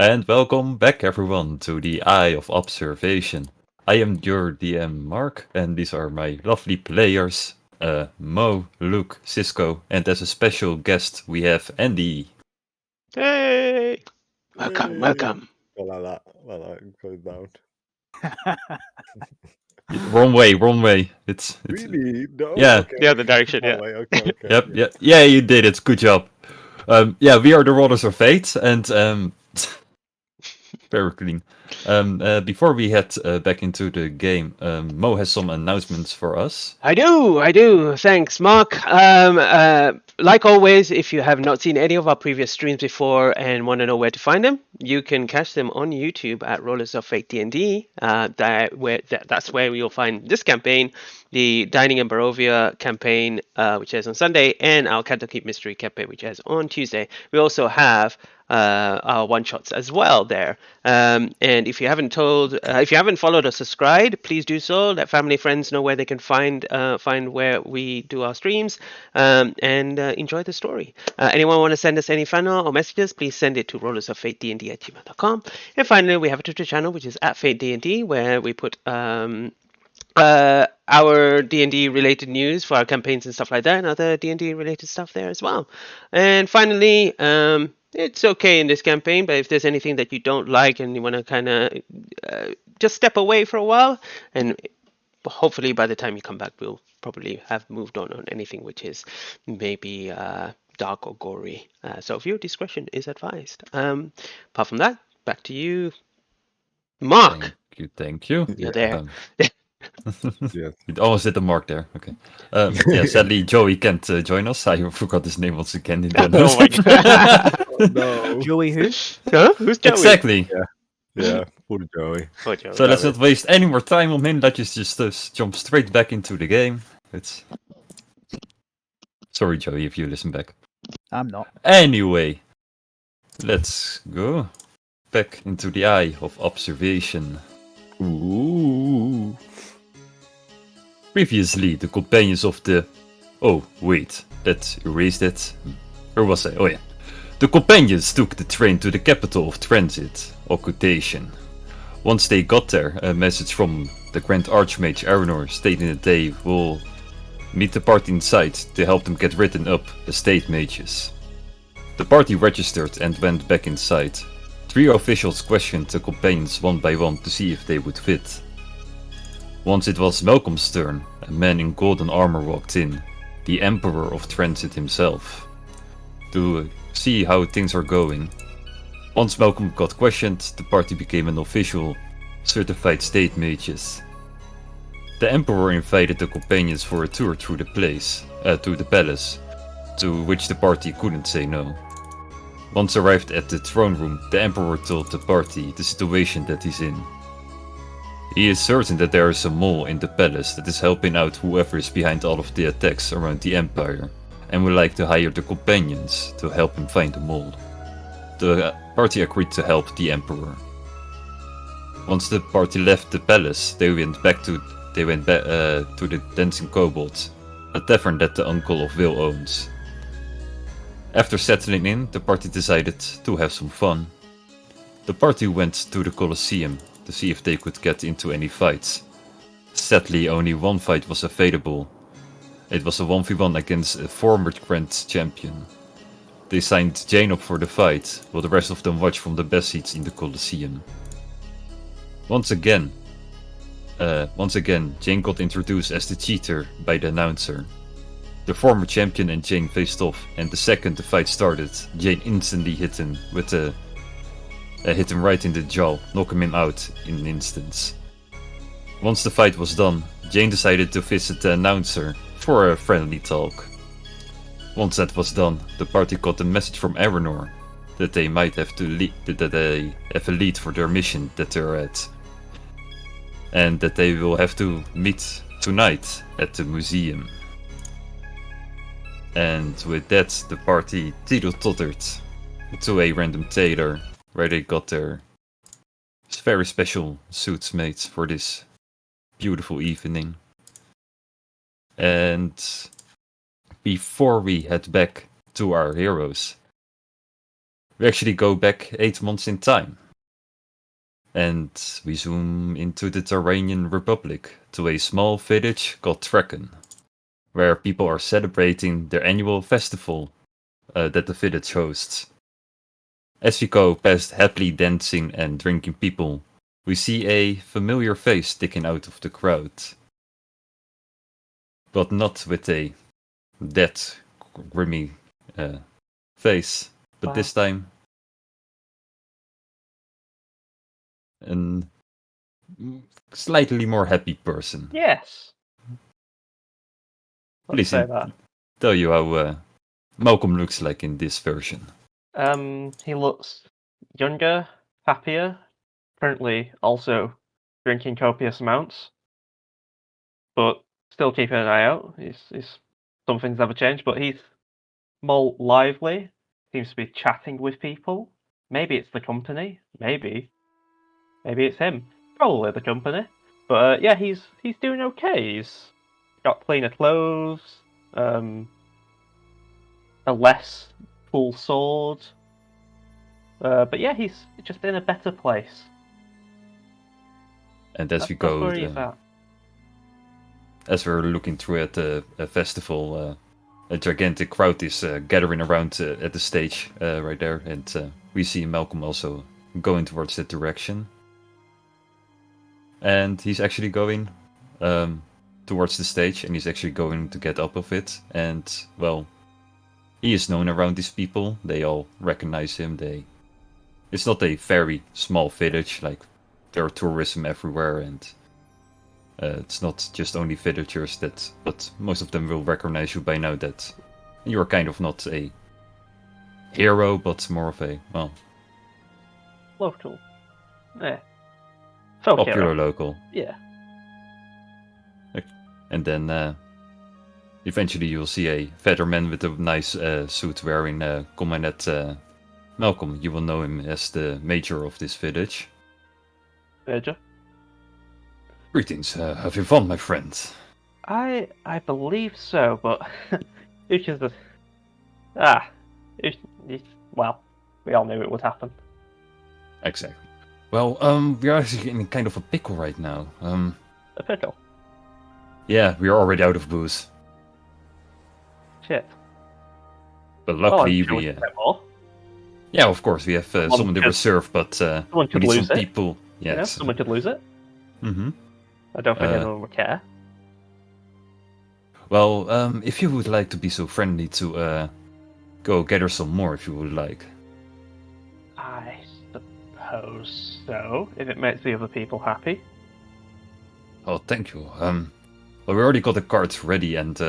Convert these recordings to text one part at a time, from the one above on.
And welcome back, everyone, to the Eye of Observation. I am your DM, Mark, and these are my lovely players, Mo, Luke, Cisco, and as a special guest, we have Andy. Hey! Welcome, Yay. welcome. Well, I go down. Wrong way, wrong way. It's Really? No? yeah, Okay. The other direction, That yeah. way. Okay. yep, yeah, you did it. Good job. Yeah, we are the Rollers of Fate, and very clean. Before we head back into the game, Mo has some announcements for us. I do. Thanks, Mark. Like always, if you have not seen any of our previous streams before and want to know where to find them, you can catch them on YouTube at Rollers of Fate D&D. That's where you'll find this campaign, the Dining in Barovia campaign, which is on Sunday, and our Candlekeep Mystery campaign, which is on Tuesday. We also have our one shots as well there. And if you haven't followed or subscribed, please do so. Let family friends know where they can find where we do our streams, and enjoy the story. Anyone want to send us any fan art or messages? Please send it to rollersoffatednd@gmail.com. And finally, we have a Twitter channel which is @FateDND, where we put our D&D related news for our campaigns and stuff like that, and other D&D related stuff there as well. And finally, it's okay in this campaign, but if there's anything that you don't like and you want to kind of just step away for a while, and hopefully by the time you come back, we'll probably have moved on anything which is maybe dark or gory. So viewer discretion is advised. Apart from that, back to you, Mark. Thank you. You're there. Yes. You almost hit the mark there. Okay. Yeah, sadly, Joey can't join us. I forgot his name once again in the Oh my god. Oh, no. Joey who? Huh? Who's Joey? Exactly. Yeah. Poor Joey. Oh, Joey. So let's not waste any more time on him. Let's just jump straight back into the game. It's sorry, Joey, if you listen back. I'm not. Anyway, let's go back into the Eye of Observation. Ooh. Previously, the companions of the... Oh, wait, let's erase that. Where was I? Oh yeah. The companions took the train to the capital of transit, Occultation. Once they got there, a message from the Grand Archmage Aranor stating that they will meet the party inside to help them get written up as state mages. The party registered and went back inside. 3 officials questioned the companions one by one to see if they would fit. Once it was Malcolm's turn, a man in golden armor walked in, the Emperor of Transit himself, to see how things are going. Once Malcolm got questioned, the party became an official, certified state mages. The Emperor invited the companions for a tour through the to the palace, to which the party couldn't say no. Once arrived at the throne room, the Emperor told the party the situation that he's in. He is certain that there is a mole in the palace that is helping out whoever is behind all of the attacks around the Empire, and would like to hire the companions to help him find the mole. The party agreed to help the Emperor. Once the party left the palace, they went back to the Dancing Kobold, a tavern that the uncle of Will owns. After settling in, the party decided to have some fun. The party went to the Colosseum to see if they could get into any fights. Sadly, only one fight was available. It was a 1v1 against a former Grand Champion. They signed Jane up for the fight, while the rest of them watched from the best seats in the Colosseum. Once again, Jane got introduced as the cheater by the announcer. The former champion and Jane faced off, and the second the fight started, Jane instantly hit him right in the jaw, knocking him out in an instant. Once the fight was done, Jane decided to visit the announcer for a friendly talk. Once that was done, the party got a message from Aranor that they might have a lead for their mission that they're at, and that they will have to meet tonight at the museum. And with that, the party teeter-tottered to a random tailor, where they got their very special suits made for this beautiful evening. And before we head back to our heroes, we actually go back 8 months in time. And we zoom into the Terranian Republic to a small village called Trekken, where people are celebrating their annual festival that the village hosts. As we go past happily dancing and drinking people, we see a familiar face sticking out of the crowd. But not with a dead, grimy face, but Wow. this time a slightly more happy person. Yes. Let's Please say that. tell you how Malcolm looks like in this version. He looks younger, happier, currently also drinking copious amounts, but still keeping an eye out. He's some things never change, but he's more lively, seems to be chatting with people. Maybe it's the company, maybe it's him. Probably the company. But yeah, he's doing okay. He's got cleaner clothes, a less cool sword. But yeah, he's just in a better place. And as we That's go, where he's at. as we're looking through at the festival, a gigantic crowd is gathering around at the stage right there, and we see Malcolm also going towards that direction. And he's actually going towards the stage, and he's actually going to get up of it. And well, he is known around these people. They all recognize him. It's not a very small village. Like there are tourism everywhere, and it's not just only villagers but most of them will recognize you by now that you're kind of not a hero, but more of a, well, Local. Yeah. Folk popular hero. local. Yeah. And then eventually you'll see a fatter man with a nice suit wearing come at Malcolm. You will know him as the major of this village. Major. Greetings, have you fun, my friend? I believe so, but who's the well, we all knew it would happen. Exactly. Well, we're actually in kind of a pickle right now. A pickle. Yeah, we're already out of booze. Shit. But Well, luckily I'm sure we... can get more. yeah, of course, we have some in the could- reserve, but Someone we could need lose some it. people. Yeah, Yes. someone could lose it. Mm-hmm. I don't think Uh, anyone would care. Well, if you would like to be so friendly to go gather some more, if you would like. I suppose so, if it makes the other people happy. Oh, thank you. Well, we already got the cards ready, and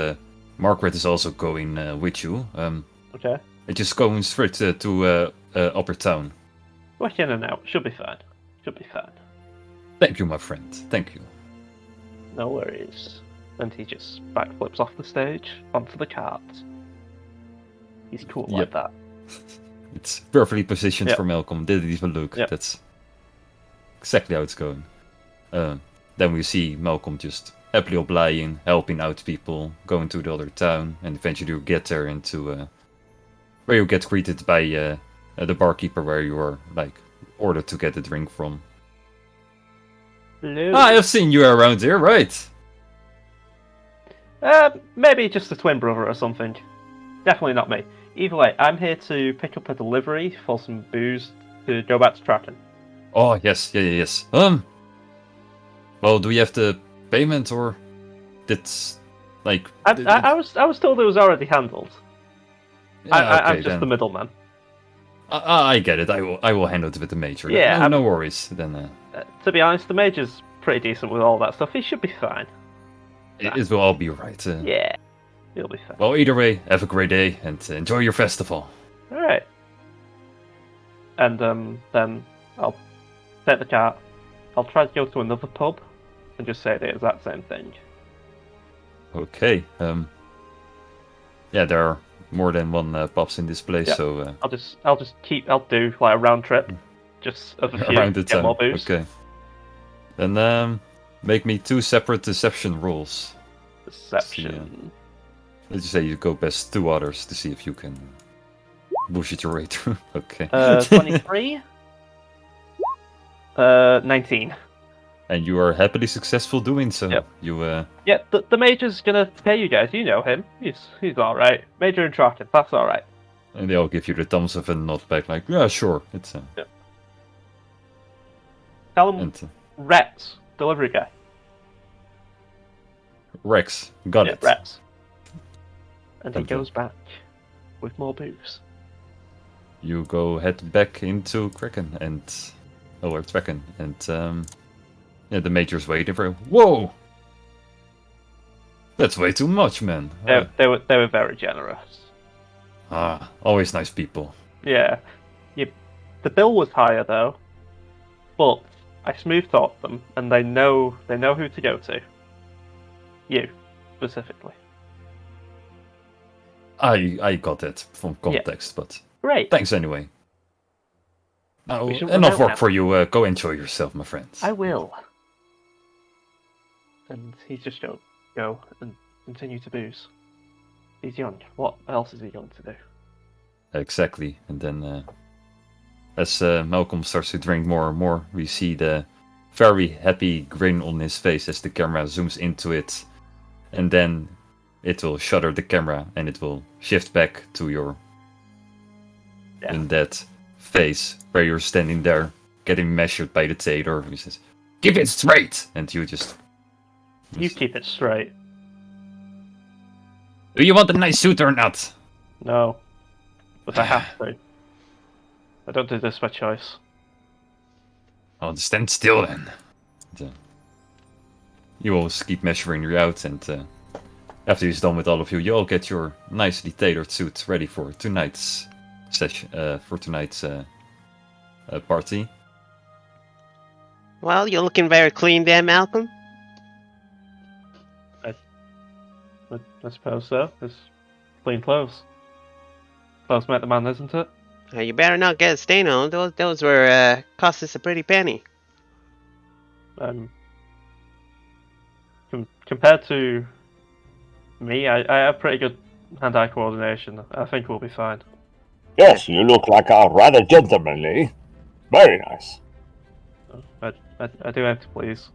Margaret is also going with you. Okay. It's just going straight to Upper Town. Work in and out. Should be fine. Should be fine. Thank you, my friend. Thank you. No worries. And he just backflips off the stage onto the cart. He's cool like Yep. that. It's perfectly positioned Yep. for Malcolm. Didn't even look. Yep. That's exactly how it's going. Then we see Malcolm just happily obliging, helping out people, going to the other town, and eventually you get there into where you get greeted by the barkeeper, where you are like ordered to get a drink from. Hello. Ah, I've seen you around here, right? Maybe just a twin brother or something. Definitely not me. Either way, I'm here to pick up a delivery for some booze to go back to Tracken. Oh yes, yes. Well, do we have the payment, or that's like? I was told it was already handled. Yeah, I'm okay, just the then. middleman. I get it. I will handle it with the major. Yeah, no, no worries. Then To be honest, the Major's pretty decent with all that stuff. He should be fine. it will all be right. Yeah, he'll be fine. Well, either way, have a great day and enjoy your festival. Alright. And then I'll take the cart. I'll try to go to another pub and just say the exact same thing. Okay. Yeah, there are more than one pubs in this place, Yeah. so I'll do like a round trip, just of a few, around the get town. more booze. Okay. Then make me 2 separate deception rolls. Deception. Let's just say you go past 2 others to see if you can bullshit your way through. Okay. 23. 19. And you are happily successful doing so. Yep. You Yeah, the Major's gonna pay you guys. You know him. He's all right. Major and Trotted. That's all right. and they all give you the thumbs up and nod back, like, yeah, sure. It's Tell him and Rex, delivery guy. Rex, got Yeah, it. Rex. And he Thank you. goes back with more booze. You go head back into Kraken and Kraken, and yeah, the Major's waiting for you. Whoa, that's way too much, man. They were very generous. Always nice people. Yeah. The bill was higher though, but I smooth talked them, and they know who to go to. You, specifically. I got that from context, but Great. thanks anyway. Now, We should enough run out work now. for you. Go enjoy yourself, my friends. I will. And he's just going to go and continue to booze. He's young. What else is he going to do? Exactly. And then, as Malcolm starts to drink more and more, we see the very happy grin on his face as the camera zooms into it. And then it will shutter the camera and it will shift back to your undead face, where you're standing there getting measured by the tailor. He says, "Keep it straight!" And you just... You keep it straight. Do you want a nice suit or not? No. But I have to. I don't do this by choice. I'll stand still then. And, you all keep measuring you out, and after he's done with all of you, you all get your nicely tailored suit ready for tonight's session, for tonight's party. Well, you're looking very clean there, Malcolm. I suppose so. It's clean clothes. Clothes make the man, isn't it? You better not get a stain on. Those were cost us a pretty penny. Compared to me, I have pretty good hand-eye coordination. I think we'll be fine. Yes, you look like a rather gentlemanly. Very nice. I do have to please.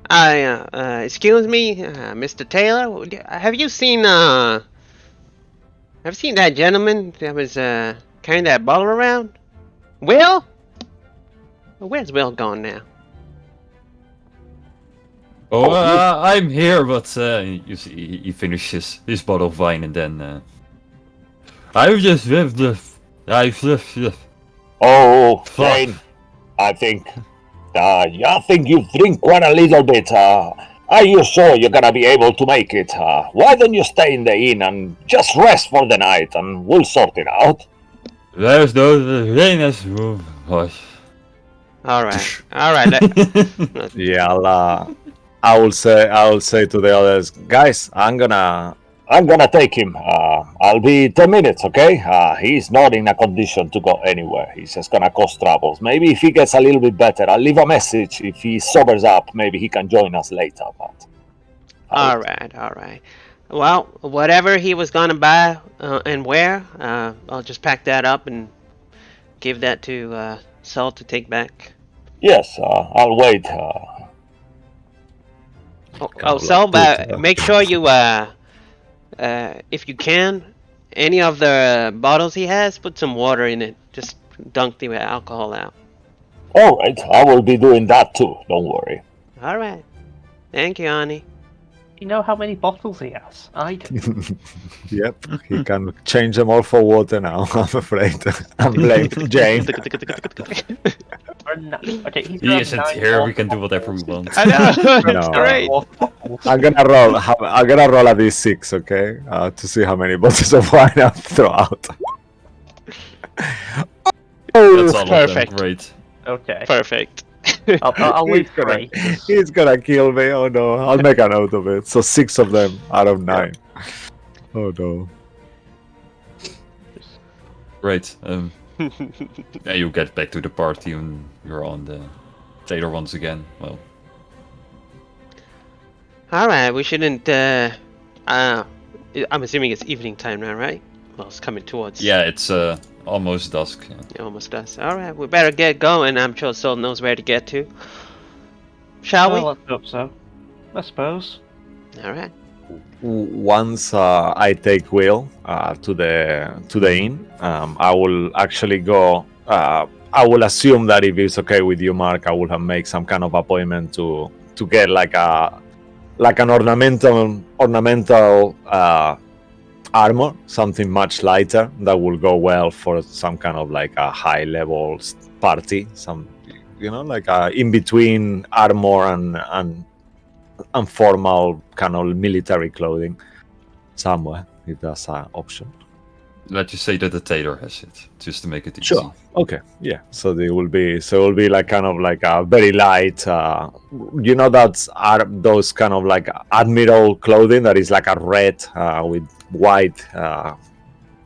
Excuse me, Mr. Taylor. Have you seen that gentleman that was carrying that bottle around? Will? Where's Will gone now? Oh, I'm here, but you see, he finishes his bottle of wine, and then I've just Oh, Jane, I think you drink quite a little bit. Are you sure you're gonna be able to make it? Why don't you stay in the inn and just rest for the night, and we'll sort it out. There's no rainess. All right. Yeah, I will say to the others, guys, I'm gonna take him. I'll be 10 minutes, okay? He's not in a condition to go anywhere. He's just gonna cause troubles. Maybe if he gets a little bit better, I'll leave a message. If he sobers up, maybe he can join us later. But All right. Well, whatever he was gonna buy and wear, I'll just pack that up and give that to Saul to take back. yes, I'll wait. Saul, make sure you, if you can, any of the bottles he has, put some water in it. Just dunk the alcohol out. All right, I will be doing that too. Don't worry. All right. Thank you, Ani. You know how many bottles he has? I do. Yep, he can change them all for water now. I'm afraid. I'm blamed Jane. Or no. Okay, he's He got isn't 9 here. We bottles. can do whatever we want. I know. No. It's great. I'm gonna roll a d6, okay, to see how many bottles of wine I throw out. That's all Perfect. of them. Great. Okay. Perfect. I'll leave 3. He's gonna kill me. Oh no! I'll make a note of it. So 6 of them out of 9. Oh no! Great. Yeah, you get back to the party and you're on the tailor once again. Well, All right. We shouldn't. I'm assuming it's evening time now, right? Well, it's coming towards. Yeah, it's almost dusk. Yeah. It almost does. All right, we better get going. I'm sure Sol knows where to get to. Shall Well, we? let's hope so. I suppose. All right. Once I take Will to the inn, I will actually go. I will assume that if it's okay with you, Mark, I will have make some kind of appointment to get like an ornamental armor, something much lighter that will go well for some kind of like a high level party. Some, like in between armor and formal kind of military clothing somewhere, if that's an option. Let you say that the tailor has it, just to make it easy. Sure. Okay. Yeah. So it will be like kind of like a very light. That's those kind of like admiral clothing that is like a red with white,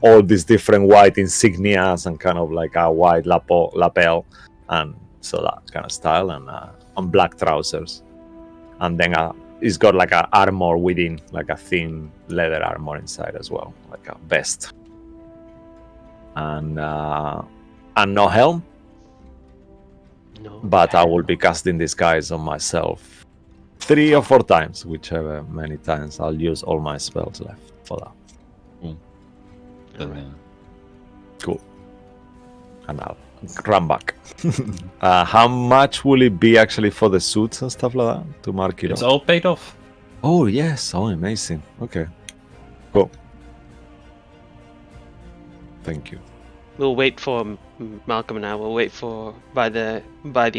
all these different white insignias and kind of like a white lapel, and so that kind of style, and black trousers, and then it's got like a armor within, like a thin leather armor inside as well, like a vest. And no helm, No. but I will be casting disguise on myself 3 or 4 times, whichever many times. I'll use all my spells left for that. Then, Cool. And I'll run back. How much will it be actually for the suits and stuff like that to mark it it's off? all paid off. Oh yes, oh amazing. Okay, cool. Thank you. We'll wait for Malcolm and I will wait for by the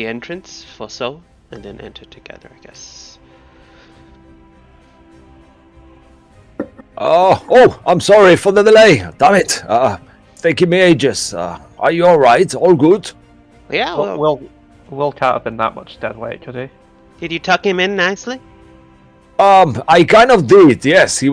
entrance for Sol, and then enter together, I guess. Oh, I'm sorry for the delay. Damn it. Taking me ages. Are you all right? All good? Yeah. Well, Will can't have been that much dead weight, could he? did you tuck him in nicely? I kind of did, yes. He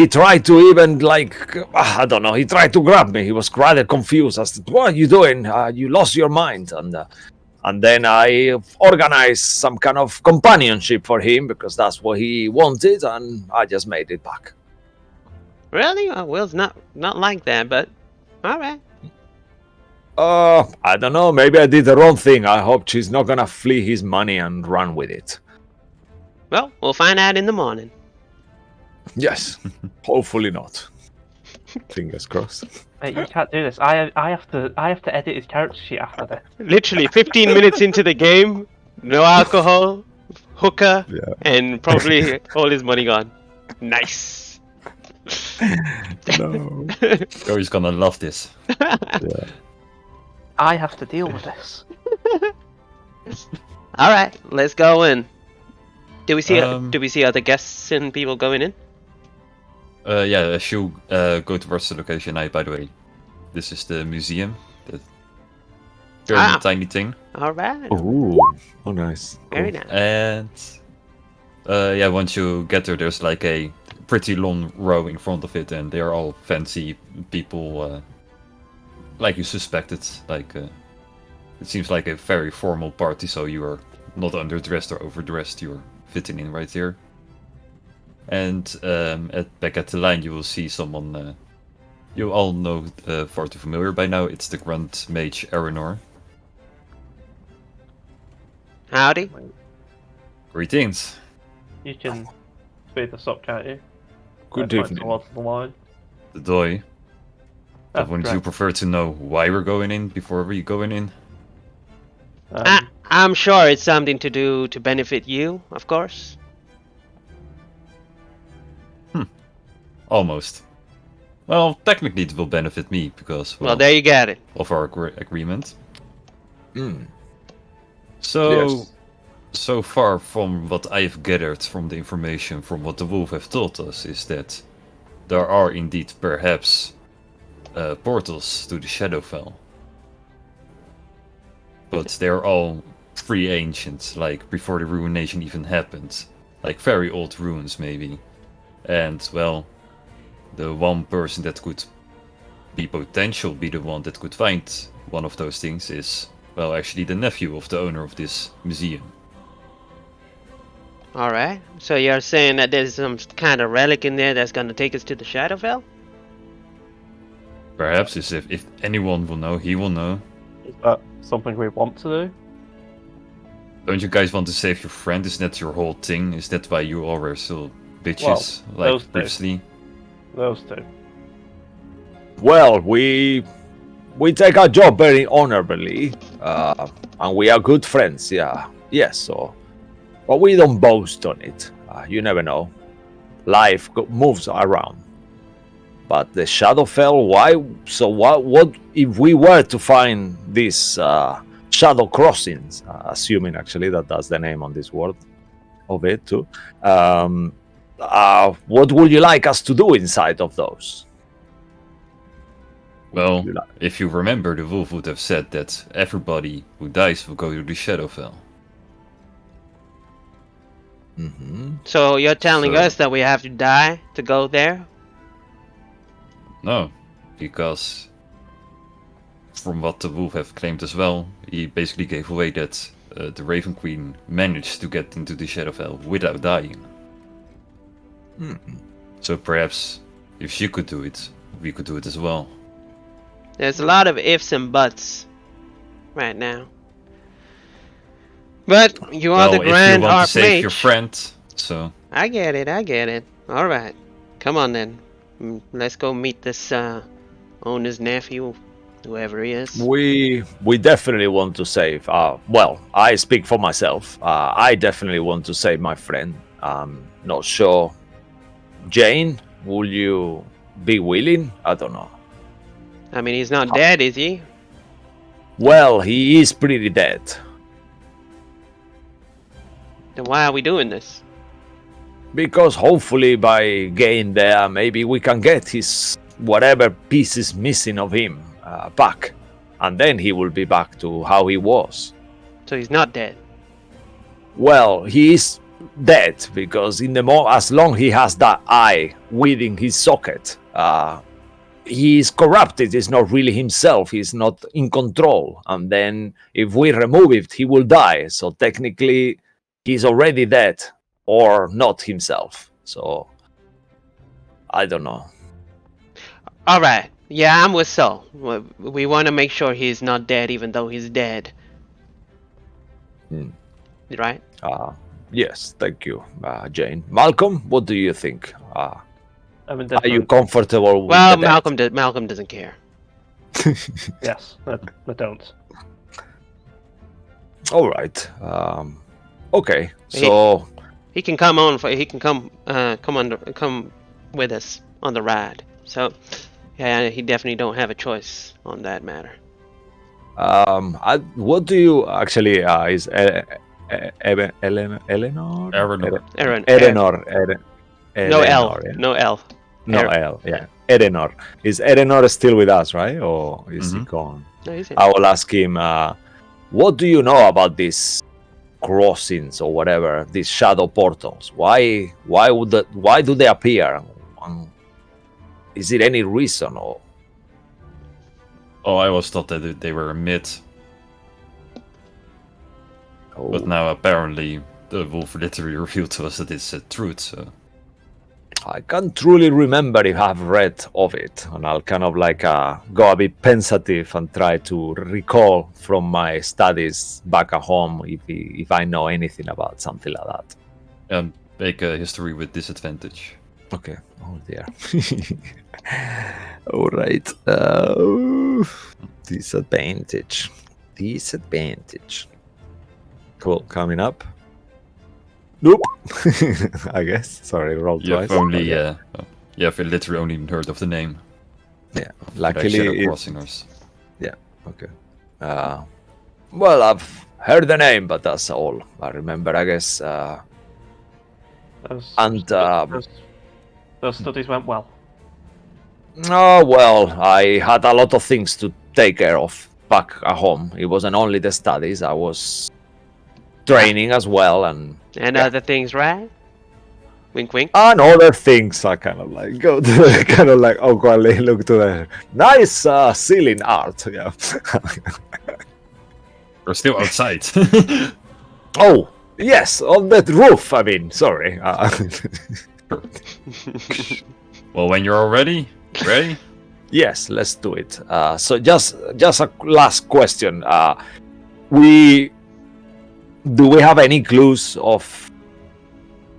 tried to even, I don't know, he tried to grab me. He was rather confused as to, what are you doing? You lost your mind. And then I organized some kind of companionship for him because that's what he wanted, and I just made it back. Really? Will's not like that, but all right. I don't know, maybe I did the wrong thing. I hope she's not gonna flee his money and run with it. Well, we'll find out in the morning. Yes, hopefully not. Fingers crossed. Mate, you can't do this. I have to edit his character sheet after this. Literally 15 minutes into the game, no alcohol, hooker, Yeah. and probably all his money gone. Nice. No. Joey's gonna love this. Yeah. I have to deal with this. All right, let's go in. Do we see Um, other guests and people going in? Yeah, as you go towards the location, by the way, this is the museum. The very tiny thing. All right. Ooh. Oh, nice. Very Cool. nice. And yeah, once you get there, there's like a pretty long row in front of it, and they're all fancy people, like you suspected. Like it seems like a very formal party, so you are not underdressed or overdressed. You're fitting in right here. And back at the line, you will see someone you all know far too familiar by now. It's the Grand Mage Aranor. Howdy. Greetings. You can speed this up, can't you? Good Point evening. Towards the line. The Doi. Oh, Wouldn't you right. prefer to know why we're going in before we going in? I'm sure it's something to do to benefit you, of course. Almost. Well, technically it will benefit me because Well, there you got it. of our agreement. Mm. So, Yes. so far from what I've gathered from the information from what the Wolf have told us is that there are indeed perhaps portals to the Shadowfell. But they're all pretty ancient, like before the ruination even happened. Like very old ruins maybe. And well, the one person that could be the one that could find one of those things is, well, actually the nephew of the owner of this museum. All right. So you're saying that there's some kind of relic in there that's gonna take us to the Shadowfell? Perhaps if anyone will know, he will know. Is that something we want to do? Don't you guys want to save your friend? Isn't that your whole thing? Is that why you all were so bitches those two. like previously? Those two. Well, we take our job very honorably, and we are good friends. Yeah, yes. So, but we don't boast on it. You never know. Life moves around. But the Shadowfell, why? So what if we were to find these Shadow Crossings? Assuming actually that that's the name on this word of it too. What would you like us to do inside of those? Well, if you remember, the wolf would have said that everybody who dies will go to the Shadowfell. Mm-hmm. So you're telling So- us that we have to die to go there? No, because from what the wolf have claimed as well, he basically gave away that the Raven Queen managed to get into the Shadowfell without dying. So perhaps if she could do it, we could do it as well. There's a lot of ifs and buts right now. But you are the Well, if Grand you want to save your Archmage. friend, so I get it. Alright. Come on then. Let's go meet this owner's nephew, whoever he is. We definitely want to save. Well, I speak for myself. I definitely want to save my friend. Not sure. Jane, will you be willing? I don't know. I mean, he's not dead, is he? Well, he is pretty dead. Then why are we doing this? Because hopefully by getting there, maybe we can get his whatever pieces missing of him back. And then he will be back to how he was. So he's not dead. Well, he is dead because as long he has that eye within his socket, he is corrupted. He's not really himself. He's not in control. And then if we remove it, he will die. So technically, he's already dead or not himself. So I don't know. Alright. Yeah, I'm with Sol. We want to make sure he's not dead even though he's dead. Right? Yes, thank you, Jane. Malcolm, what do you think? I'm Are you indifferent. comfortable with Well, the death? Malcolm doesn't care. Yes, I don't. All right. Okay. So He can come on. He can come with us on the ride. So, yeah, he definitely don't have a choice on that matter. what do you actually is Eleanor? Eleanor. Eleanor. No L. Eleanor, yeah? No L. No Aaron. L. Yeah. Eleanor. Is Eleanor still with us, right? Or is he Mhm. gone? No, he's in. I will ask him. What do you know about these crossings or whatever? These shadow portals? Why do they appear? Is it any reason or? Oh, I always thought that they were a myth, Oh. but now apparently the wolf literally revealed to us that it's a truth. So I can't truly remember if I've read of it, and I'll kind of like go a bit pensive and try to recall from my studies back at home if I know anything about something like that. and make a history with disadvantage. Okay. Oh dear. All right. Disadvantage. Cool. Coming up. Nope. I guess. Sorry, roll You have twice. only, you have literally only heard of the name. Yeah. Like Luckily, Shadow it- Crossingers. Okay. Well, I've heard the name, but that's all I remember, I guess. Those, And those studies went well. oh well, I had a lot of things to take care of back at home. It wasn't only the studies; I was training as well, and Other things, right? Wink, wink. other things. I kind of like go to the, kind of like awkwardly look to the nice ceiling art. Yeah. We're still outside. Oh yes, on that roof. I mean, sorry. Well, when you're all ready? Ready? Yes, let's do it. So just a last question. Do we have any clues of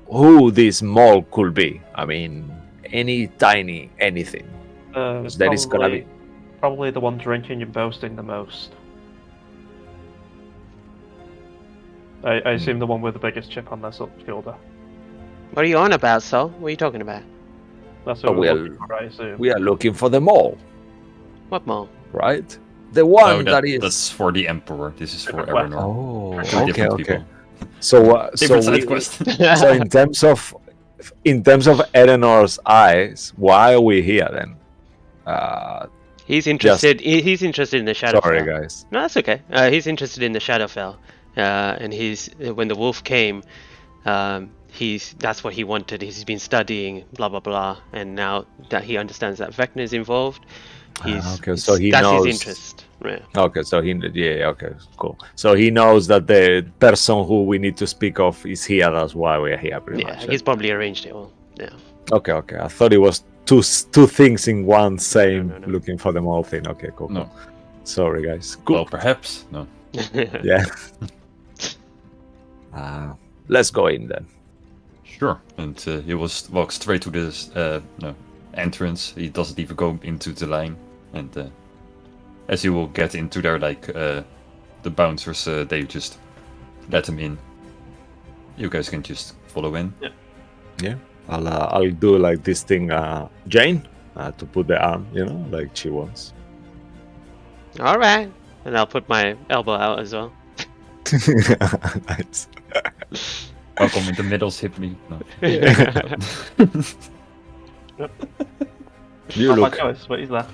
who this mole could be? I mean, any tiny anything. That is gonna be. Probably the one drinking and boasting the most. I assume the one with the biggest chip on their shoulder. What are you on about, Sol? What are you talking about? That's Oh, what well, we're looking for, I assume. We are looking for the mole, What mole? right? The one Oh, that is. that's for the Emperor. This is for Different Eleanor. Oh, Two okay, different okay. people. So, Different so, side we, quest. so in terms of Eleanor's eyes, why are we here then? He's interested. He's interested in the Shadowfell. Sorry, guys. No, that's okay. He's interested in the Shadowfell, and when the wolf came, that's what he wanted. He's been studying, blah blah blah, and now that he understands that Vecna is involved, Okay, so he that's knows. his interest. Yeah. Okay, so okay, cool. So he knows that the person who we need to speak of is here. That's why we're here, pretty Yeah, much. he's probably arranged it all. Yeah. Okay. I thought it was two things in one, same No. looking for the mole thing. Okay, cool. No. Sorry, guys. Well, Cool. perhaps. No. Yeah. Let's go in then. Sure. And he walks straight to this entrance. He doesn't even go into the line. And as you will get into there, like the bouncers, they just let him in. You guys can just follow in. Yeah. I'll do like this thing, Jane, to put the arm, like she wants. All right, and I'll put my elbow out as well. Nice. Welcome in the middles, hit me. No. You Not my look. choice, but he's there.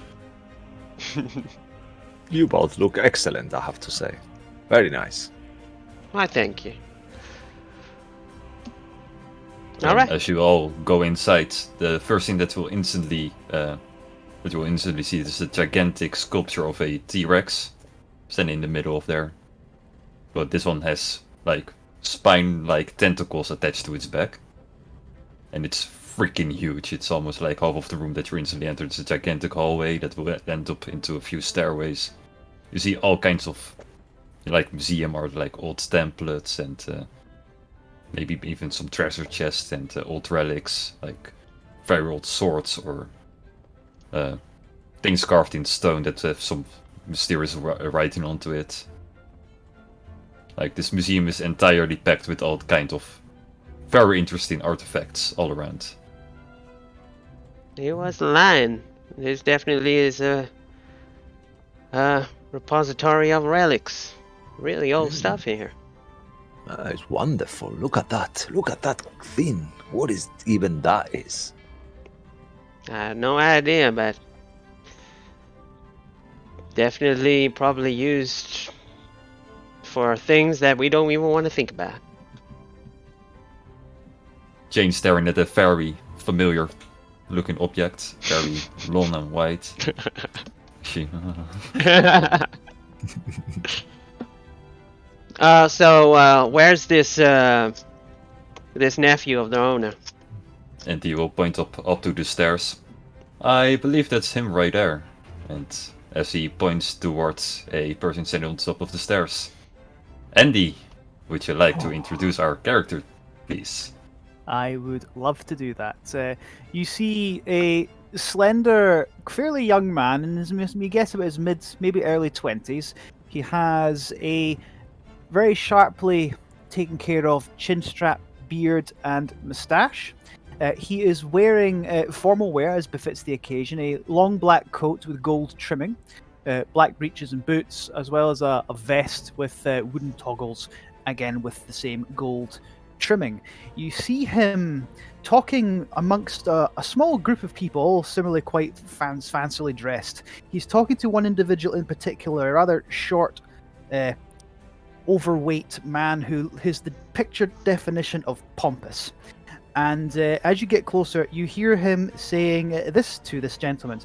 You both look excellent, I have to say. Very nice. Why, thank you. And All right. As you all go inside, the first thing that you will instantly see is a gigantic sculpture of a T-Rex standing in the middle of there. But this one has like spine-like tentacles attached to its back, and it's freaking huge. It's almost like half of the room that you instantly enter. It's a gigantic hallway that will end up into a few stairways. You see all kinds of like museum art, like old templates and maybe even some treasure chests and old relics, like very old swords or things carved in stone that have some mysterious writing onto it. Like, this museum is entirely packed with all kind of very interesting artifacts all around. He wasn't lying. This definitely is a repository of relics. Really old stuff here. It's wonderful. Look at that. Look at that thing. What is even that is? I have no idea, but definitely probably used for things that we don't even want to think about. Jane staring at a very familiar looking object, very long and white. She. So where's this this nephew of the owner? And he will point up to the stairs. I believe that's him right there. And as he points towards a person standing on top of the stairs. Andy, would you like to introduce our character, please? I would love to do that. You see a slender, fairly young man, and we guess about his mid, maybe early 20s. He has a very sharply taken care of chin strap, beard, and moustache. He is wearing formal wear, as befits the occasion, a long black coat with gold trimming, black breeches and boots, as well as a vest with wooden toggles, again with the same gold trimming. You see him talking amongst a small group of people, all similarly quite fancily dressed. He's talking to one individual in particular, a rather short, overweight man who is the picture definition of pompous. And as you get closer, you hear him saying this to this gentleman.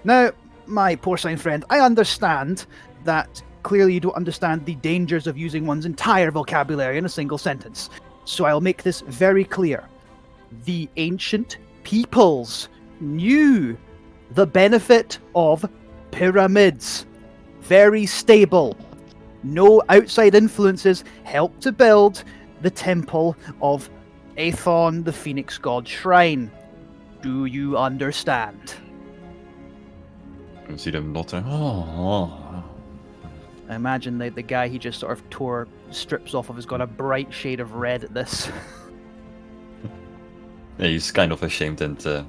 Now, my porcine friend, I understand that clearly you don't understand the dangers of using one's entire vocabulary in a single sentence. So I'll make this very clear. The ancient peoples knew the benefit of pyramids. Very stable. No outside influences help to build the temple of Aethon, the Phoenix God Shrine. Do you understand? You see them nodding. Oh. I imagine the guy he just sort of tore strips off of has got a bright shade of red at this. Yeah, he's kind of ashamed and.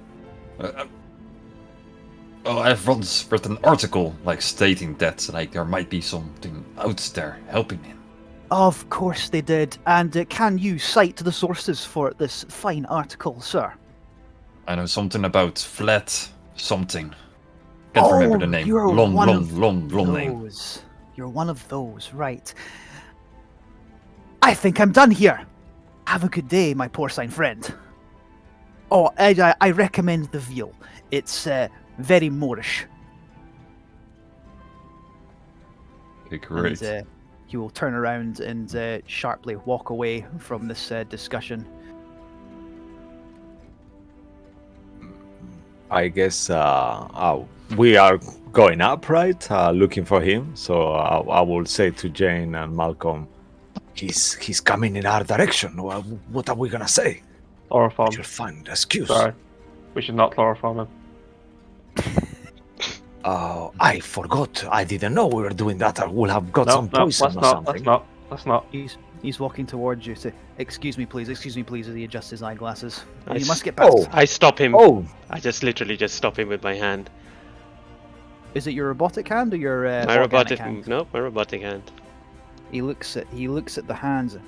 I've once read an article like stating that like there might be something out there helping him. Of course they did. And can you cite the sources for this fine article, sir? I know something about flat something. Can't remember the name. You're Long one of name. those. You're one of those, right? I think I'm done here. Have a good day, my porcine friend. Oh, I recommend the veal. It's very Moorish. Okay, great. And he will turn around and sharply walk away from this discussion. I guess we are going up, right? Looking for him. So I will say to Jane and Malcolm, he's coming in our direction. What are we gonna say? Chloroform. You'll find an excuse. Sorry. We should not chloroform him. I forgot. I didn't know we were doing that. I would have got some poison or something. Let's not. He's walking towards you to, excuse me please, as he adjusts his eyeglasses. You s- must get past. Oh. I stop him. Oh, I just literally just stop him with my hand. Is it your robotic hand or your My organic robotic. hand? No, my robotic hand. He looks at the hands.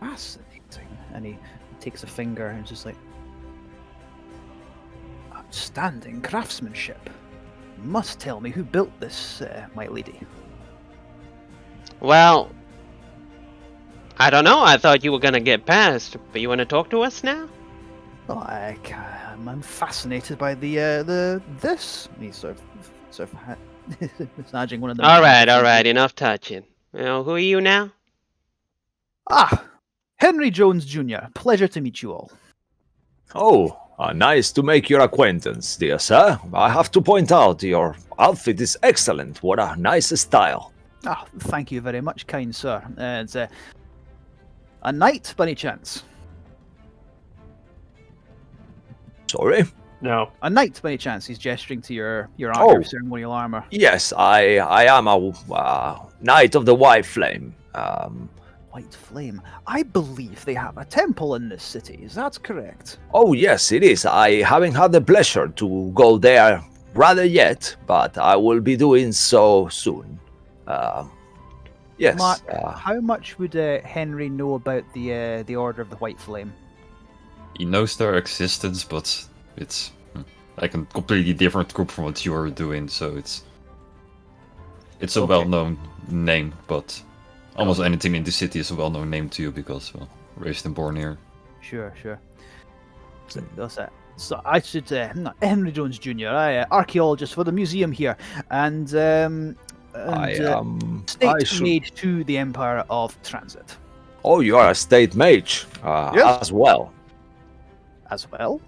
Fascinating. And he takes a finger and just like, outstanding craftsmanship. You must tell me who built this, my lady. Well, I don't know. I thought you were gonna get past, but you want to talk to us now? Oh, I'm fascinated by this. He's sort of massaging one of them. All right. Enough touching. Who are you now? Henry Jones Jr. Pleasure to meet you all. oh, nice to make your acquaintance, dear sir. I have to point out your outfit is excellent. What a nice style. Thank you very much, kind sir. It's a knight, by any chance? Sorry. No. A knight, by any chance? He's gesturing to your Oh. ceremonial armor. Yes, I am a knight of the White Flame. White Flame. I believe they have a temple in this city. Is that correct? Oh yes, it is. I haven't had the pleasure to go there rather yet, but I will be doing so soon. Yes. Mark, how much would Henry know about the Order of the White Flame? He knows their existence, but it's like a completely different group from what you're doing. So it's a Okay. well-known name, but almost anything in the city is a well-known name to you because, well, raised and born here. Sure. So that's it. So I should, Henry Jones Jr., archaeologist for the museum here, and I state should. mage to the Empire of Transit Oh, you are a state mage Yes. as well. as well.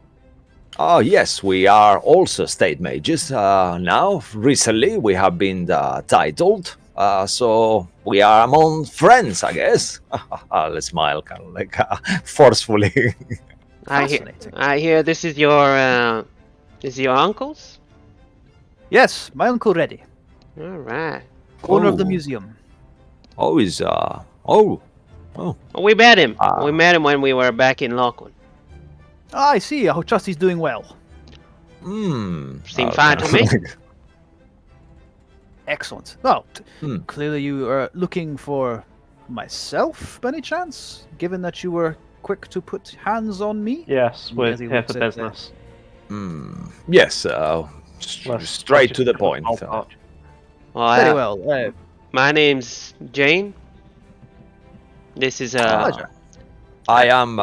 Oh yes, we are also state mages now. Recently, we have been titled, so we are among friends, I guess. Let's smile, kind of like forcefully. Fascinating. I hear this is your uncle's. Yes, my uncle Reddy, All right. owner of the Oh. museum. Oh, is Well, we met him. Ah. We met him when we were back in Lockwood. I see. I trust he's doing well. Seemed fine to me. Excellent. Well, Hmm. clearly you are looking for myself, by any chance? Given that you were quick to put hands on me. Yes, we're As he here looks for at, business. Yes, Let's straight to just the point. hold on. Well, Very well. my name's Jane. This is Pleasure. I am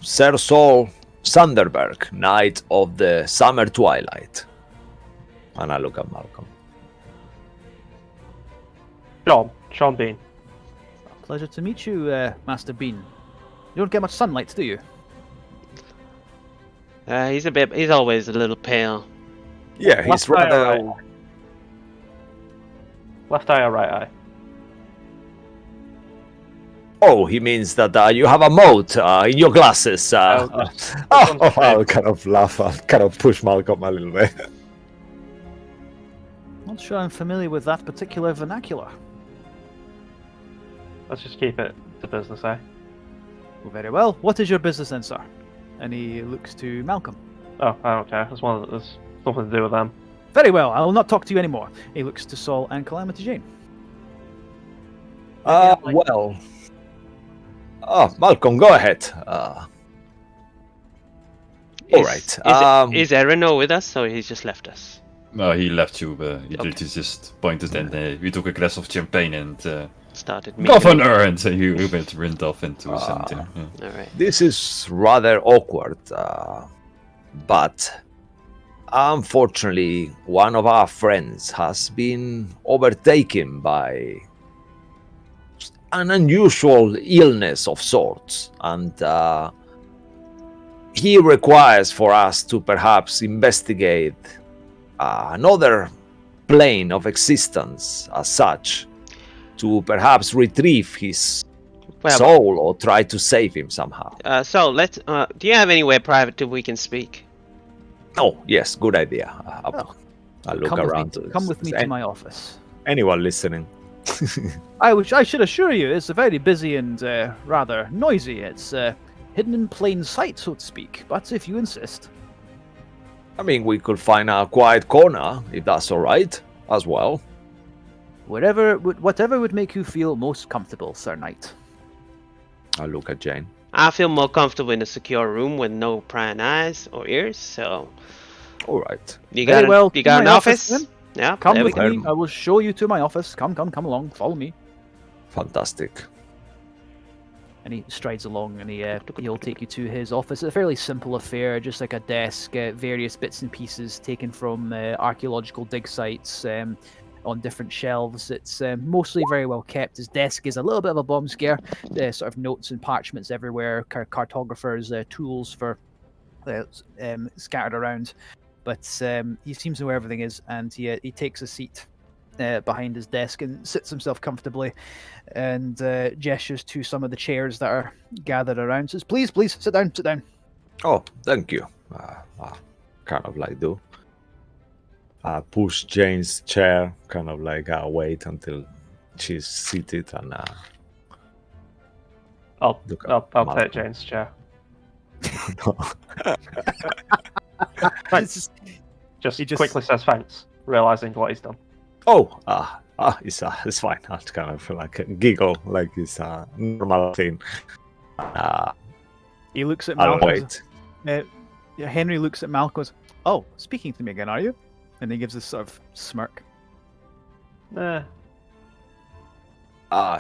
Sir Saul Sanderberg, Knight of the Summer Twilight. And I look at Malcolm. Sean Bean. Pleasure to meet you, Master Bean. You don't get much sunlight, do you? he's always a little pale. Yeah, he's Left eye or rather. right? Left eye or right eye? Oh, he means that you have a moat in your glasses. I'll kind of laugh. I'll kind of push Malcolm a little bit. Not sure I'm familiar with that particular vernacular. Let's just keep it to business, eh? Well, very well. What is your business then, sir? And he looks to Malcolm. Oh, I don't care. There's something to do with them. Very well. I will not talk to you anymore. He looks to Saul and Calamity Jane. Well. Oh, Malcolm, go ahead. All right. Is Erino with us, or he's just left us? No, he left you. He Okay. just pointed and we took a glass of champagne and Started mingling. governor, and he went off into something. Yeah. All right. This is rather awkward, but unfortunately, one of our friends has been overtaken by an unusual illness of sorts, and he requires for us to perhaps investigate another plane of existence as such, to perhaps retrieve his Well, soul or try to save him somehow. so let's. Do you have anywhere private that we can speak? Oh, yes, good idea. I'll look Come with around. me, come with me to my office. Anyone listening? I should assure you, it's a very busy and rather noisy. It's hidden in plain sight, so to speak. But if you insist. I mean, we could find a quiet corner, if that's all right, as well. Whatever would make you feel most comfortable, Sir Knight. I'll look at Jane. I feel more comfortable in a secure room with no prying eyes or ears. So All right. you Very got well, you got an my office? office, then. Yeah. Come there we with go. me. I will show you to my office. Come along. Follow me. Fantastic. And he strides along, and he'll take you to his office. It's a fairly simple affair, just like a desk, various bits and pieces taken from archaeological dig sites on different shelves. It's mostly very well kept. His desk is a little bit of a bomb scare. Sort of notes and parchments everywhere, cartographers' tools for scattered around. But he seems to know where everything is, and he takes a seat behind his desk and sits himself comfortably and gestures to some of the chairs that are gathered around. Says, please, sit down. Oh, thank you. Kind of like do. Push Jane's chair, kind of like wait until she's seated and I'll look at I'll Malcolm. take Jane's chair. It's Just He just- quickly says thanks, realizing what he's done. Oh, it's fine. I'll kind of like giggle like it's a normal thing. He looks at I'll Malcolm. wait. Henry looks at Malcolm. Goes, oh, speaking to me again, are you? And he gives this sort of smirk.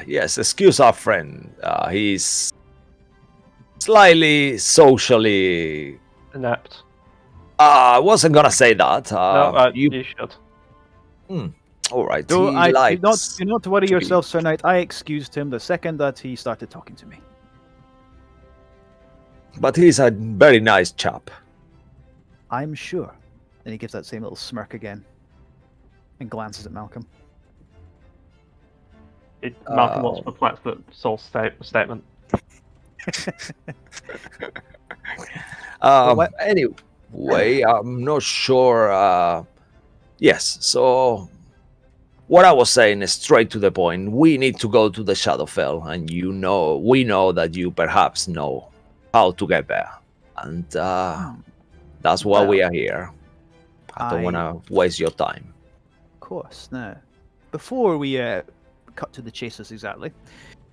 Yes, excuse our friend. He's slightly socially. Inept. I wasn't gonna say that. No, you should. All right. Do he likes do not worry to be- yourself, Sir Knight. I excused him the second that he started talking to me. But he's a very nice chap. I'm sure. Then he gives that same little smirk again and glances at Malcolm. Malcolm looks perplexed at Saul's statement. Anyway, I'm not sure. Yes, so what I was saying is straight to the point. We need to go to the Shadowfell, and we know that you perhaps know how to get there, and that's why we are here. I don't want to waste your time. Of course. Now, before we cut to the chase exactly,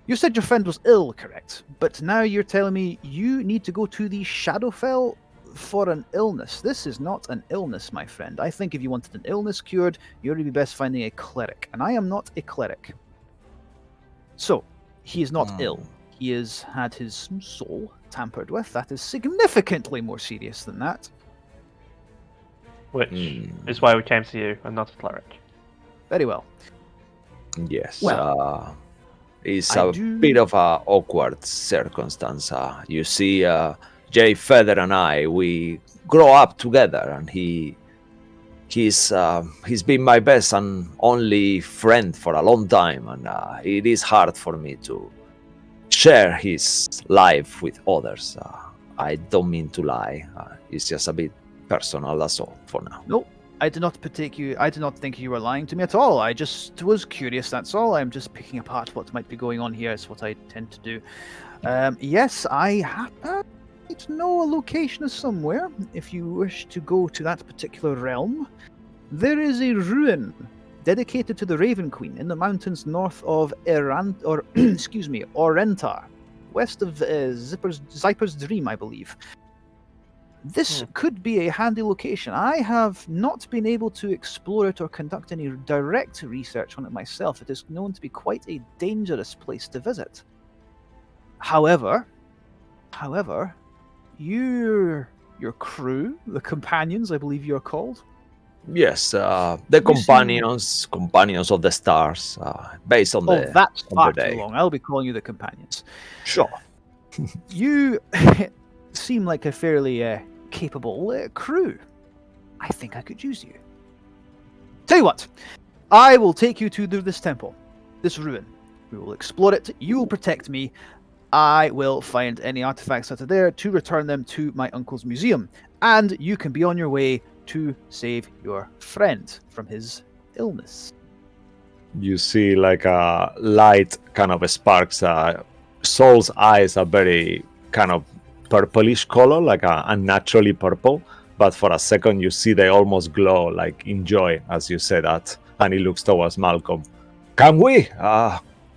you said your friend was ill, correct? But now you're telling me you need to go to the Shadowfell for an illness. This is not an illness, my friend. I think if you wanted an illness cured, you'd be best finding a cleric, and I am not a cleric. So, he is not ill. He has had his soul tampered with. That is significantly more serious than that. Which is why we came to you and not a cleric. Very well. Yes. Well, it's I a do- bit of a awkward circumstance. You see, Jay Feather and I, we grow up together, and he he's been my best and only friend for a long time, and it is hard for me to share his life with others. I don't mean to lie. It's just a bit personal, that's all for now. Nope. I did not think you were lying to me at all. I just was curious, that's all. I'm just picking apart what might be going on here. It's what I tend to do. Yes, I to know a location somewhere. If you wish to go to that particular realm, there is a ruin dedicated to the Raven Queen in the mountains north of Orentar, west of Zyper's Dream, I believe. This could be a handy location. I have not been able to explore it or conduct any direct research on it myself. It is known to be quite a dangerous place to visit. However, your crew, the companions, I believe you're called. Yes, the companions of the stars, based on the. Oh, that's on far the too day. long. I'll be calling you the companions. Sure. You seem like a fairly capable crew. I think I could use you. Tell you what, I will take you to this temple, this ruin. We will explore it. You will protect me. I will find any artifacts that are there to return them to my uncle's museum, and you can be on your way to save your friend from his illness. You see like a light kind of sparks. Soul's eyes are very kind of purplish color, like a unnaturally purple. But for a second, you see they almost glow, like in joy as you say that. And he looks towards Malcolm. Can we?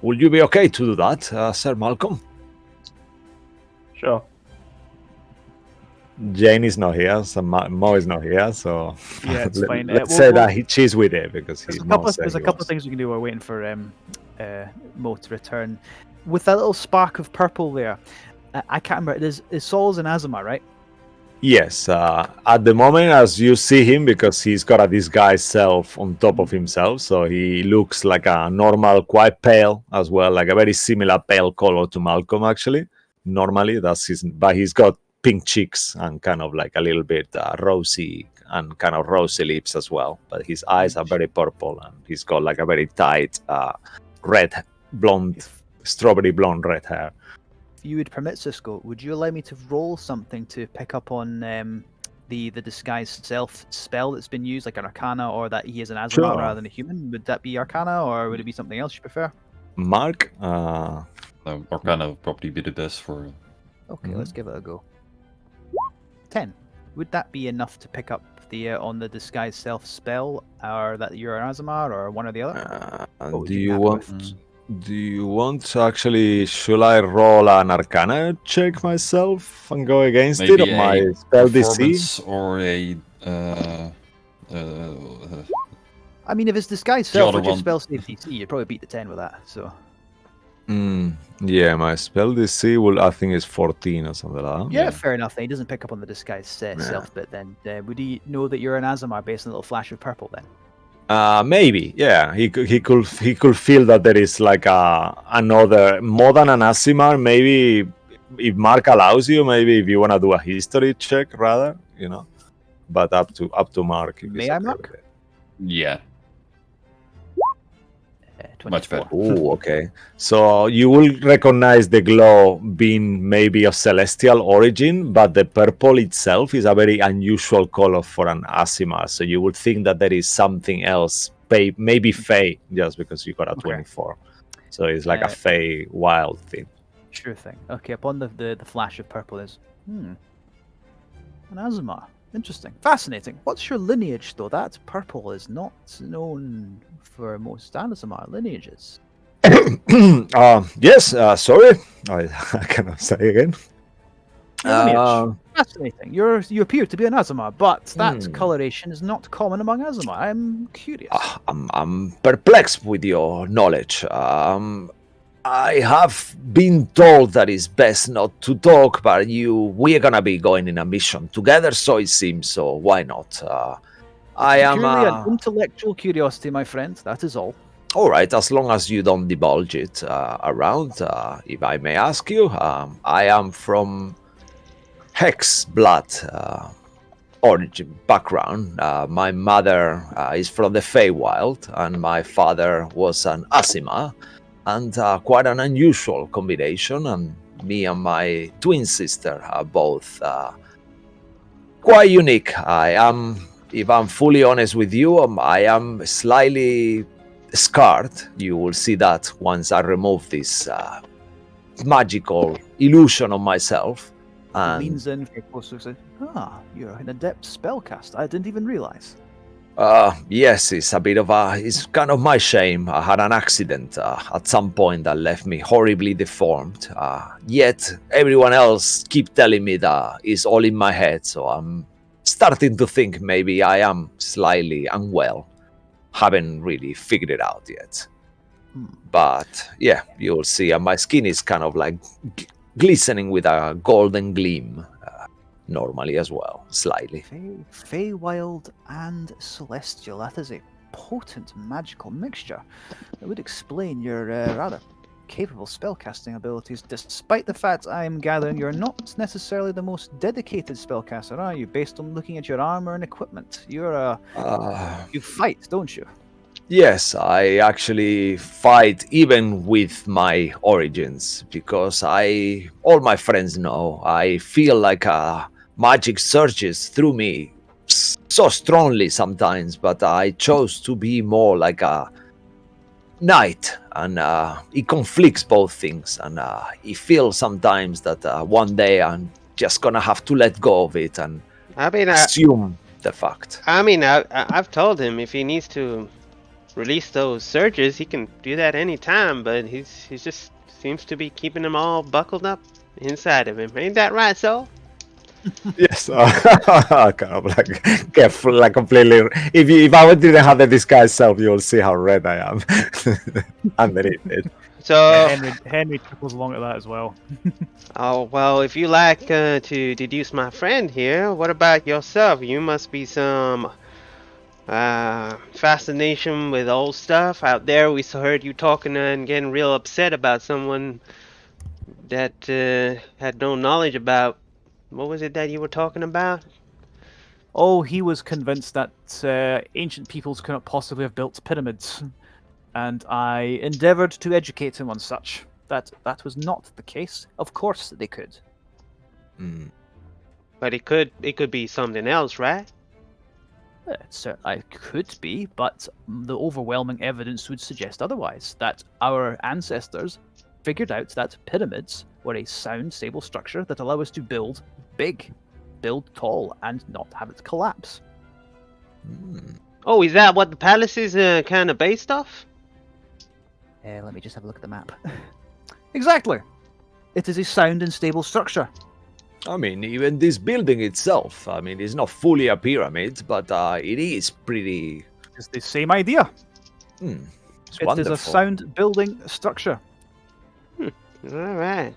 Will you be okay to do that, Sir Malcolm? Sure. Jane is not here, so Mo is not here, so Yeah, it's fine. Let's say that she's with it because There's he's a couple of things we can do while waiting for Mo to return. With that little spark of purple there, I can't remember. Is Saul's an Azamar, right? Yes, at the moment, as you see him, because he's got a disguised self on top of himself, so he looks like a normal, quite pale as well, like a very similar pale color to Malcolm, actually. Normally, that's his, but he's got pink cheeks and kind of like a little bit rosy and kind of rosy lips as well. But his eyes are very purple, and he's got like a very tight red, blonde, strawberry blonde red hair. If you would permit, Cisco, would you allow me to roll something to pick up on the disguised self spell that's been used, like an Arcana, or that he is an Azamar Sure. rather than a human? Would that be Arcana, or would it be something else you prefer? Mark, Arcana would probably be the best for. Okay, let's give it a go. 10. Would that be enough to pick up the on the disguised self spell, or that you're an Azamar, or one or the other? What would do you you have want? with? Do you want to actually? Should I roll an Arcana check myself and go against it Maybe on my a spell DC? performance or a. I mean, if it's disguised The self, other which is one. spell save DC, you'd probably beat the 10 with that. So Yeah, my spell DC will, I think, is 14 or something like that. yeah, Yeah. fair enough. Then he doesn't pick up on the disguised self bit. Then would he know that you're an Azamar based on a little flash of purple? Then Maybe, yeah. He could feel that there is like another more than an Azimar. Maybe if Mark allows you, maybe if you want to do a history check, rather, But up to Mark. If May he's I, okay Mark? with it. Yeah, 24. much better. Oh, okay. So you will recognize the glow being maybe of celestial origin, but the purple itself is a very unusual color for an Azimar. So you would think that there is something else, maybe Fey, just because you got a Okay. 24. So it's like a Uh, Fey wild thing. Sure thing. Okay, upon the flash of purple is an Azamar. Interesting, fascinating. What's your lineage, though? That purple is not known for most Azamar lineages. Yes, sorry. I cannot say again. Your lineage. Fascinating. You appear to be an Azamar, but that coloration is not common among Azamar. I'm curious. I'm perplexed with your knowledge. I have been told that it's best not to talk, but we're gonna be going in a mission together, so it seems. So why not? I am Purely an intellectual curiosity, my friend. That is all. all right, as long as you don't divulge it around. If I may ask you, I am from Hex blood. origin background. My mother is from the Feywild, and my father was an Asima, and quite an unusual combination. And me and my twin sister are both quite unique. I am, if I'm fully honest with you, I am slightly scarred. You will see that once I remove this magical illusion of myself. And Leans in very close and says, you're an adept spellcaster. I didn't even realize. yes, it's a bit of it's kind of my shame. I had an accident at some point that left me horribly deformed. Yet everyone else keep telling me that it's all in my head, so I'm starting to think maybe I am slightly unwell. Haven't really figured it out yet. But yeah, you'll see. My skin is kind of like glistening with a golden gleam. Normally as well, slightly. Feywild and Celestial. That is a potent magical mixture. That would explain your rather capable spellcasting abilities, despite the fact I am gathering you're not necessarily the most dedicated spellcaster, are you? Based on looking at your armor and equipment, you're you fight, don't you? Yes, I actually fight even with my origins, because all my friends know, I feel like magic surges through me so strongly sometimes, but I chose to be more like a knight, and it conflicts both things, and it feels sometimes that one day I'm just gonna have to let go of it and assume the fact. I've told him if he needs to release those surges, he can do that anytime, but he's just seems to be keeping them all buckled up inside of him. Ain't that right, Soul? Yes, kind of like careful, like completely. If I didn't have the disguise self, you'll see how red I am underneath it. So Henry trickles along at that as well. oh well, if you like to deduce my friend here, what about yourself? You must be some fascination with old stuff out there. We heard you talking and getting real upset about someone that had no knowledge about. What was it that you were talking about? Oh, he was convinced that ancient peoples cannot possibly have built pyramids, and I endeavored to educate him on such. That was not the case. Of course they could. But it could be something else, right? I could be, but the overwhelming evidence would suggest otherwise. That our ancestors figured out that pyramids were a sound, stable structure that allow us to build big, build tall, and not have it collapse. Oh, is that what the palace is kind of based off? Let me just have a look at the map. Exactly. It is a sound and stable structure. I mean, even this building itself, I mean, it's not fully a pyramid, but it is pretty... It's the same idea. It's It wonderful. is a sound building structure. All right.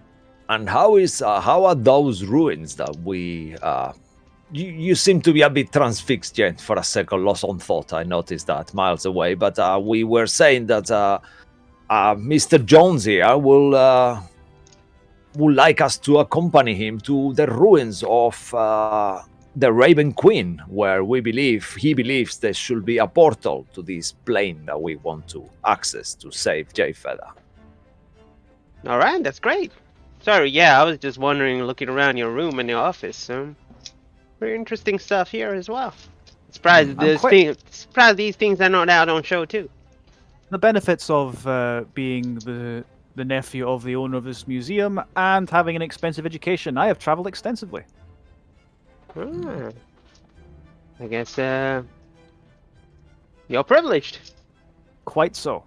And how are those ruins that we... You seem to be a bit transfixed, Jen, for a second, lost on thought. I noticed that miles away, but we were saying that Mr. Jones here would like us to accompany him to the ruins of the Raven Queen, where he believes there should be a portal to this plane that we want to access to save Jayfeather. All right, that's great. Sorry, yeah, I was just wondering, looking around your room and your office. Very interesting stuff here as well. Surprised these things are not out on show too. The benefits of being the nephew of the owner of this museum and having an expensive education. I have traveled extensively. I guess you're privileged. Quite so.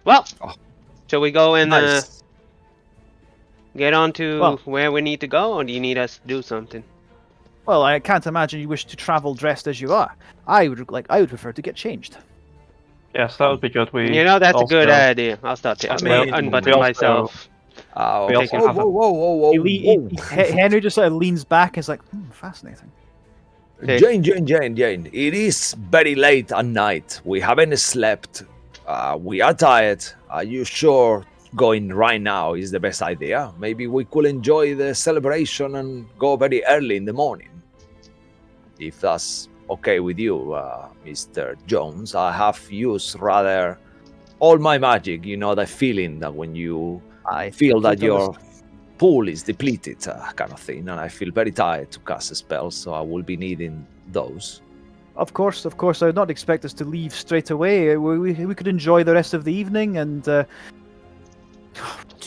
Well, shall we go and Nice. get on to Well- where we need to go, or do you need us to do something? Well, I can't imagine you wish to travel dressed as you are. I would prefer to get changed. Yes, that would be good. We You know, that's a good also- idea. I'll start to mean, unbutton we also- myself. We also have a- Whoa. Henry just sort of leans back and is like, fascinating. Okay. Jane. It is very late at night. We haven't slept. We are tired. Are you sure going right now is the best idea. Maybe we could enjoy the celebration and go very early in the morning. If that's okay with you, Mr. Jones, I have used rather all my magic. You know, the feeling that when you I feel that completely your pool is depleted, kind of thing, and I feel very tired to cast a spell, so I will be needing those. Of course. I would not expect us to leave straight away. We could enjoy the rest of the evening and do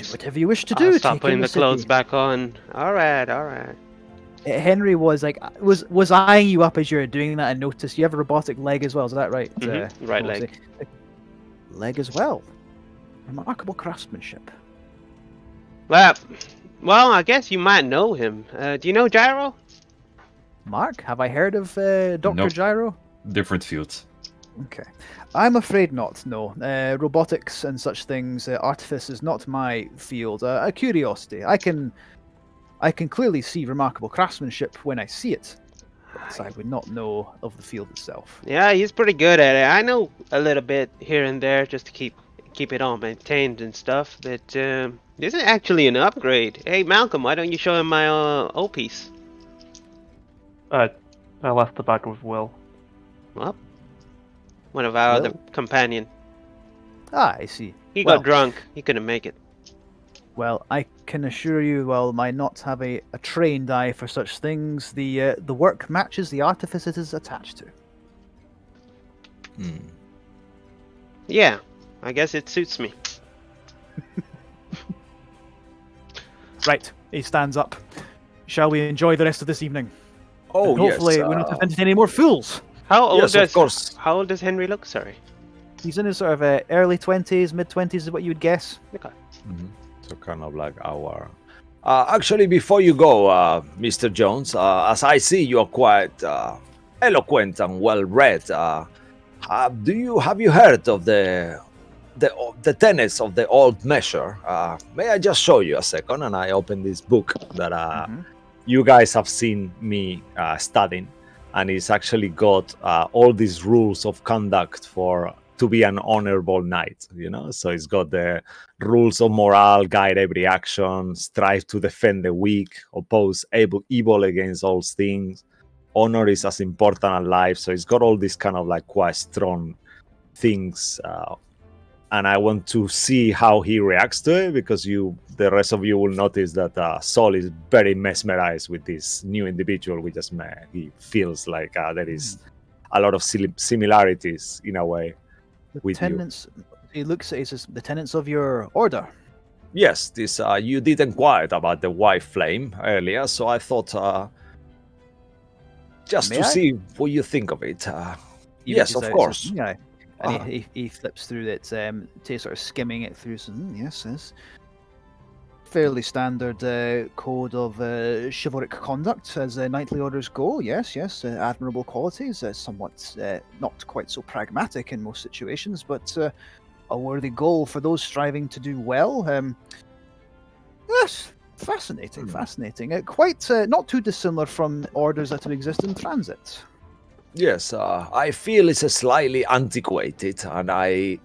whatever you wish to do. I'll stop Take putting in the city. clothes back on. All right. Henry was like was eyeing you up as you were doing that. I noticed you have a robotic leg as well. Is that right? Right Rosie? leg. Leg as well. Remarkable craftsmanship. Well, I guess you might know him. Do you know Gyro? Mark, have I heard of Dr. Nope. Gyro? Different fields. Okay. I'm afraid not, no. Robotics and such things, artifice is not my field. A curiosity. I can clearly see remarkable craftsmanship when I see it, but I would not know of the field itself. Yeah, he's pretty good at it. I know a little bit here and there just to keep it all maintained and stuff, but this is actually an upgrade. Hey, Malcolm, why don't you show him my O piece? I left the bag with Will. Well, one of our other Will? companion. Ah, I see. He Well- got drunk. He couldn't make it. Well, I can assure you, while I not have a trained eye for such things, the work matches the artifice it is attached to. Yeah, I guess it suits me. Right, he stands up. Shall we enjoy the rest of this evening? Oh, And hopefully yes. we don't offend any more fools. How old Yes, of course. How old does Henry look? Sorry. He's in his sort of early 20s, mid 20s is what you would guess. Okay. So kind of like our. Actually, before you go, Mr. Jones, as I see you are quite eloquent and well read. Have you heard of the tenets of the old measure? May I just show you a second? And I open this book that you guys have seen me studying, and it's actually got all these rules of conduct to be an honorable knight, you know. So it's got the rules of morale, guide every action, strive to defend the weak, oppose evil against all things. Honor is as important as life. So it's got all these kind of like quite strong things. And I want to see how he reacts to it, because the rest of you will notice that Saul is very mesmerized with this new individual we just met. He feels like there is a lot of similarities in a way with you. Tenants, he looks at it, he says, the tenants of your order. Yes, this you did inquire about the white flame earlier, so I thought just May to I? see what you think of it. He Yes, reaches of out, course. says, yeah. And he flips through it, sort of skimming it through. Says, yes. Fairly standard code of chivalric conduct as knightly orders go. Yes. Admirable qualities. Somewhat not quite so pragmatic in most situations, but a worthy goal for those striving to do well. Yes, fascinating. Quite not too dissimilar from orders that exist in transit. Yes, I feel it's slightly antiquated, and I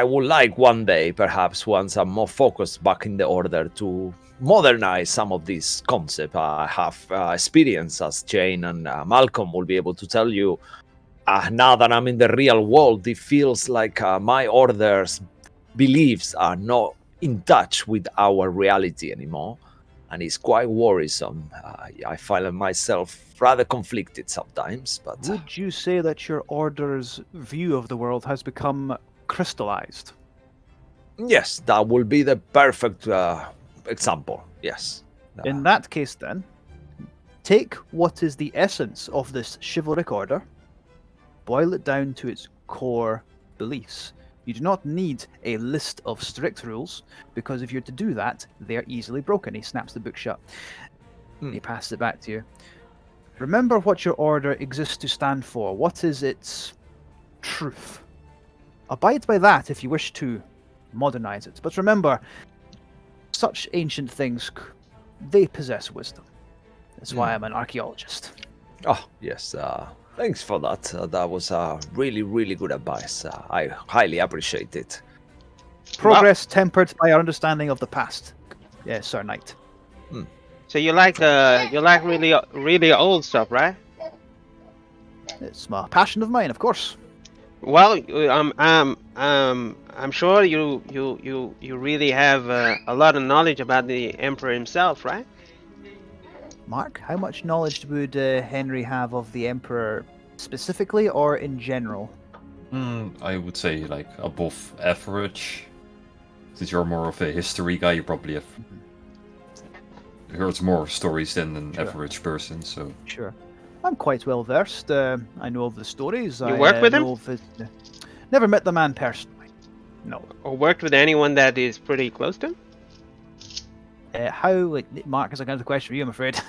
would like one day, perhaps once I'm more focused back in the order, to modernize some of these concepts. I have experience, as Jane and Malcolm will be able to tell you. Now that I'm in the real world, it feels like my order's beliefs are not in touch with our reality anymore, and it's quite worrisome. I find myself rather conflicted sometimes, but Would you say that your order's view of the world has become crystallized? yes, that will be the perfect example. Yes. In that case, then, take what is the essence of this chivalric order, boil it down to its core beliefs. You do not need a list of strict rules, because if you're to do that, they are easily broken. He snaps the book shut. He passes it back to you. Remember what your order exists to stand for. What is its truth? Abide by that if you wish to modernize it. But remember, such ancient things, they possess wisdom. That's why I'm an archaeologist. Oh, yes. Thanks for that. That was really, really good advice. I highly appreciate it. Progress tempered by our understanding of the past. Yes, Sir Knight. So you like really old stuff, right? It's a passion of mine, of course. Well, I'm sure you really have a lot of knowledge about the Emperor himself, right? Mark, how much knowledge would Henry have of the Emperor specifically or in general? I would say like above average. Since you're more of a history guy, you probably have heard more stories than an Sure. average person. So Sure. I'm quite well versed. I know of the stories. You I work with him? know of never met the man personally. No. Or worked with anyone that is pretty close to him? How, like, Mark, is a kind of question for you, I'm afraid.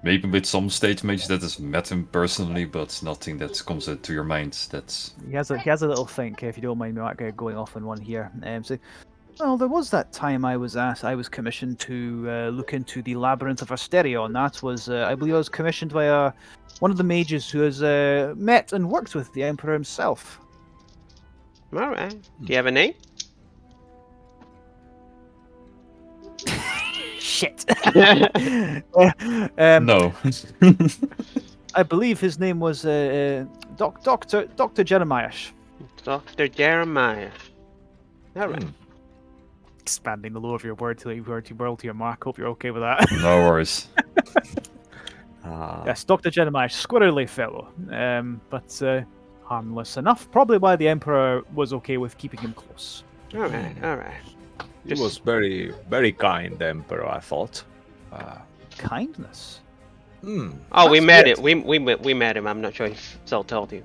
maybe with some stage mages that has met him personally, but nothing that comes to your mind. That's He has a little think, if you don't mind me, Mark, going off on one here. So, well, there was that time I was commissioned to look into the Labyrinth of Asterion. That was, I believe I was commissioned by one of the mages who has met and worked with the Emperor himself. All right. Do you have a name? Shit. no. I believe his name was Dr. Jeremiah. Dr. Jeremiah. All right. Expanding the law of your word to your Mark. Hope you're okay with that. No worries. Yes, Dr. Jeremiah, squirrely fellow, but harmless enough. Probably why the Emperor was okay with keeping him close. All right. All right. He was very, very kind, Emperor, I thought. Kindness. Oh, we met yes. it. We met him. I'm not sure if Sol told you.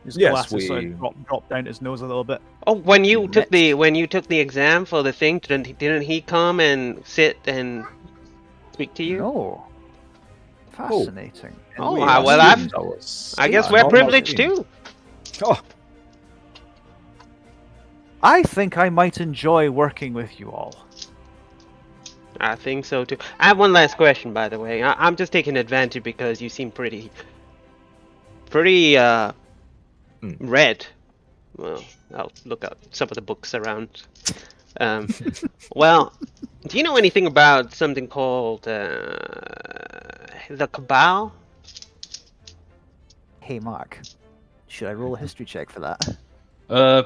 His Yes, glasses sort we- of dropped down his nose a little bit. Oh, when you took the exam for the thing, didn't he come and sit and speak to you? Oh, fascinating. Oh, We well, assumed that was I guess a we're normal privileged thing. too. Oh, I think I might enjoy working with you all. I think so too. I have one last question, by the way. I'm just taking advantage because you seem pretty red. Well, I'll look up some of the books around. Well, do you know anything about something called the Cabal? Hey, Mark, should I roll a history check for that?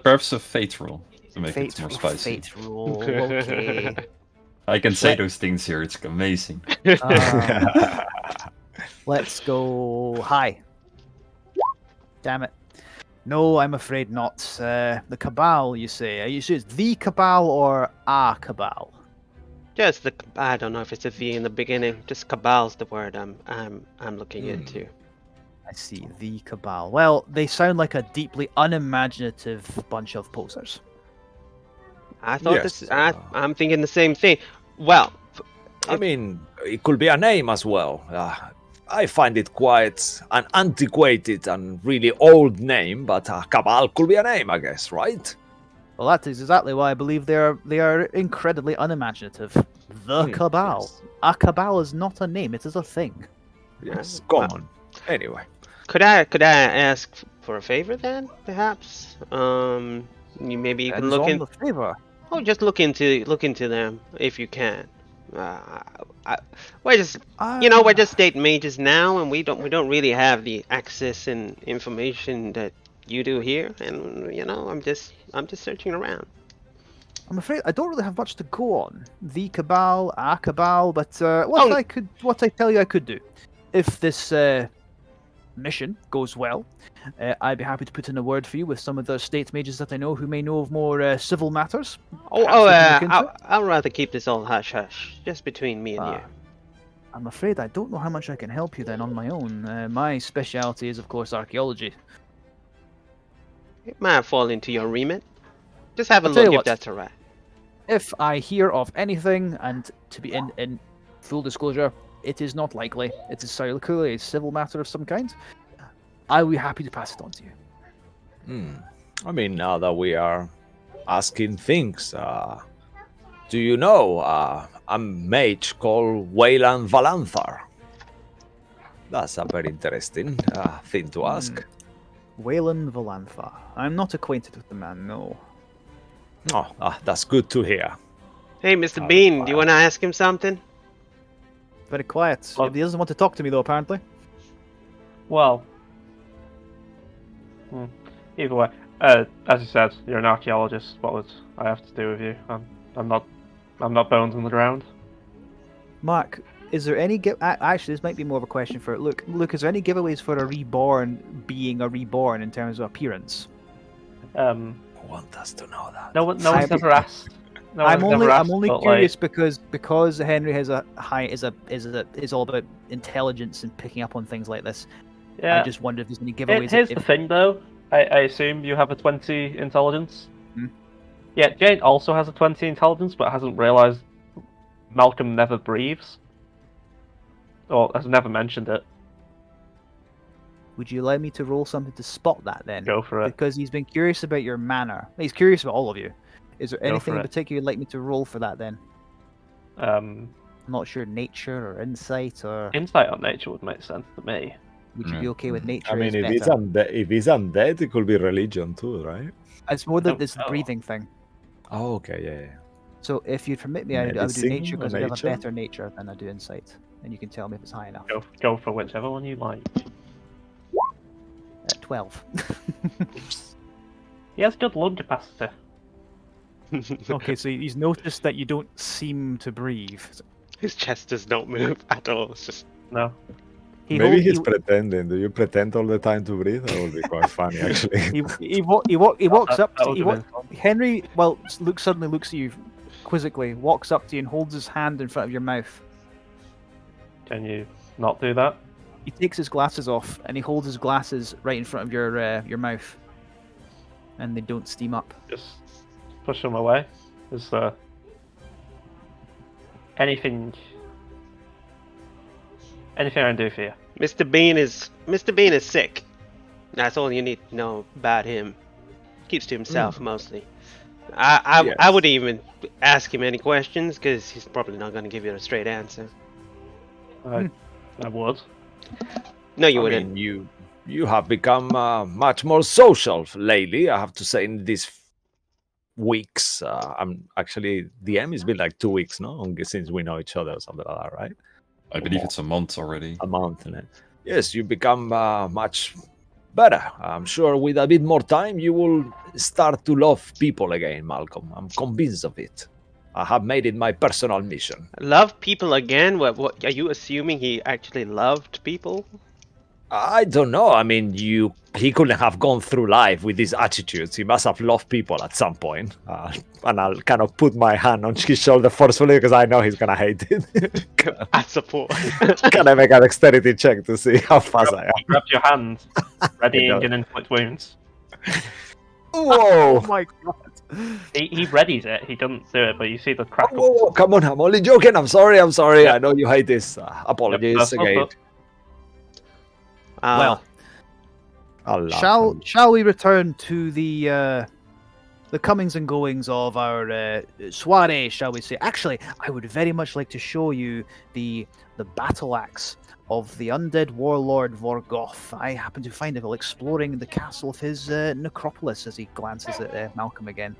Perhaps a fate roll to make it more spicy. Fate roll. Okay. I can say Let- those things here. It's amazing. Let's go high. Damn it. No, I'm afraid not. The Cabal, you say? Are you sure it's the Cabal or a Cabal? Just the I don't know if it's a V in the beginning. Just Cabal's the word I'm looking into. I see, the Cabal. Well, they sound like a deeply unimaginative bunch of posers. I thought Yes, this. I'm thinking the same thing. Well, I mean, it could be a name as well. I find it quite an antiquated and really old name, but Cabal could be a name, I guess, right? Well, that is exactly why I believe they are incredibly unimaginative. The Cabal. Yes. A Cabal is not a name; it is a thing. Yes, go on. Anyway. could I ask for a favor then, perhaps? Maybe you can Depends look on in. the favor. Oh, just look into them if you can. We're just we're just state mages now, and we don't really have the access and information that you do here. And I'm just searching around. I'm afraid I don't really have much to go on. The Cabal, a Cabal, but what I tell you I could do, if this mission goes well, I'd be happy to put in a word for you with some of the state mages that I know who may know of more civil matters. Perhaps we can look into it. I'll rather keep this all hush hush, just between me and you. I'm afraid I don't know how much I can help you then on my own. My specialty is, of course, archaeology. It might fall into your remit. Just have a I'll tell look you if what. that's alright. If I hear of anything, and to be in full disclosure, it is not likely. It is clearly a civil matter of some kind. I will be happy to pass it on to you. I mean, now that we are asking things, do you know a mage called Wayland Valanthar? That's a very interesting thing to ask. Wayland Valantha. I'm not acquainted with the man, no. Oh, that's good to hear. Hey, Mr. Bean, do you want to ask him something? Very quiet. Well- He doesn't want to talk to me, though, apparently. Well, either way, as you said, you're an archaeologist. What would I have to do with you? I'm not bones in the ground. Mark, is there any... Actually, this might be more of a question for Luke. Luke, is there any giveaways for a reborn being a reborn in terms of appearance? I want us to know that. No one's ever asked. No I'm one's ever asked, only but, curious because Henry has a high is all about intelligence and picking up on things like this. Yeah. I just wondered if there's any giveaways. Here's the thing, though. I assume you have a 20 intelligence. Hmm. Yeah, Jane also has a 20 intelligence, but hasn't realised Malcolm never breathes. Or has never mentioned it. Would you allow me to roll something to spot that then? Go for it. Because he's been curious about your manner. He's curious about all of you. Is there Go anything for in it. particular you'd like me to roll for that then? Um, I'm not sure, nature or insight or insight on nature would make sense to me. would you be okay with nature? I mean, is if he's undead, it could be religion too, right? It's more than Oh, this oh. breathing thing. Oh, okay, yeah. So if you'd permit me, I would do Medicine nature or because I have a nature? better nature than I do insight. And you can tell me if it's high enough. Go for whichever one you like. 12. He has good lung capacity. Okay, so he's noticed that you don't seem to breathe. His chest does not move at all. It's just No. Maybe he's pretending. Do you pretend all the time to breathe? That would be quite funny, actually. he walks up That to would you. have been fun. Henry, well, Luke suddenly looks at you quizzically, walks up to you and holds his hand in front of your mouth. Can you not do that? He takes his glasses off and he holds his glasses right in front of your mouth, and they don't steam up. Just push him away. Is there anything I can do for you? Mr. Bean is sick. That's all you need to know about him. Keeps to himself mostly. I Yes. wouldn't even ask him any questions because he's probably not going to give you a straight answer. I would. No, you I wouldn't. mean, you have become much more social lately. I have to say, in these weeks, I'm actually DM has been like 2 weeks, no, since we know each other or something like that, right? I believe it's a month already. A month, and yes, you become much better. I'm sure with a bit more time, you will start to love people again, Malcolm. I'm convinced of it. I have made it my personal mission. Love people again? What are you assuming he actually loved people? I don't know. I mean, he couldn't have gone through life with these attitudes. He must have loved people at some point. And I'll kind of put my hand on his shoulder forcefully because I know he's gonna hate it. I support. Can I make a dexterity check to see how fast I am? He grabs your hand, readying does. an inflict wounds. Whoa! my god! He readies it. He doesn't do it, but you see the crackle. Whoa, come on, I'm only joking. I'm sorry. I know you hate this. Apologies that's not again. good. Well, I'll laugh. shall we return to the comings and goings of our soiree, shall we say? Actually, I would very much like to show you the battle axe of the undead warlord Vorgoth. I happen to find it while exploring the castle of his necropolis. As he glances at Malcolm again,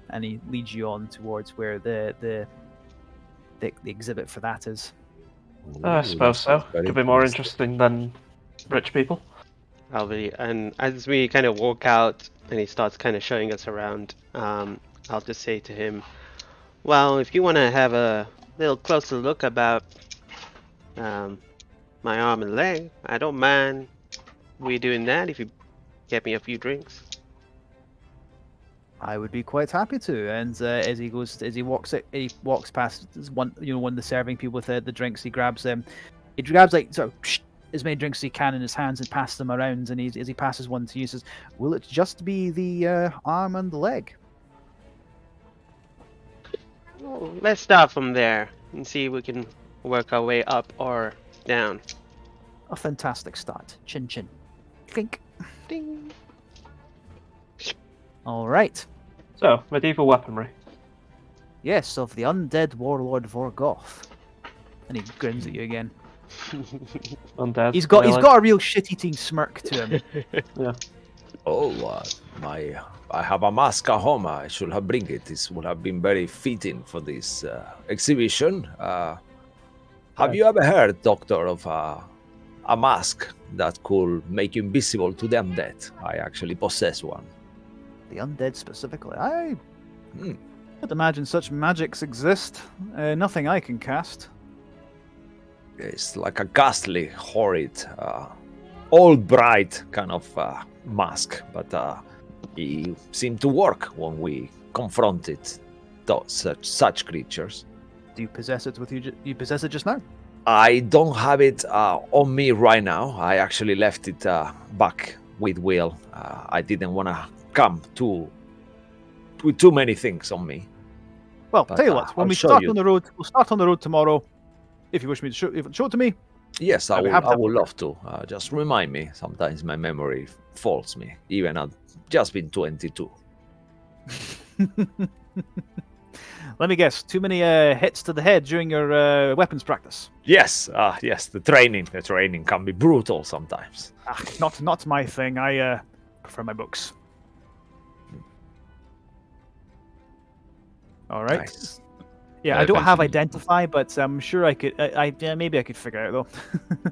and he leads you on towards where the exhibit for that is. I suppose so. Could be more interesting than rich people. And as we kind of walk out and he starts kind of showing us around, I'll just say to him, well, if you want to have a little closer look about my arm and leg, I don't mind we doing that if you get me a few drinks. I would be quite happy to. And as he walks past one of the serving people with the drinks. He grabs like sort of as many drinks as he can in his hands and passes them around. And as he passes one to you, he says, "Will it just be the arm and the leg?" Well, let's start from there and see if we can work our way up or down. A fantastic start. Chin chin. Clink. Ding. All right. So, medieval weaponry. Yes, of the undead warlord Vorgoth. And he grins at you again. Undead. He's got really. a real shit-eating smirk to him. Yeah. Oh, I have a mask at home. I should have bring it. This would have been very fitting for this exhibition. Have you ever heard, Doctor, of a mask that could make you invisible to the undead? I actually possess one. The undead specifically. I Hmm. would imagine such magics exist. Nothing I can cast. It's like a ghastly, horrid, all bright kind of mask, but it seemed to work when we confronted such creatures. Do you possess it with you? You possess it just now? I don't have it on me right now. I actually left it back with Will. I didn't want to come with too many things on me. Well, But, tell you what. When I'll we show start you. on the road, we'll start on the road tomorrow. If you wish me to show it to me. Yes, I I'd be will. happy to I have a would love to. Just remind me. Sometimes my memory faults me, even at just been 22. Let me guess. Too many hits to the head during your weapons practice. Yes, yes. The training can be brutal sometimes. Not my thing. I prefer my books. All right. Nice. Yeah, Yeah, I don't have eventually. identify, but I'm sure I could. Yeah, maybe I could figure it out though.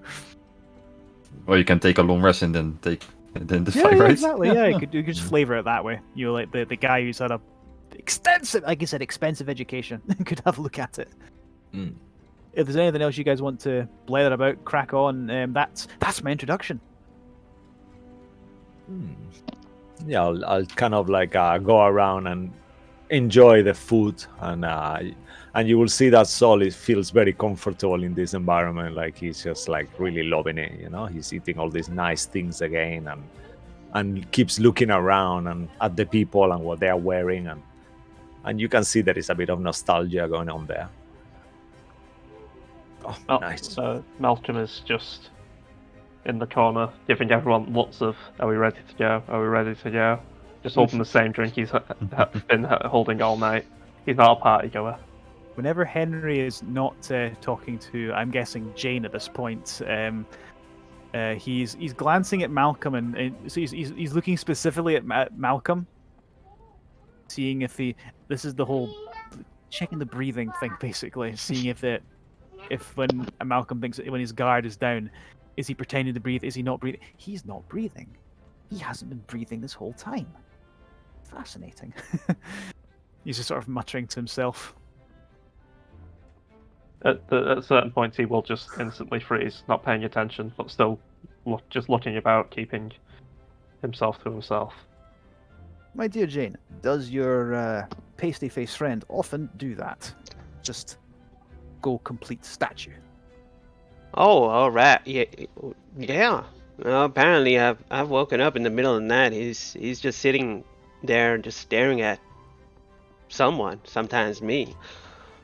Or you can take a long rest and then identify, yeah, right? exactly. Yeah, you could just flavor it that way. You know, like the guy who's had a extensive, like you said, expensive education could have a look at it. Mm. If there's anything else you guys want to blather about, crack on. That's my introduction. Yeah, I'll kind of like go around and enjoy the food, and you will see that Sol feels very comfortable in this environment. Like he's just like really loving it. You know, he's eating all these nice things again, and keeps looking around and at the people and what they are wearing, and you can see there is a bit of nostalgia going on there. Oh, nice. Malcolm is just in the corner, giving everyone lots of, "Are we ready to go? Are we ready to go?" Just holding the same drink he's been holding all night. He's not a party goer. Whenever Henry is not talking to, I'm guessing Jane at this point, he's glancing at Malcolm, and so he's looking specifically at Malcolm, seeing if this is the whole checking the breathing thing, basically, seeing if when Malcolm thinks when his guard is down, is he pretending to breathe? Is he not breathing? He's not breathing. He hasn't been breathing this whole time. Fascinating. He's just sort of muttering to himself. At certain points, he will just instantly freeze, not paying attention, but still just looking about, keeping himself to himself. My dear Jane, does your pasty-faced friend often do that? Just go complete statue. Oh, all right. Yeah. Well, apparently, I've woken up in the middle of the night. He's just sitting there, just staring at someone. Sometimes me.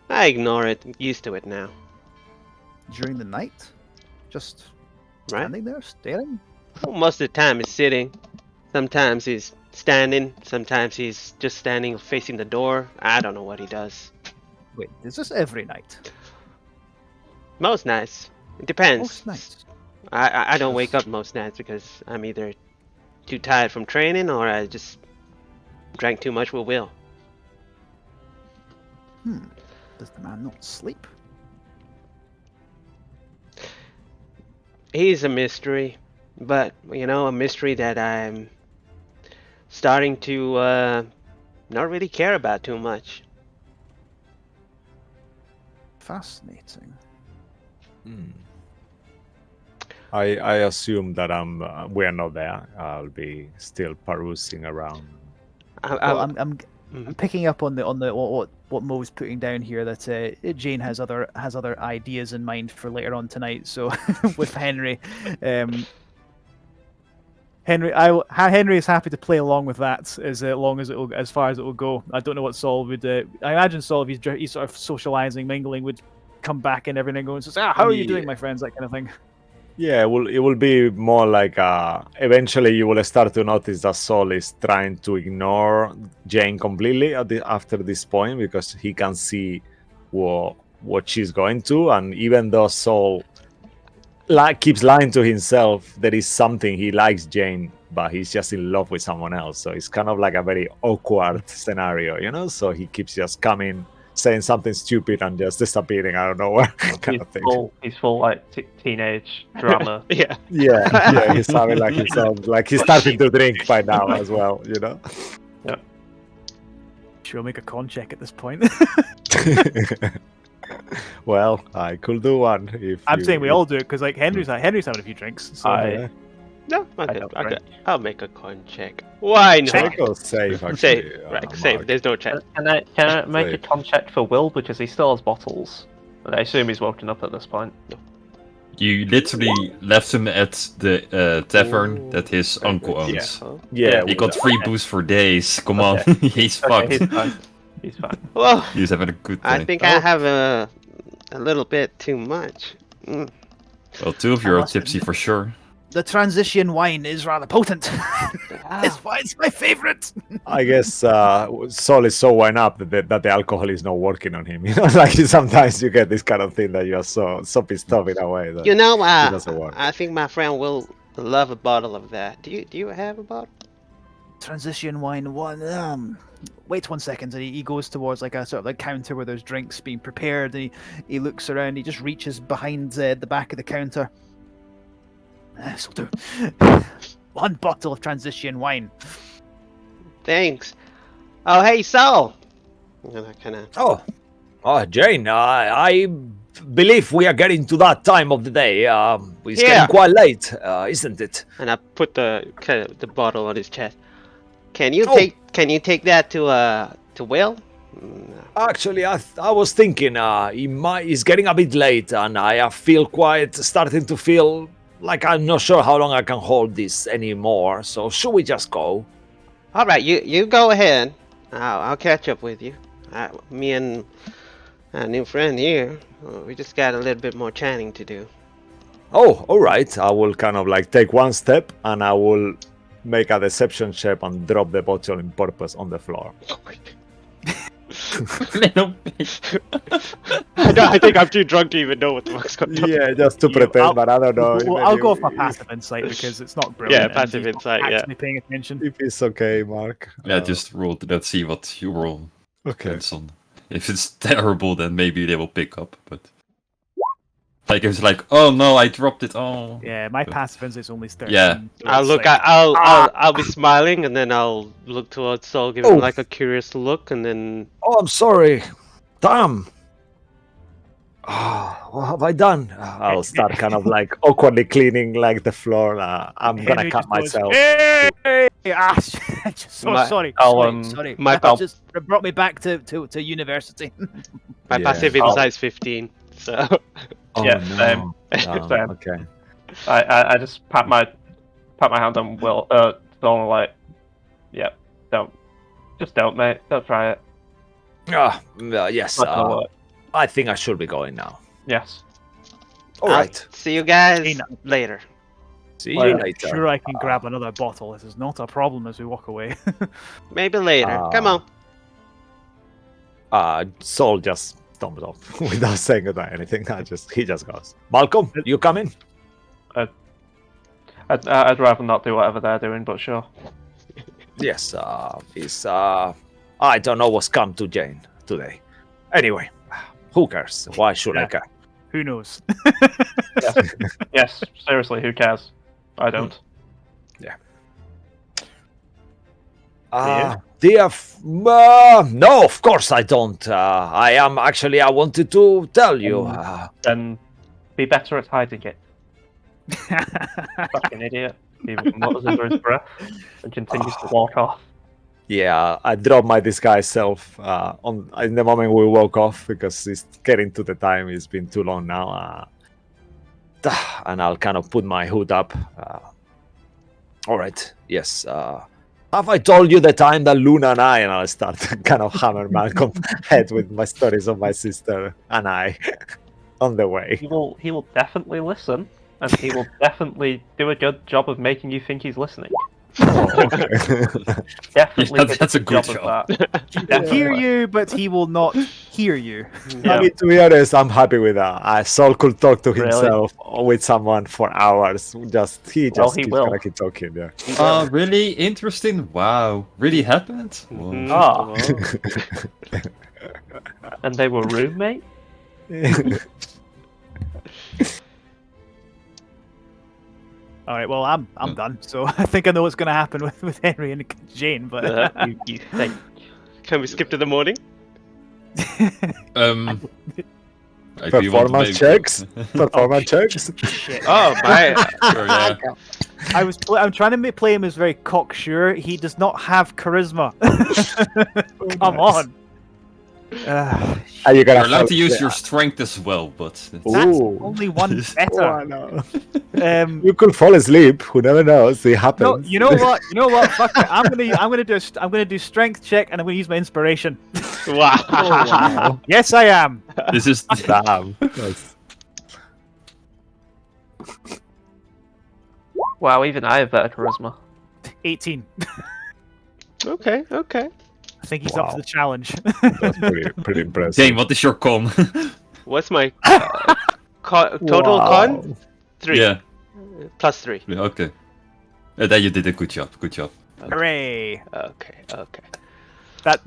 I ignore it. Used to it now. During the night? Just Right? standing there, staring? Well, most of the time he's sitting. Sometimes he's standing. Sometimes he's just standing facing the door. I don't know what he does. Wait, is this every night? Most nights. It depends. Most nights. I don't wake up most nights because I'm either too tired from training or I just drank too much with Will. Does the man not sleep? He's a mystery, but a mystery that I'm starting to not really care about too much. Fascinating. I assume that we're not there. I'll be still perusing around. Well, I'm Mhm. picking up on the what Mo's putting down here, that Jane has other ideas in mind for later on tonight. So with Henry, Henry is happy to play along with that as long as as far as it will go. I don't know what Saul would. I imagine Saul, if he's sort of socializing, mingling, would come back and everything going, says, "How are you doing, my friends?" That kind of thing. Yeah, it will be more like eventually you will start to notice that Saul is trying to ignore Jane completely after this point, because he can see what she's going to, and even though Saul keeps lying to himself, there is something he likes Jane but he's just in love with someone else. So it's kind of like a very awkward scenario, you know. So he keeps just coming, saying something stupid, and just disappearing out of nowhere, kind of thing. He's full like teenage drama. Yeah. Yeah, he's having like his own, like he's starting to drink by now as well, you know. Sure, make a con check at this point. Well, I could do one if I'm saying we all do it because like Henry's having a few drinks. So I- No, I okay, don't okay. drink. I'll make a con check. Why not? Check or save, actually. Save. Right, save. Mark. There's no check. Can I make a Save. con check for Will because he still has bottles? And I assume he's woken up at this point. You literally left him at the tavern that his uncle owns. Yeah. Oh. Yeah, He got free booze for days. Come on, he's fucked. Okay, he's fine. He's fine. Well, He's having a good day. I think I have a little bit too much. Mm. Well, two of you I are must tipsy admit- for sure. the transition wine is rather potent. Ah. It's why it's my favorite. I guess Sol is so wound up that the alcohol is not working on him. You know, like sometimes you get this kind of thing that you're so pissed off in a way that You know, it doesn't work. I think my friend will love a bottle of that. Do you have a bottle? Transition wine one. Wait 1 second, and he goes towards like a sort of like counter where there's drinks being prepared. And he looks around. He just reaches behind the back of the counter. This'll do. 1 bottle of transition wine. Thanks. Oh, hey, Saul. And I kind of. Oh, Jane, I believe we are getting to that time of the day. It's Yeah. getting quite late, isn't it? And I put the bottle on his chest. Can you Oh. take that to Will? Actually, I was thinking it's getting a bit late, and I feel starting to feel like I'm not sure how long I can hold this anymore. So should we just go? All right, you go ahead. I'll catch up with you. Me and our new friend here, we just got a little bit more chatting to do. Oh, all right. I will kind of like take 1 step and I will make a deception check and drop the bottle in purpose on the floor. Little I think I'm too drunk to even know what the fuck's going on. Yeah, just to pretend, but I don't know. Well, I'll go off my passive insight because it's not brilliant. and passive he's not insight, yeah. Actually paying attention. If it's okay, Mark. Yeah, just roll. Let's see what you roll. Okay. Depends on. If it's terrible, then maybe they will pick up. But like it's like, oh no, I dropped it. Oh. Yeah, my passive insight's only 13. Yeah. so I'll it's look. like- I'll be smiling, and then I'll look towards Saul, give him Oh. like a curious look, and then Oh, I'm sorry. Damn. What have I done? I'll start kind of like awkwardly cleaning like the floor. I'm gonna Henry cut just goes, myself. Hey! Ah, so My- sorry. I'll, sorry, sorry. my That just brought me back to university. my Yeah. passive Oh. insight's 15. So Oh, Yeah, no. Same. Okay. I just pat my hand on Will. Don't like. Yep. Don't, mate. Don't try it. Yes. Not gonna work. I think I should be going now. Yes. All I'll right. see you guys Tina. later. See Well, you I'm later. sure I can grab another bottle. This is not a problem as we walk away. Maybe later. Come on. Saul just thumbs off without saying anything. He just goes. Malcolm, you coming? I'd rather not do whatever they're doing, but sure. Yes. I don't know what's come to Jane today. Anyway, who cares? Why should I Yeah. care? Who knows? Yes. Seriously, who cares? I don't. No, of course I don't. I wanted to tell you. Then be better at hiding it. Fucking idiot. He mutters under his breath and continues to walk off. Yeah, I dropped my disguise self in the moment we woke off because it's getting to the time. It's been too long now. And I'll kind of put my hood up. All right. Yes. Have I told you the time that Luna and I'll start kind of hammer Malcolm's head with my stories of my sister and I on the way. He will definitely listen, and he will definitely do a good job of making you think he's listening. Oh, okay. Definitely Yeah, did that's a good job of job. that. He can hear you, but he will not hear you. I Yeah. mean, to be honest, I'm happy with that. Saul could talk to Really? himself with someone for hours. He Well, just he keeps will. gonna keep talking. Yeah. Oh, really interesting. Wow, really happened. Mhm. Wow. Ah. And they were roommates? All right, well, I'm done. So I think I know what's going to happen with Henry and Jane. But You think? Can we skip to the morning? If you want to Performance make- checks. Performance checks. shit. Oh my! Sure, yeah. I'm trying to play him as very cocksure. He does not have charisma. Come on. Are you gonna You're allowed fall to use asleep? your strength as well, but That's Ooh. only one Oh, better. no. Um, You could fall asleep. Who never knows? It happens. no, you know what? You know what? Fuck it. I'm gonna do strength check, and I'm gonna use my inspiration. Wow! Wow. Yes, I am. this is Damn. That's- Wow, even I have better charisma. 18. Okay, okay. I think he's up Wow. for the challenge. That's pretty impressive. Dane. What is your con? What's my total Wow. con? 3. Yeah. Plus 3. Yeah, okay. Then you did a good job. Good job. Hooray! Okay, okay. That.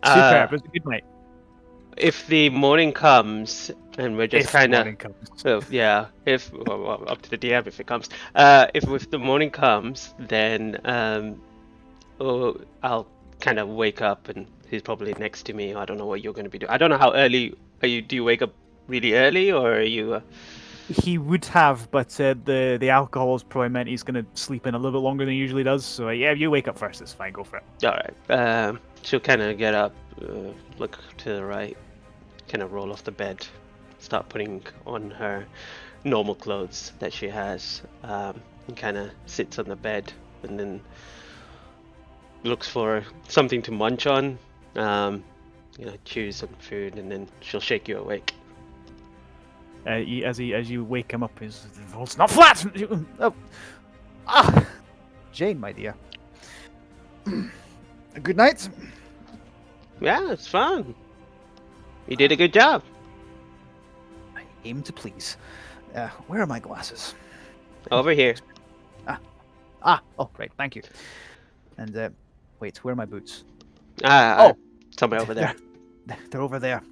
Uh, Superb. It was a good night. If the morning comes and we're just If kind of morning comes. yeah, if well, up to the DM if it comes. If the morning comes, then I'll kind of wake up and he's probably next to me. I don't know what you're going to be doing. I don't know how early are you. Do you wake up really early or are you? He would have, but the alcohol has probably meant he's going to sleep in a little bit longer than he usually does. So yeah, you wake up first. It's fine. Go for it. All right. She'll kind of get up, look to the right, kind of roll off the bed, start putting on her normal clothes that she has, and kind of sits on the bed, and then looks for something to munch on, chew some food, and then she'll shake you awake. As you wake him up, his it's not flat. Oh. Ah, Jane, my dear. Good night. Yeah, it's fun. You did a good job. I aim to please. Where are my glasses? Over here. Oh, right. Thank you. And wait, where are my boots? Oh, somewhere over there. They're over there.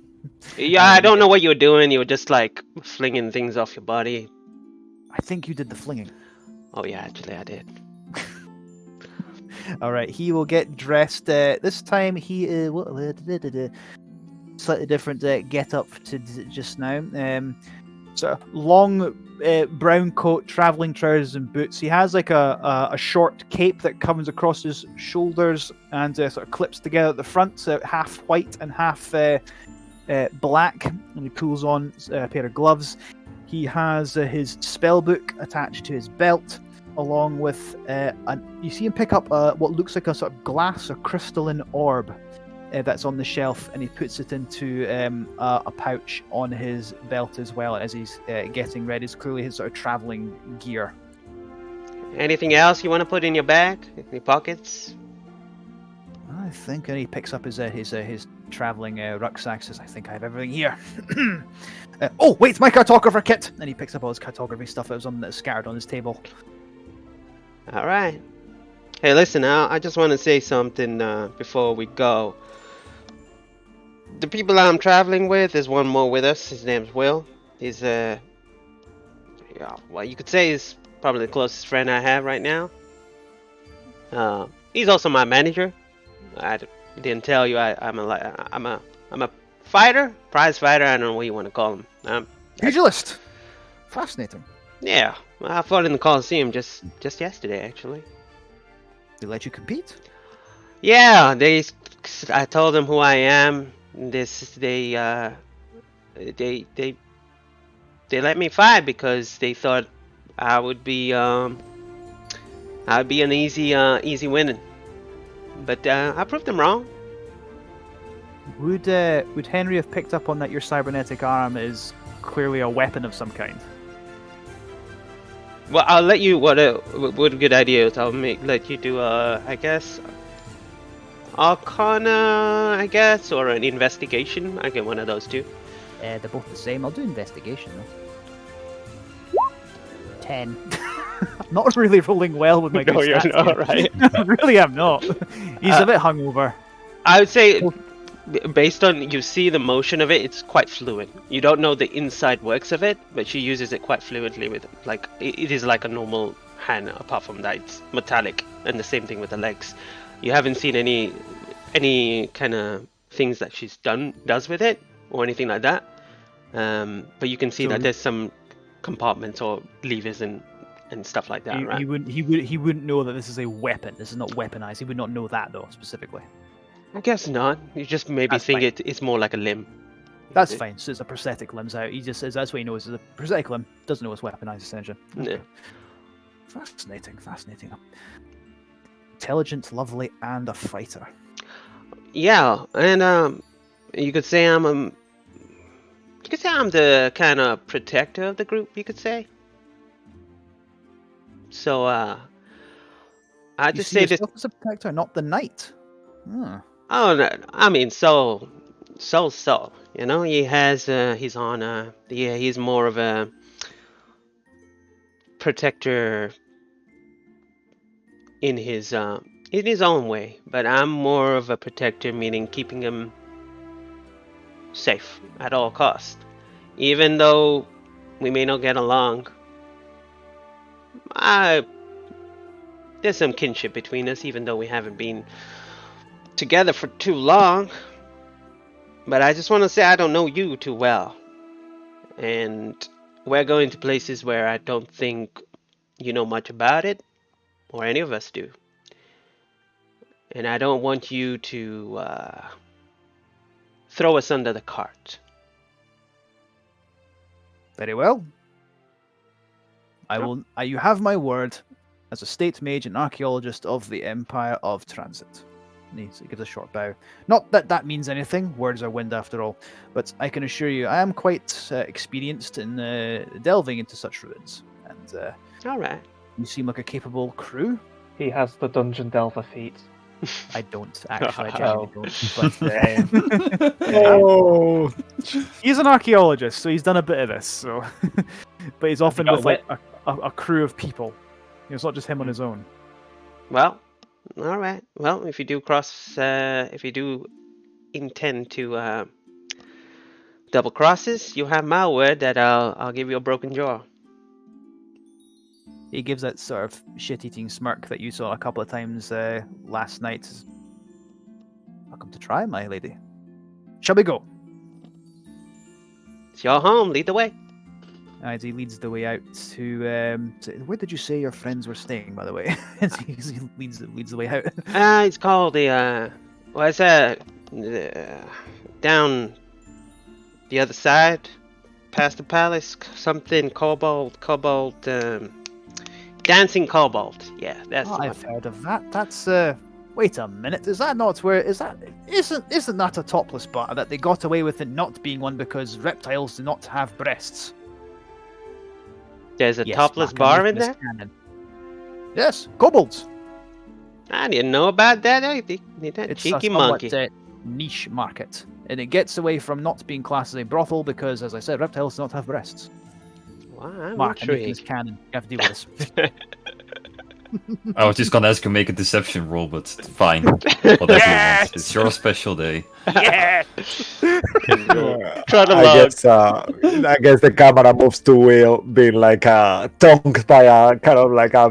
Yeah, I don't know what you were doing. You were just like flinging things off your body. I think you did the flinging. Oh yeah, actually I did. All right, he will get dressed. This time he slightly different get up to just now. So long brown coat, traveling trousers and boots. He has like a short cape that comes across his shoulders and sort of clips together at the front, so half white and half black. And he pulls on a pair of gloves. He has his spell book attached to his belt, along with you see him pick up what looks like a sort of glass or crystalline orb that's on the shelf, and he puts it into a pouch on his belt as well as he's getting ready. It's clearly his sort of traveling gear. Anything else you want to put in your bag? Any pockets? I think, and he picks up his traveling rucksack. Says, "I think I have everything here." Oh wait, my cartographer kit! And he picks up all his cartography stuff that was scattered on his table. All right. Hey, listen, I just want to say something before we go. The people I'm traveling with, there's one more with us. His name's Will. He's well, you could say he's probably the closest friend I have right now. He's also my manager. I didn't tell you I'm a fighter, prize fighter. I don't know what you want to call him. Pugilist. Fascinating. Yeah, I fought in the Coliseum just yesterday, actually. They let you compete? Yeah, I told them who I am. They let me fight because they thought I would be an easy winning. But I proved them wrong. Would Henry have picked up on that your cybernetic arm is clearly a weapon of some kind? Well, I'll let you. What a good idea is. I'll let you do I guess, Arcana, I guess, or an investigation. I get one of those two. They're both the same. I'll do investigation though. 10. I'm not really rolling well with my No, good you're stats not, here. right? I really am not. He's a bit hungover. I would say, based on you see the motion of it, it's quite fluid. You don't know the inside works of it, but she uses it quite fluidly with like it is like a normal hand. Apart from that, it's metallic, and the same thing with the legs. You haven't seen any kind of things that she's does with it or anything like that. But you can see that there's some compartments or levers and stuff like that, right? He wouldn't know that this is a weapon. This is not weaponized. He would not know that though specifically. I guess not. You just maybe That's think fine. it's more like a limb. That's fine. So it's a prosthetic limb's out. He just says that's what he knows is a prosthetic limb. Doesn't know it's weaponized essentially. Yeah. Fascinating. Intelligent, lovely, and a fighter. Yeah, and you could say I'm the kind of protector of the group. You could say. So I You just see say this. yourself as a protector, not the knight. Hmm. Oh no, I mean so. You know, he has his honor. Yeah, he's more of a protector in his own way, but I'm more of a protector, meaning keeping him safe at all costs. Even though we may not get along, there's some kinship between us, even though we haven't been together for too long. But I just want to say I don't know you too well, and we're going to places where I don't think you know much about it, or any of us do. And I don't want you to throw us under the cart. Very well. I will. You have my word as a state mage and archaeologist of the Empire of Transit. And he gives a short bow. Not that that means anything. Words are wind after all. But I can assure you, I am quite experienced in delving into such ruins. And All right. you seem like a capable crew. He has the dungeon delver feat. I don't actually. I genuinely don't. But Oh, he's an archaeologist, so he's done a bit of this. So, but he's often got with like a crew of people. You know, it's not just him on his own. Well, all right. Well, if you do intend to double crosses, you have my word that I'll give you a broken jaw. He gives that sort of shit-eating smirk that you saw a couple of times last night. Welcome to try, my lady. Shall we go? It's your home. Lead the way. As he leads the way out to where did you say your friends were staying, by the way? As he leads the way out. It's called the what's that? Down the other side, past the palace. Something Cobalt. Dancing Cobalt. Yeah, that's the I've one. heard of that. That's wait a minute. Is that not where? Isn't that a topless bar that they got away with it not being one because reptiles do not have breasts? There's a Yes, topless Mark, bar I'm in with there. Miss Cannon. Yes, kobolds. I didn't know about that. That It's cheeky a somewhat monkey. niche market, and it gets away from not being classed as a brothel because, as I said, reptiles do not have breasts. Wow, I'm Mark, I'm making this intrigued. canon. You have to deal with this. I was just gonna ask you to make a deception roll, but fine. Whatever you want. It's your special day. Yeah. Try to I guess the camera moves to Will being like tongued by a kind of like a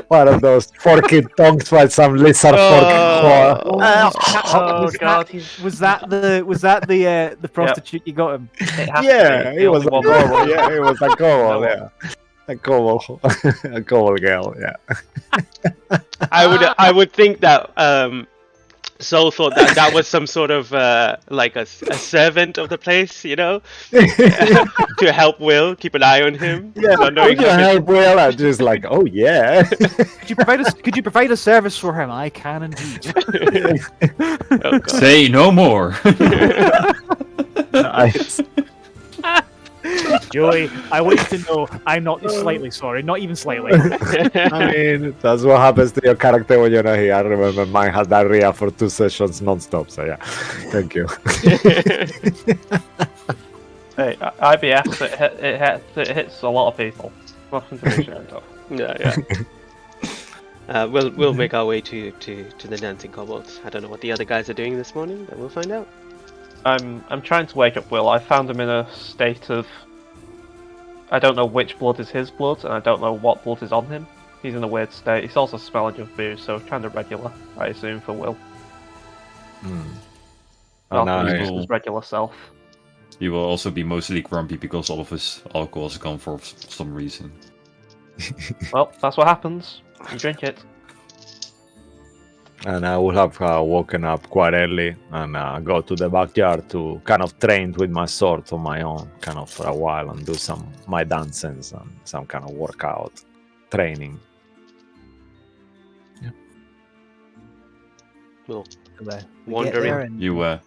one of those forky tongues by some lizard Oh. fork. Oh god, Was that the prostitute you got him? it has Yeah, to be. it was a The only one- kobold. Yeah, it was a kobold. Yeah, a kobold, a kobold girl. Yeah. I would think that Sol thought that was some sort of like a servant of the place, you know, to help Will keep an eye on him. Yeah, not knowing we can how help Will. I'm just like, oh yeah. Could you provide a service for him? I can indeed. Oh, God. Say no more. Nice. Joey, I want you to know I'm not slightly sorry, not even slightly. I mean, that's what happens to your character when you're not here. I remember mine had diarrhea for 2 sessions non-stop, so yeah. Thank you. Hey, IBS, it hits a lot of people. Nothing to be ashamed of. Yeah. We'll make our way to the dancing kobolds. I don't know what the other guys are doing this morning, but we'll find out. I'm trying to wake up Will. I found him in a state of... I don't know which blood is his blood, and I don't know what blood is on him. He's in a weird state. He's also smelling of booze, so kind of regular, I assume, for Will. And Not I- his regular self. He will also be mostly grumpy because all of his alcohol is gone for some reason. Well, that's what happens. You drink it. And I will have woken up quite early and go to the backyard to kind of train with my sword on my own, kind of for a while, and do my dances and some kind of workout training. We'll We get wander there in. and- You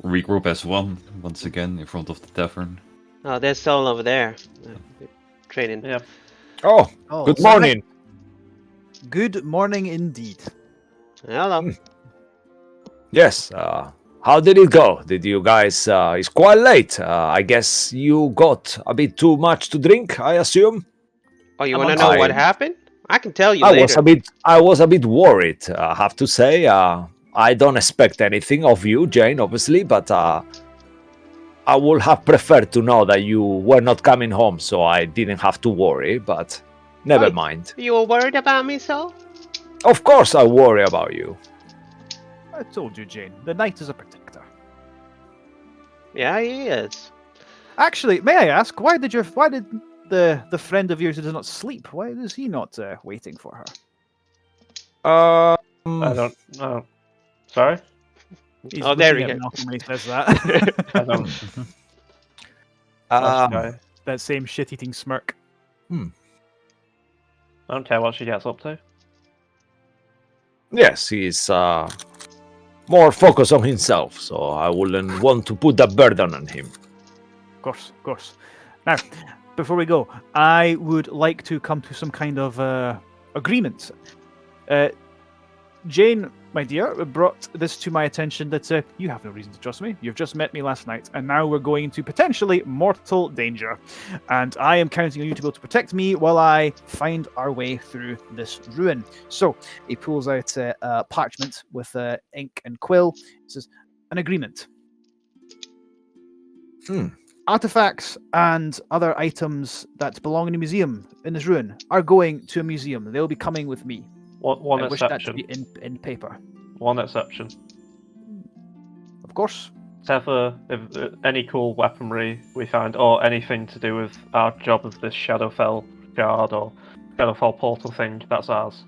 regroup as one once again in front of the tavern. Oh, they're still over there. Training. Yeah. Oh, Oh, good so nice. morning. Good morning indeed. Hello. Yes, how did it go? Did you guys, it's quite late. I guess you got a bit too much to drink, I assume? Oh, you I'm want to on know what time. happened? I can tell you I later. was a bit worried, I have to say. I don't expect anything of you, Jane, obviously, but I would have preferred to know that you were not coming home, so I didn't have to worry, but never Oh. mind. You were worried about me, so? Of course I worry about you. I told you, Jane. The knight is a protector. Yeah, he is. Actually, may I ask, why did the friend of yours who does not sleep? Why is he not waiting for her? I don't know. Sorry? He's Oh, there looking we at go. Malcolm when he says that. I don't. Um, That same shit-eating smirk. I don't care what she gets up to. Yes, he's more focused on himself, so I wouldn't want to put that burden on him. Of course. Now, before we go, I would like to come to some kind of agreement. Jane, my dear, brought this to my attention that you have no reason to trust me. You've just met me last night, and now we're going into potentially mortal danger. And I am counting on you to be able to protect me while I find our way through this ruin. So he pulls out a parchment with ink and quill. It says, an agreement. Artifacts and other items that belong in a museum in this ruin are going to a museum. They'll be coming with me. One I wish that to exception. be in paper. One exception. Of course. If any cool weaponry we find, or anything to do with our job of this Shadowfell guard or Shadowfell portal thing, that's ours.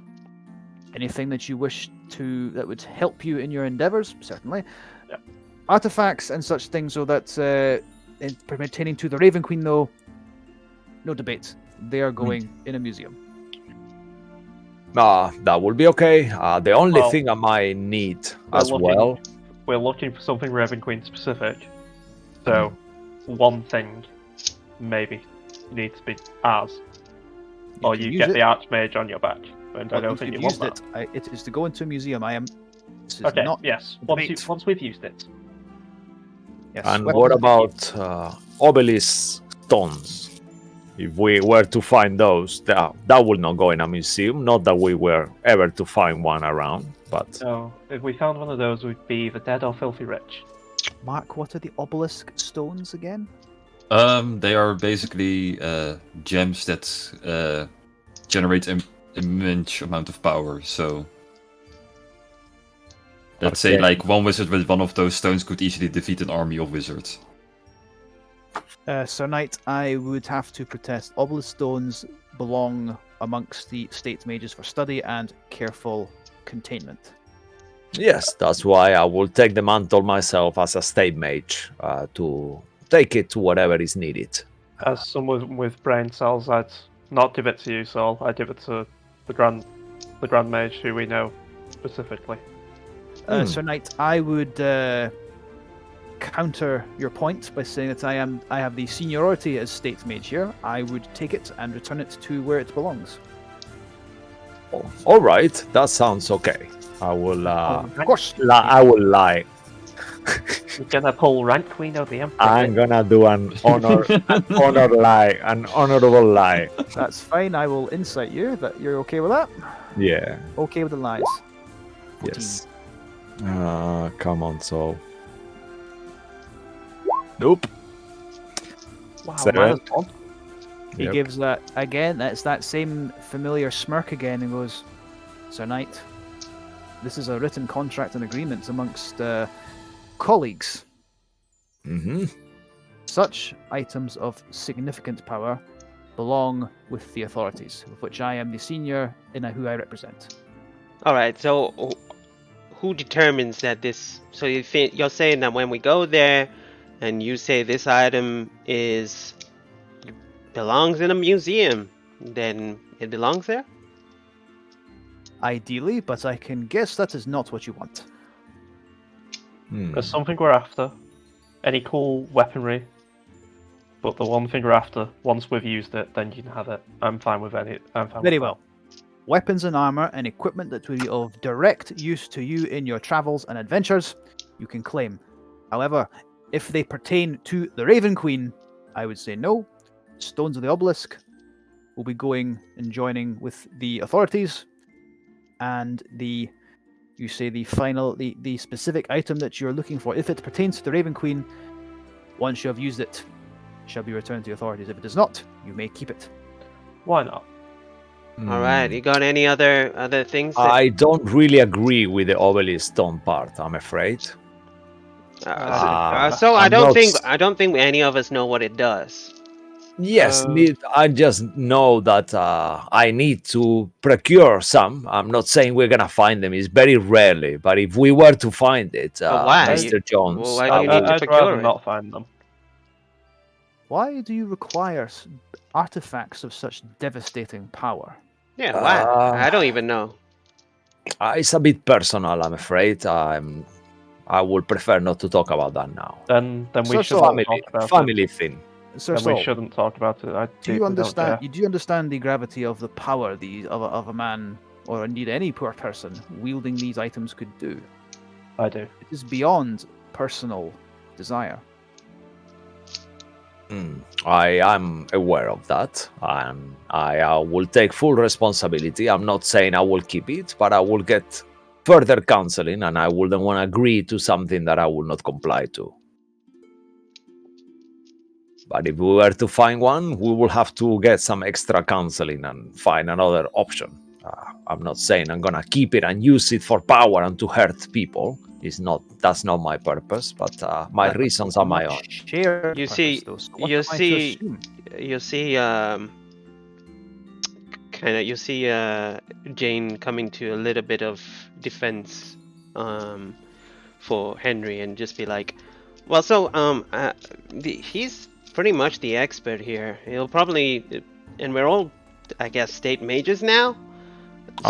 Anything that you wish to that would help you in your endeavors, certainly. Yep. Artifacts and such things, so that pertaining to the Raven Queen, though, no debate. They are going in a museum. That will be okay. The only Well, thing I might need we're as looking- well. We're looking for something Raven Queen specific. So, one thing maybe needs to be ours. Or can you use get it. the Archmage on your back. And I Well, don't if think you you've want used that. it is to go into a museum. This is Okay, not yes. debate. Once we've used it. Yes. And well, what about obelisk stones? If we were to find those, that would not go in a museum. Not that we were ever to find one around, but So, if we found one of those, we'd be either dead or filthy rich. Mark, what are the obelisk stones again? They are basically gems that generate an immense amount of power. So let's say Okay. like one wizard with one of those stones could easily defeat an army of wizards. Sir Knight, I would have to protest. Obelisk stones belong amongst the state mages for study and careful containment. yes, that's why I will take the mantle myself as a state mage to take it to whatever is needed. As someone with brain cells, I'd not give it to you, Saul. I'd give it to the Grand Mage, who we know specifically. Sir Knight, I would counter your point by saying that I have the seniority as state mage here, I would take it and return it to where it belongs. All right, that sounds okay. I will. Of course. I will lie. You're gonna pull rank queen of the Emperor. I'm gonna do an honor lie, an honorable lie. That's fine. I will insight you that you're okay with that. Yeah. Okay with the lies. 14. Yes. Come on, so. Nope. Wow, Seven. -1. He Yep. gives that again. That's that same familiar smirk again, and goes, "Sir Knight, this is a written contract and agreement amongst colleagues. Mm-hmm. Such items of significant power belong with the authorities, of which I am the senior in who I represent." All right. So, who determines that this? So you're saying that when we go there, and you say this item belongs in a museum, then it belongs there? Ideally, but I can guess that is not what you want. There's something we're after. Any cool weaponry. But the one thing we're after, once we've used it, then you can have it. I'm fine with any. I'm fine Very with well. Weapons and armor and equipment that will be of direct use to you in your travels and adventures, you can claim. However, if they pertain to the Raven Queen, I would say no. Stones of the Obelisk will be going and joining with the authorities, and the specific item that you're looking for, if it pertains to the Raven Queen, once you have used it, shall be returned to the authorities. If it does not, you may keep it. Why not? All right. You got any other things? That... I don't really agree with the obelisk stone part, I'm afraid. so I I'm don't not think s- I don't think any of us know what it does. Yes, I just know that I need to procure some. I'm not saying we're gonna find them. It's very rarely, but if we were to find it, But why? Mr. Jones, Well, why I do you need to I'd procure rather it? not find them. Why do you require artifacts of such devastating power? Yeah, why? Uh, I don't even know. it's a bit personal, I'm afraid. I would prefer not to talk about that now. Then we So shouldn't Family, talk about family thing. Sir it. Then we Saul, shouldn't talk about it. I do you deeply understand? Don't care. Do you understand the gravity of the power of a man, or indeed any poor person, wielding these items could do? I do. It is beyond personal desire. I am aware of that, and I will take full responsibility. I'm not saying I will keep it, but I will get further counseling, and I wouldn't want to agree to something that I will not comply to. But if we were to find one, we will have to get some extra counseling and find another option. I'm not saying I'm gonna keep it and use it for power and to hurt people. That's not my purpose, but my reasons are my own. Shared You purpose, see- though, so what you am I to see- assume? You see, Jane coming to a little bit of defense, for Henry, and just be like, well, so he's pretty much the expert here. He'll probably, and we're all, I guess, state mages now.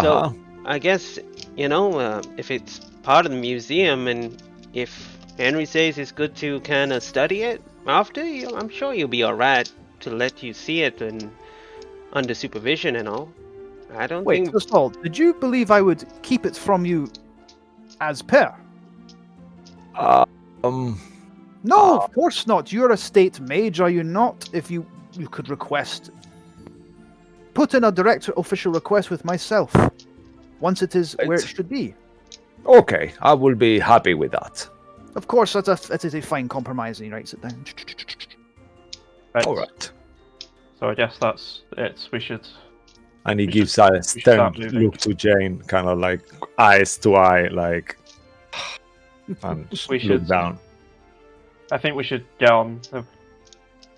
So Uh-huh. I guess if it's part of the museum, and if Henry says it's good to kind of study it after, I'm sure you'll be alright to let you see it and under supervision and all. I don't Wait, think. first of all, did you believe I would keep it from you as per? No, of course not. You're a state mage, are you not? If you could request, put in a direct official request with myself. Once it is where it It's- should be. Okay, I will be happy with that. Of course, that is a fine compromise, and he writes it down. Right. All right. So I guess that's it. We should. And he We gives should- a we should stern start moving. look to Jane, kind of like eyes to eye, like, and We look should- down. I think we should get on.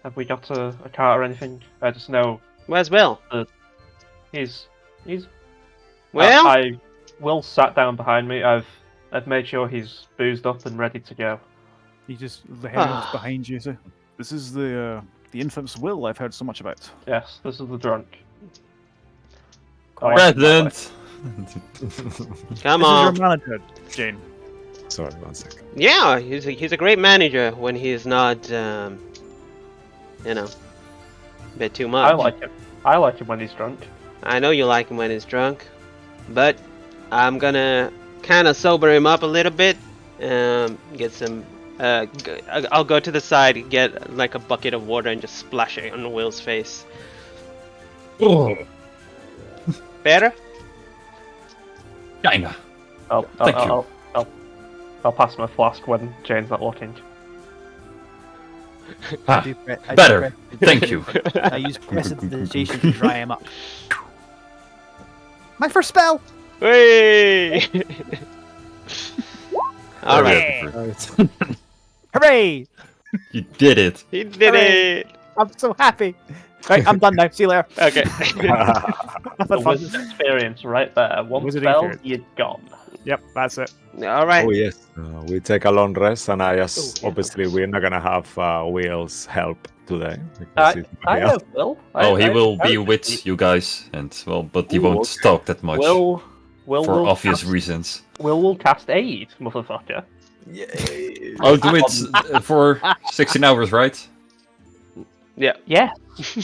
Have we got a cart or anything? I just know Where's Will? he's. Well, Will sat down behind me. I've made sure he's boozed up and ready to go. He just hands behind you. So, this is the infamous Will I've heard so much about. Yes, this is the drunk. Present! come This on. is your manager, Jane. Sorry, one second. Yeah, he's a great manager when he's not, you know, a bit too much. I like him. I like him when he's drunk. I know you like him when he's drunk, but I'm gonna kind of sober him up a little bit. Get some. I'll go to the side, get like a bucket of water, and just splash it on Will's face. Oh, Better? kinda. Thank you. I'll pass my flask when Jane's not looking. Ah, I do better. Thank you. I use prestidigitation to dry him up. My first spell! Hey! All Very right, happy for- Hooray! You did it. he did Hooray. it. I'm so happy. Right, I'm done now. See you later. Okay. Have The fun. wizard's experience right there. One Wizarding spell, experience. you're gone. Yep, that's it. All right. Oh yes, we take a long rest, and I just Oh, yeah. obviously we're not gonna have Will's help today. Because I he's I not have Will. Oh, he will be I- with you guys, and well, but he Ooh, won't okay. talk that much Will for will obvious cast, reasons. Will cast aid, motherfucker. here. I'll do it for 16 hours, right? Yeah. Yeah.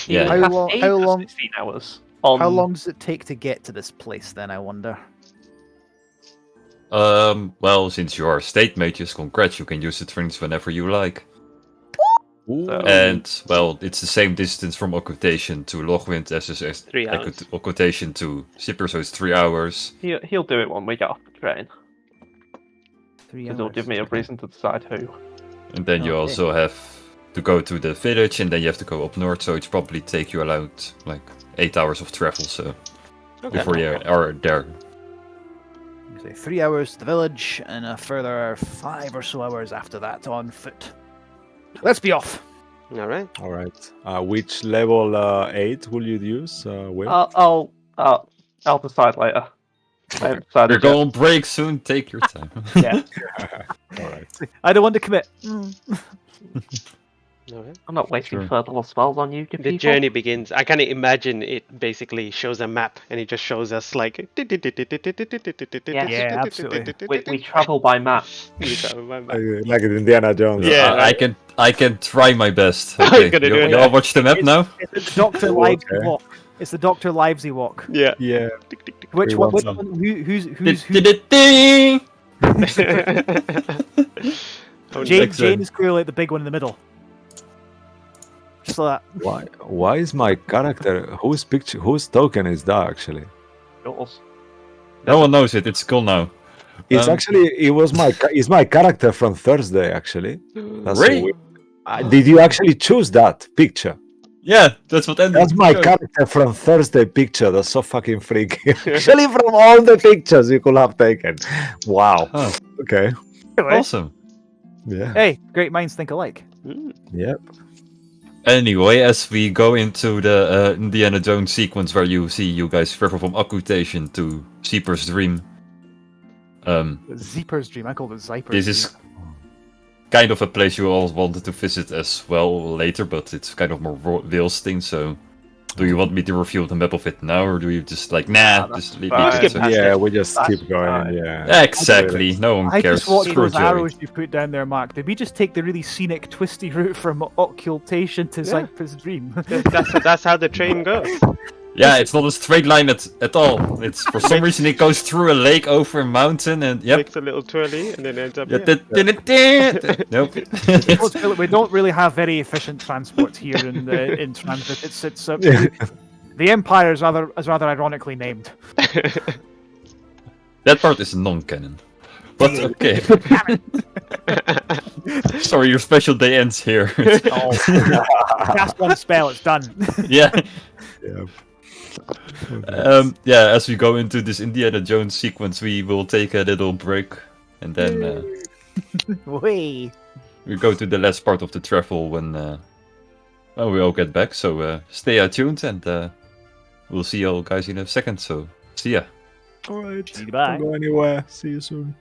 Yeah. How Cast long- aid how for long- 16 hours. On, How long does it take to get to this place then, I wonder? Well, since you are state mages, congrats, you can use the trains whenever you like. Ooh. And, well, it's the same distance from Occultation to Logwind as is 3 hours. Occultation to Zipper, so it's 3 hours. He'll do it when we get off the train. 3 Because he'll hours. give me a reason to decide who. And then you Okay. also have to go to the village, and then you have to go up north, so it's probably take you about, like, 8 hours of travel, so before you are there. Say 3 hours to the village, and a further 5 or so hours after that on foot. Let's be off. All right. All right. Which level 8 will you use, Will? I'll decide later. I haven't decided We're yet. going break soon, take your time. Yeah, All right. I don't want to commit. All right. I'm not wasting Sure. third level spells on you, The people. journey begins. I kind of imagine it basically shows a map, and it just shows us like. Yeah, absolutely. We travel by map. We travel by map. Like in Indiana Jones. Yeah. I can try my best. I'm Okay, gonna you, do it. you all watch the map now? It's the Doctor Livesy Okay. walk. It's the Doctor Livesy walk. Yeah. Yeah. Which We one? want Which some. one? Who's Ding! Oh, Jane? Excellent. Jane is clearly the big one in the middle. Just like that. Why is my character? Whose token is that actually? Yours. No one knows it. It's cool now. It's Um, actually it's my character from Thursday actually. That's so Really? weird. Did you actually choose that picture? Yeah, that's what ended. That's my character from Thursday picture. That's so fucking freaky. Actually, from all the pictures you could have taken. Wow. Oh, Okay. awesome. Yeah. Hey, great minds think alike. Yep. Anyway, as we go into the Indiana Jones sequence where you see you guys travel from Occultation to Zeeper's Dream, Zeeper's dream. I call it Zyper's this is kind of a place you all wanted to visit as well later, but it's kind of more Wales thing, so do you want me to reveal the map of it now, or do you just like, nah, just leave fine. it? Skip So- past Yeah, it. we just That's keep going. fine. Yeah. Exactly, no one I cares. just watched Screw those Joey. arrows you put down there, Mark. Did we just take the really scenic, twisty route from Occultation to Yeah. Zyper's dream? That's how the train goes. Yeah, it's not a straight line at all. It's for some reason it goes through a lake, over a mountain, and yep. Makes a little twirly and then ends up Yeah, here. nope. Let's put it, we don't really have very efficient transport here in transit. It's the Empire is rather ironically named. That part is non-canon. But okay. Sorry, your special day ends here. Cast one spell, it's done. Yeah. Yeah. Yeah, as we go into this Indiana Jones sequence, we will take a little break, and then Way. we go to the last part of the travel when we all get back. So stay tuned, and we'll see you all guys in a second. So see ya. All right. Goodbye. Don't go anywhere. See you soon.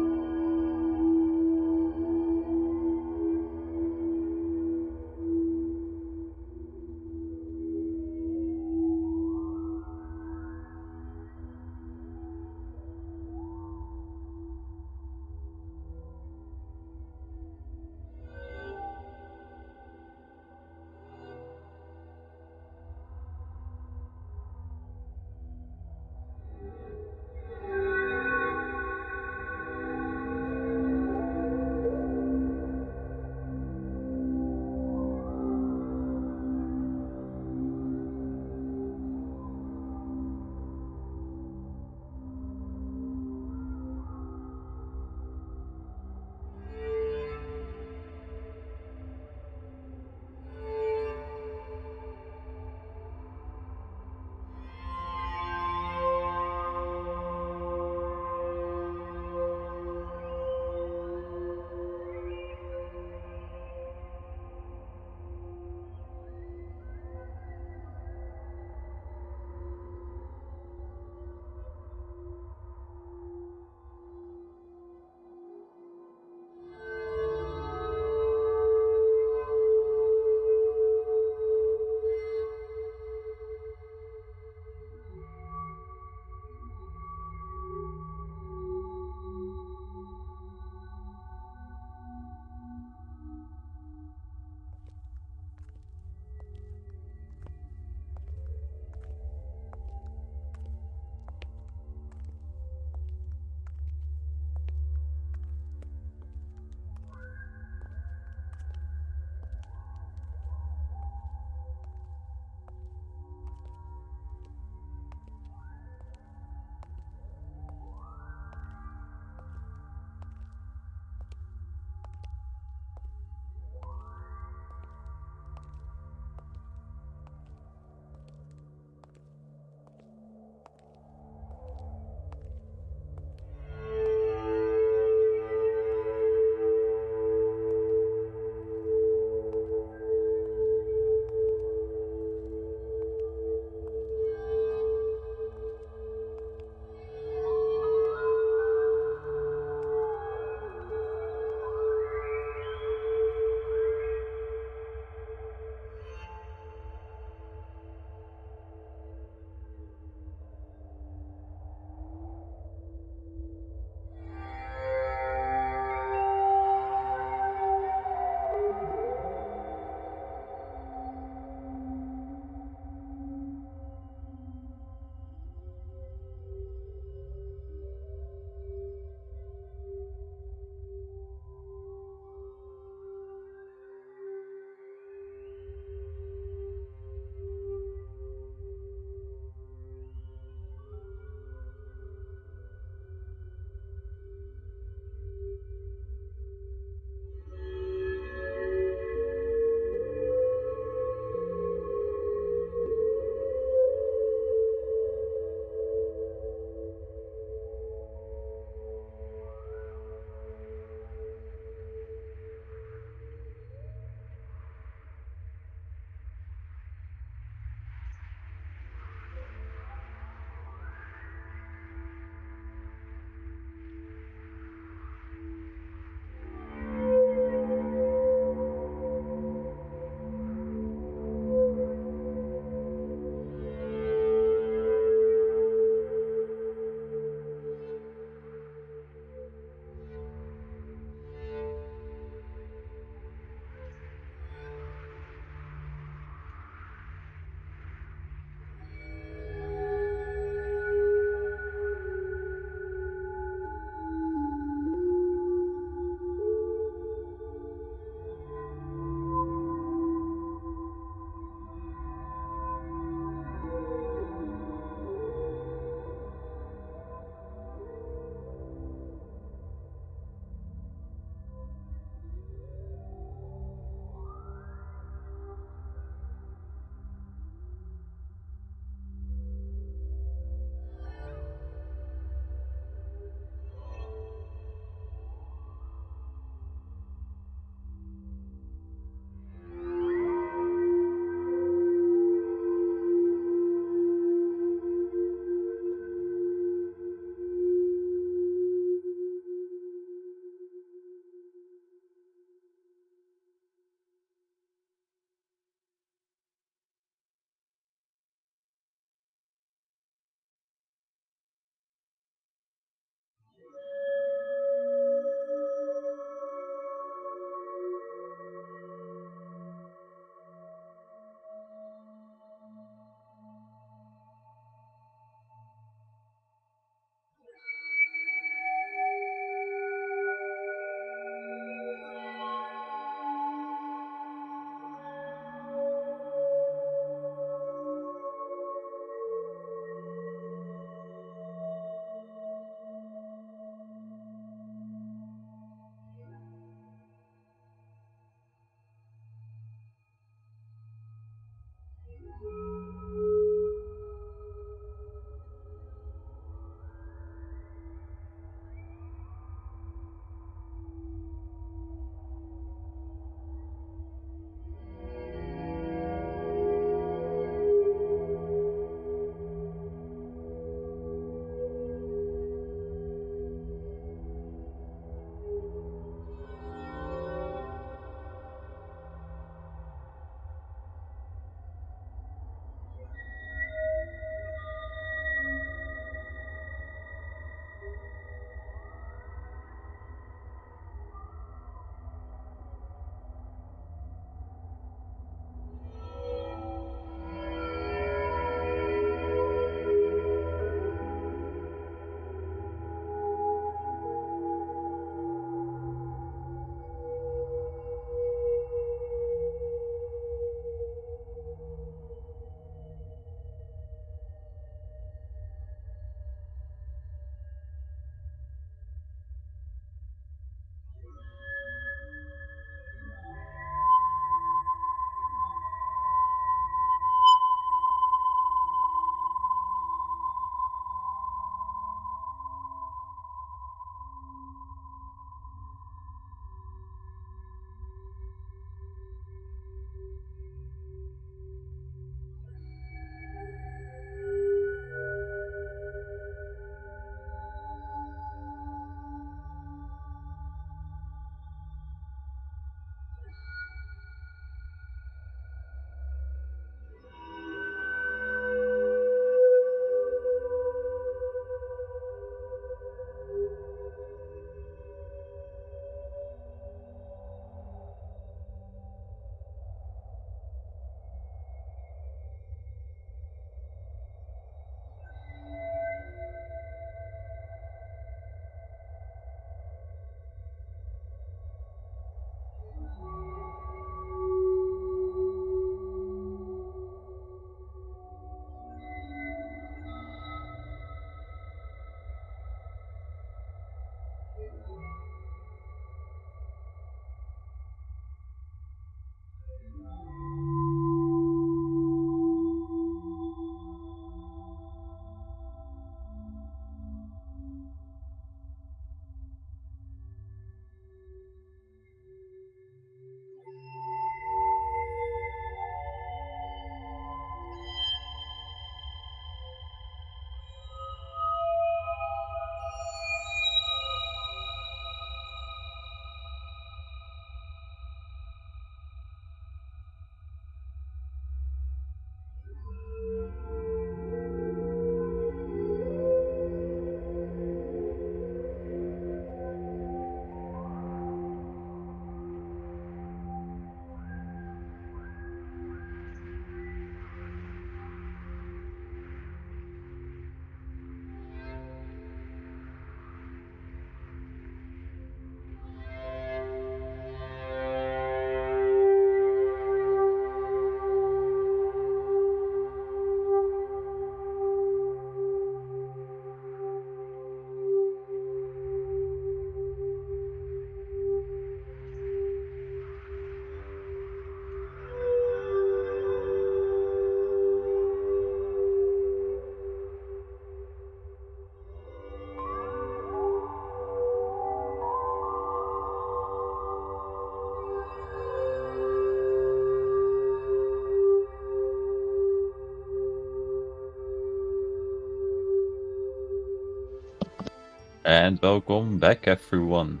And welcome back, everyone.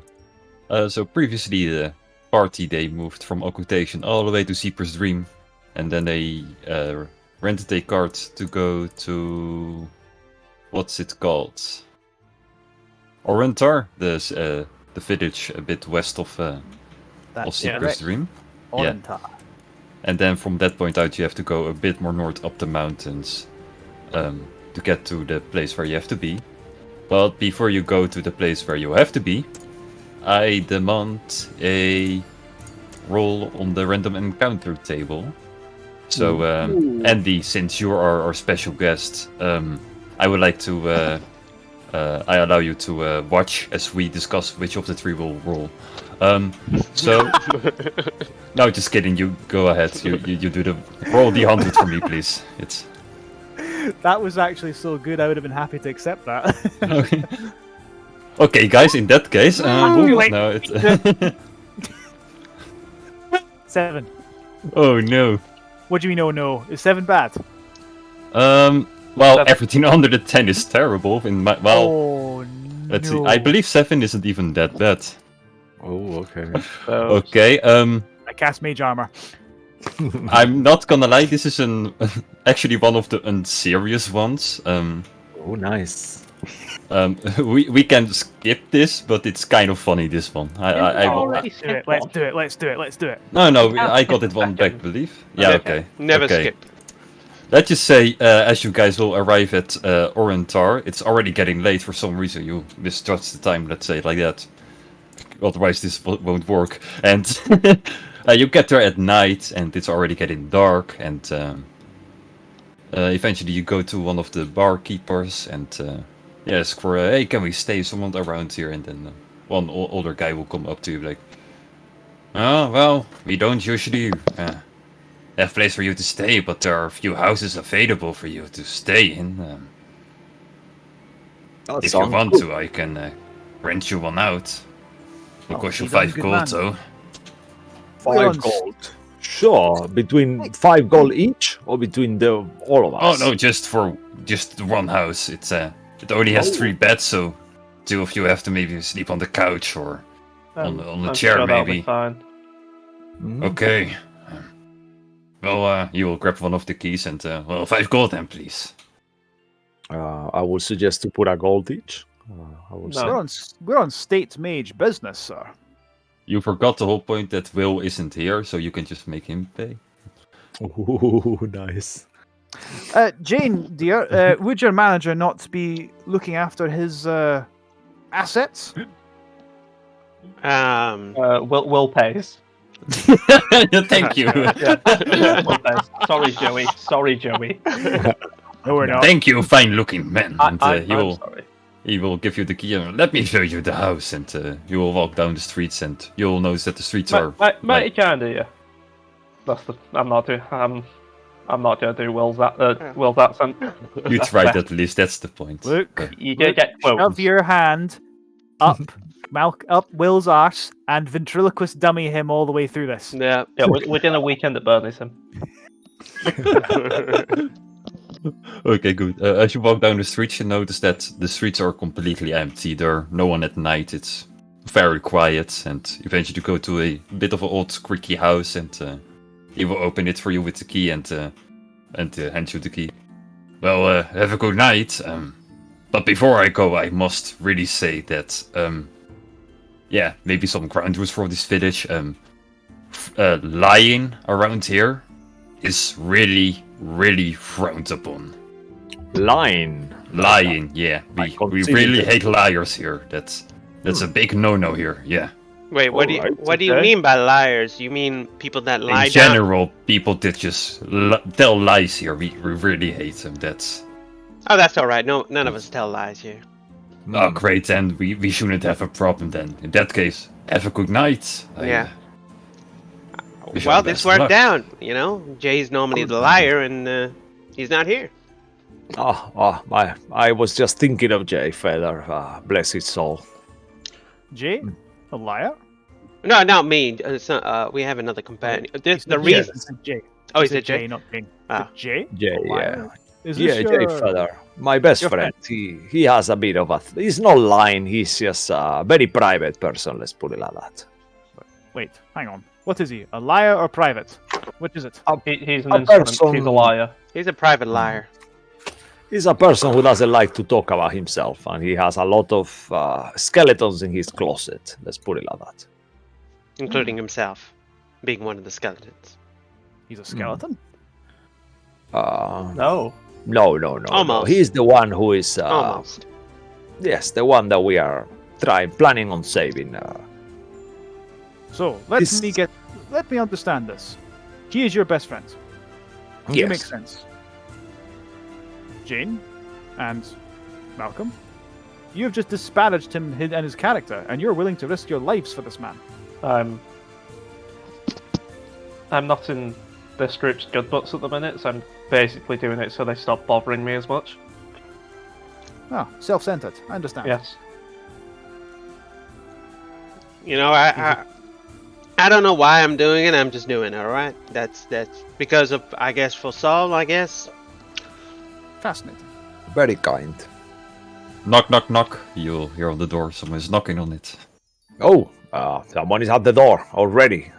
So previously, the party they moved from Occultation all the way to Seeper's Dream, and then they rented a cart to go to what's it called? Orentar, the village a bit west of Seeper's correct. Dream. Yeah. Orentar. And then from that point out, you have to go a bit more north up the mountains to get to the place where you have to be. But before you go to the place where you have to be, I demand a roll on the random encounter table. So, Andy, since you are our special guest, I would like to. I allow you to watch as we discuss which of the three will roll. So, no, just kidding. You go ahead. You do the roll the 100 for me, please. It's That was actually so good. I would have been happy to accept that. okay. Okay, guys. In that case, wait. no, it's 7. oh no. What do you mean? Oh no, is 7 bad? Well, Seven. everything under the 10 is terrible. In my Oh let's see. no. I believe 7 isn't even that bad. Oh, okay. So, Okay. I cast mage armor. I'm not gonna lie. This is actually one of the unserious ones. Oh, nice. We can skip this, but it's kind of funny. This one. I will. already Do it. Let's do it. Let's do it. Let's do it. No, I got it one back, believe. Yeah. Okay. Never okay. skip. Let's just say, as you guys will arrive at Orentar, it's already getting late for some reason. You misjudged the time, let's say it like that. Otherwise, this won't work. And you get there at night, and it's already getting dark. And eventually, you go to one of the barkeepers and ask for, "Hey, can we stay someone around here?" And then one older guy will come up to you like, "Oh, well, we don't usually have a place for you to stay, but there are a few houses available for you to stay in. That If you sounds want good. to, I can rent you one out. It'll cost you he's a 5 good gold, man. though. We're 5 on s- gold. Sure, between 5 gold each, or between all of Oh us. no, just the one house. It only has 3 beds, so 2 of you have to maybe sleep on the couch or on the I'm chair, sure that'll be maybe. fine. Mm. Okay. Well, you will grab one of the keys and 5 gold then, please. I would suggest to put a gold each. I would No. We're on state mage business, sir. You forgot the whole point that Will isn't here, so you can just make him pay. say. Ooh, nice. Jane, dear, would your manager not be looking after his assets? Will pays. Thank you. Will pays. Sorry, Joey. No, we're not. Thank you, fine-looking man. And I'm sorry. he will give you the key and let me show you the house. And you will walk down the streets, and you will notice that the streets are. Mighty kind of you. I'm not gonna do Will's accent. You tried at least. That's the point. Look, You gonna get shove quotes. your hand up, up Will's arse and ventriloquist dummy him all the way through this. Yeah. Yeah, we're doing a weekend at Birmingham. Okay, good. As you walk down the streets, you notice that the streets are completely empty. There are no one at night. It's very quiet, and eventually you go to a bit of an old, creaky house, and he will open it for you with the key and hand you the key. Well, have a good night. But before I go, I must really say that, maybe some ground rules for this village. Lying around here is really, really frowned upon. Line. Lying, yeah. We consider really that. hate liars here. That's a big no-no here. Yeah. Wait, what do you Alright, what do you okay. mean by liars? You mean people that lie In down? general, people that just tell lies here. We really hate them. That's Oh, that's all right. No, none of us tell lies here. oh great. Then we shouldn't have a problem. Then in that case, have a good night. Yeah. wish you Well, the this best of luck. worked out. You know, Jay's normally the liar, and he's not here. I was just thinking of Jay Feather. Bless his soul. Jay, a liar? No, not me. It's not, we have another companion. The Yeah, reason. it's Jay. Oh, He is said it Jay? Not Jane. Ah. Jay? Jay, A liar? Is this Yeah, your... Jay Feather, my best your friend. He has a bit of a. He's not lying. He's just a very private person. Let's put it like that. Wait, hang on. What is he? A liar or private? Which is it? He's an A instrument. He's person- a liar. He's a private liar. He's a person who doesn't like to talk about himself, and he has a lot of skeletons in his closet. Let's put it like that. Including himself being one of the skeletons. He's a skeleton. No. No. Almost. He's the one who is. Almost. Yes, the one that we are planning on saving. So This- let me understand this. He is your best friend. It Yes. makes sense. Jane and Malcolm, you have just disparaged him and his character, and you're willing to risk your lives for this man. I'm not in this group's good books at the minute, so I'm basically doing it so they stop bothering me as much. Ah, self-centered. I understand. Yes. You know, I don't know why I'm doing it. I'm just doing it. All right. That's because of, I guess, for Saul. I guess. Fascinating. Very kind. Knock, knock, knock. You'll hear on the door. Someone's knocking on it. Oh, someone is at the door already.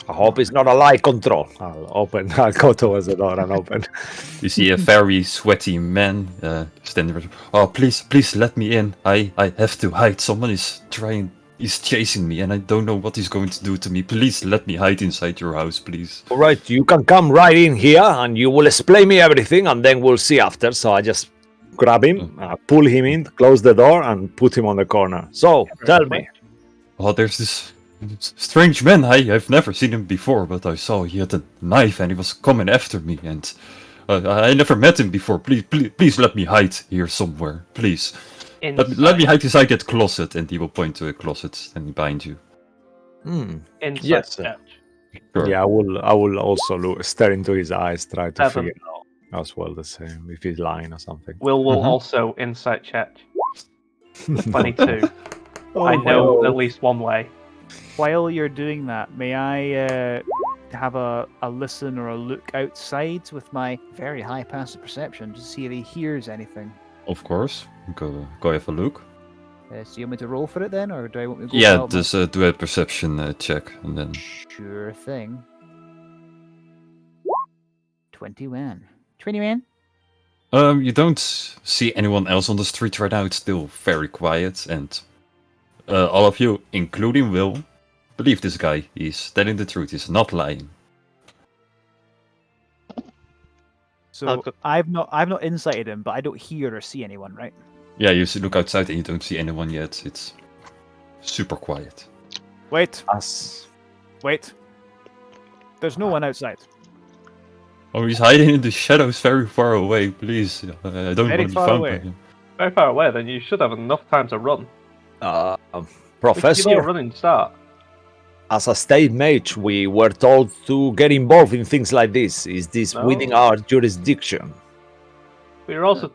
I hope it's not a lie control. I'll go towards the door and open. You see a very sweaty man standing there. Oh, please let me in. I have to hide. Someone is chasing me, and I don't know what he's going to do to me. Please let me hide inside your house, please. All right, you can come right in here, and you will explain me everything, and then we'll see after. So I just grab him, pull him in, close the door, and put him on the corner. So tell me. Oh, there's this strange man. I've never seen him before, but I saw he had a knife and he was coming after me, and I never met him before. Please let me hide here somewhere, please. Let me hide inside that closet, and he will point to a closet and behind you. Inside Yes, check. Sure. Yeah, I will also stare into his eyes, try to 7. figure out as well the same if he's lying or something. Will also insight check. 22. I know at least one way. While you're doing that, may I have a listen or a look outside with my very high passive perception to see if he hears anything? Of course. Go have a look. So you want me to roll for it then, or do I want me to go Yeah, out? just do a perception check, and then. Sure thing. 21. 21? You don't see anyone else on the street right now. It's still very quiet, and all of you, including Will, believe this guy. He's telling the truth. He's not lying. So I've not incited him, but I don't hear or see anyone, right? Yeah, you look outside and you don't see anyone yet. It's super quiet. Wait, As wait. There's no one outside. Oh, he's hiding in the shadows very far away. Please, I don't Very want to be far found away. by him. Very far away, then you should have enough time to run. We can give you a Professor, running start. as a state mage, we were told to get involved in things like this. Is this No. within our jurisdiction? We're also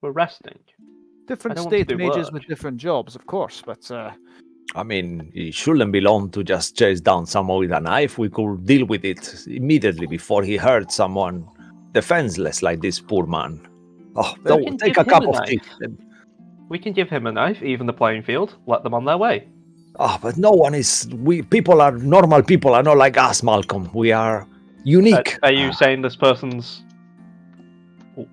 we're resting. Different I don't want to state do mages work. with different jobs, of course, but I mean, it shouldn't be long to just chase down someone with a knife. We could deal with it immediately before he hurt someone defenseless like this poor man. Oh, We don't can take give a him cup a of knife. tea. We can give him a knife, even the playing field. Let them on their way. Oh, but no one is. People are normal people. Are not like us, Malcolm. We are unique. Are you saying this person's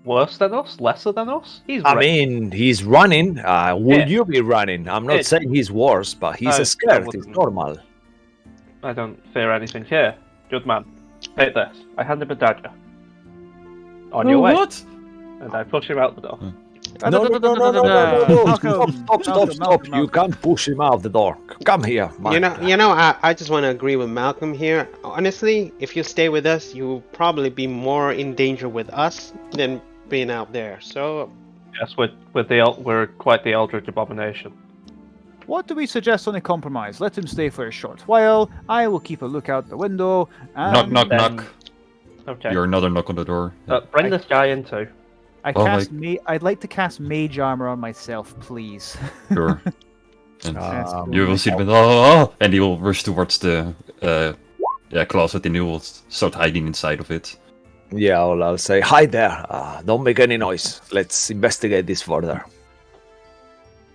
worse than us, lesser than us? He's I right. mean, he's running. Would Yeah. you be running? I'm not Yeah. saying he's worse, but he's I scared. He's wouldn't. normal. I don't fear anything here. Good man. Take this. I hand him a dagger. On your way. What? And I push him out the door. No. Malcolm, Stop. You can't push him out the door. Come here, man. You know, I just want to agree with Malcolm here. Honestly, if you stay with us, you'll probably be more in danger with us than being out there. So, Yes, we're quite the Eldritch abomination. what do we suggest on a compromise? Let him stay for a short while. I will keep a look out the window. Knock, And knock, then- knock. Okay. You're another knock on the door. Bring this guy in too. I'd like to cast mage armor on myself, please. Sure. And Um, you will see him, oh, and he will rush towards the closet, and he will start hiding inside of it. Yeah, I'll say, hi there. Don't make any noise. Let's investigate this further.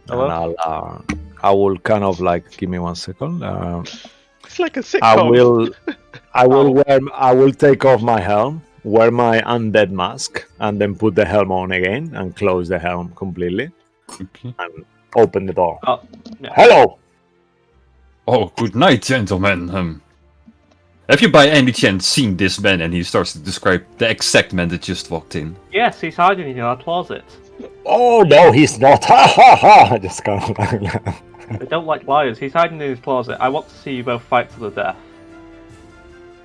Hello? And I will kind of like, give me 1 second. It's like a sitcom. I will take off my helm, wear my undead mask, and then put the helm on again and close the helm completely Okay. and open the door. Oh, yeah. Hello. Oh, good night, gentlemen. Have you by any chance seen this man? And he starts to describe the exact man that just walked in. Yes, he's hiding in our closet. Oh no, he's not. Ha ha ha! Just kind of like, I don't like liars. He's hiding in his closet. I want to see you both fight to the death.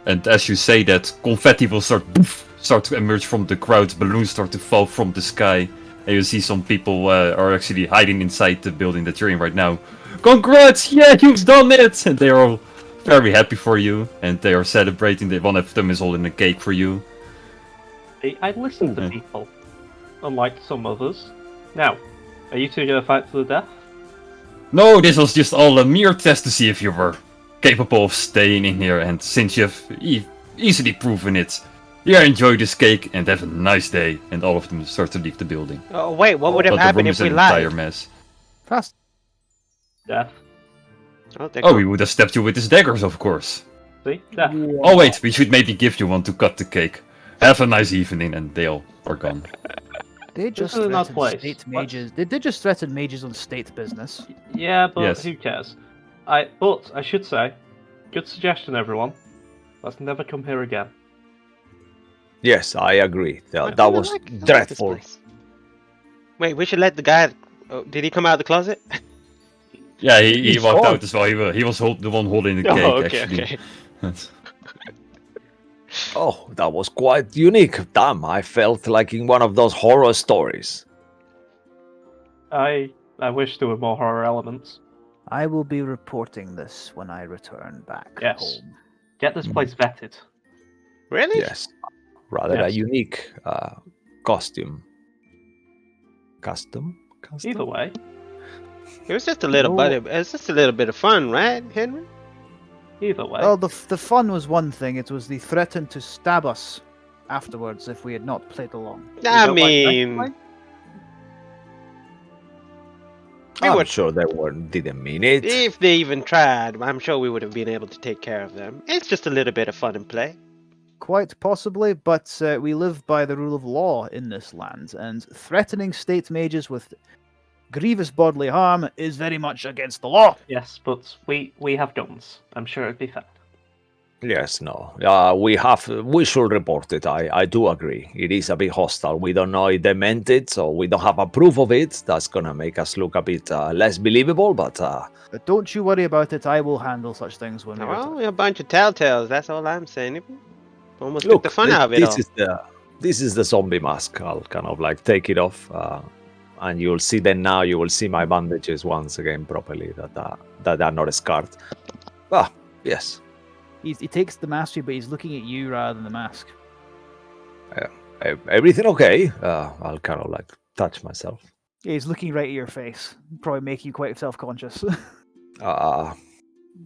And as you say that, confetti will start to emerge from the crowd, balloons start to fall from the sky, and you see some people are actually hiding inside the building that you're in right now. Congrats! Yeah, you've done it! And they are all very happy for you, and they are celebrating. One of them is holding a cake for you. I listen to Mhm. people, unlike some others. Now, are you two going to fight to the death? No, this was just all a mere test to see if you were capable of staying in here, and since you've easily proven it, yeah, enjoy this cake and have a nice day. And all of them start to leave the building. Oh wait, what would have But the happened room if is we an entire lied? mess. Fast. Death. Oh, they're Oh, cool. we would have stabbed you with his daggers, of course. See? Death. Oh wait, we should maybe give you one to cut the cake. Have a nice evening, and they all are gone. They just is an odd threatened place. state What? mages. They did just threaten mages on state business. Yeah, but Yes. who cares? But I should say, good suggestion, everyone. Let's never come here again. yes, I agree. I That kinda was like this dreadful. place. Wait, we should let the guy. Oh, did he come out of the closet? Yeah, he He's walked gone. out as well. He was the one holding the Oh, cake, okay, actually. okay. Oh, that was quite unique. Damn, I felt like in one of those horror stories. I wish there were more horror elements. I will be reporting this when I return back Yes. home. Get this place vetted. Really? Yes, rather a Yes. unique costume. Custom? Either way, It was just a little No. bit. It was just a little bit of fun, right, Henry? either way. Well, the fun was one thing. It was the threaten to stab us afterwards if we had not played along. You I don't like mean, Dynamite? we I'm would. sure they didn't mean it. If they even tried, I'm sure we would have been able to take care of them. It's just a little bit of fun and play. Quite possibly, but we live by the rule of law in this land, and threatening state mages with grievous bodily harm is very much against the law. Yes, but we have guns. I'm sure it'd be fine. Yes, no. We should report it. I do agree. It is a bit hostile. We don't know if they meant it, so we don't have a proof of it. That's gonna make us look a bit less believable, but But don't you worry about it. I will handle such things when we Well, return. we're a bunch of telltales. That's all I'm saying. Almost look, took the fun out of it all. this is the zombie mask. I'll kind of like take it off, and you'll see then now you will see my bandages once again properly that are not scarred. Ah, yes. He takes the mask, but he's looking at you rather than the mask. Everything okay? I'll kind of like touch myself. Yeah, he's looking right at your face, probably making you quite self-conscious.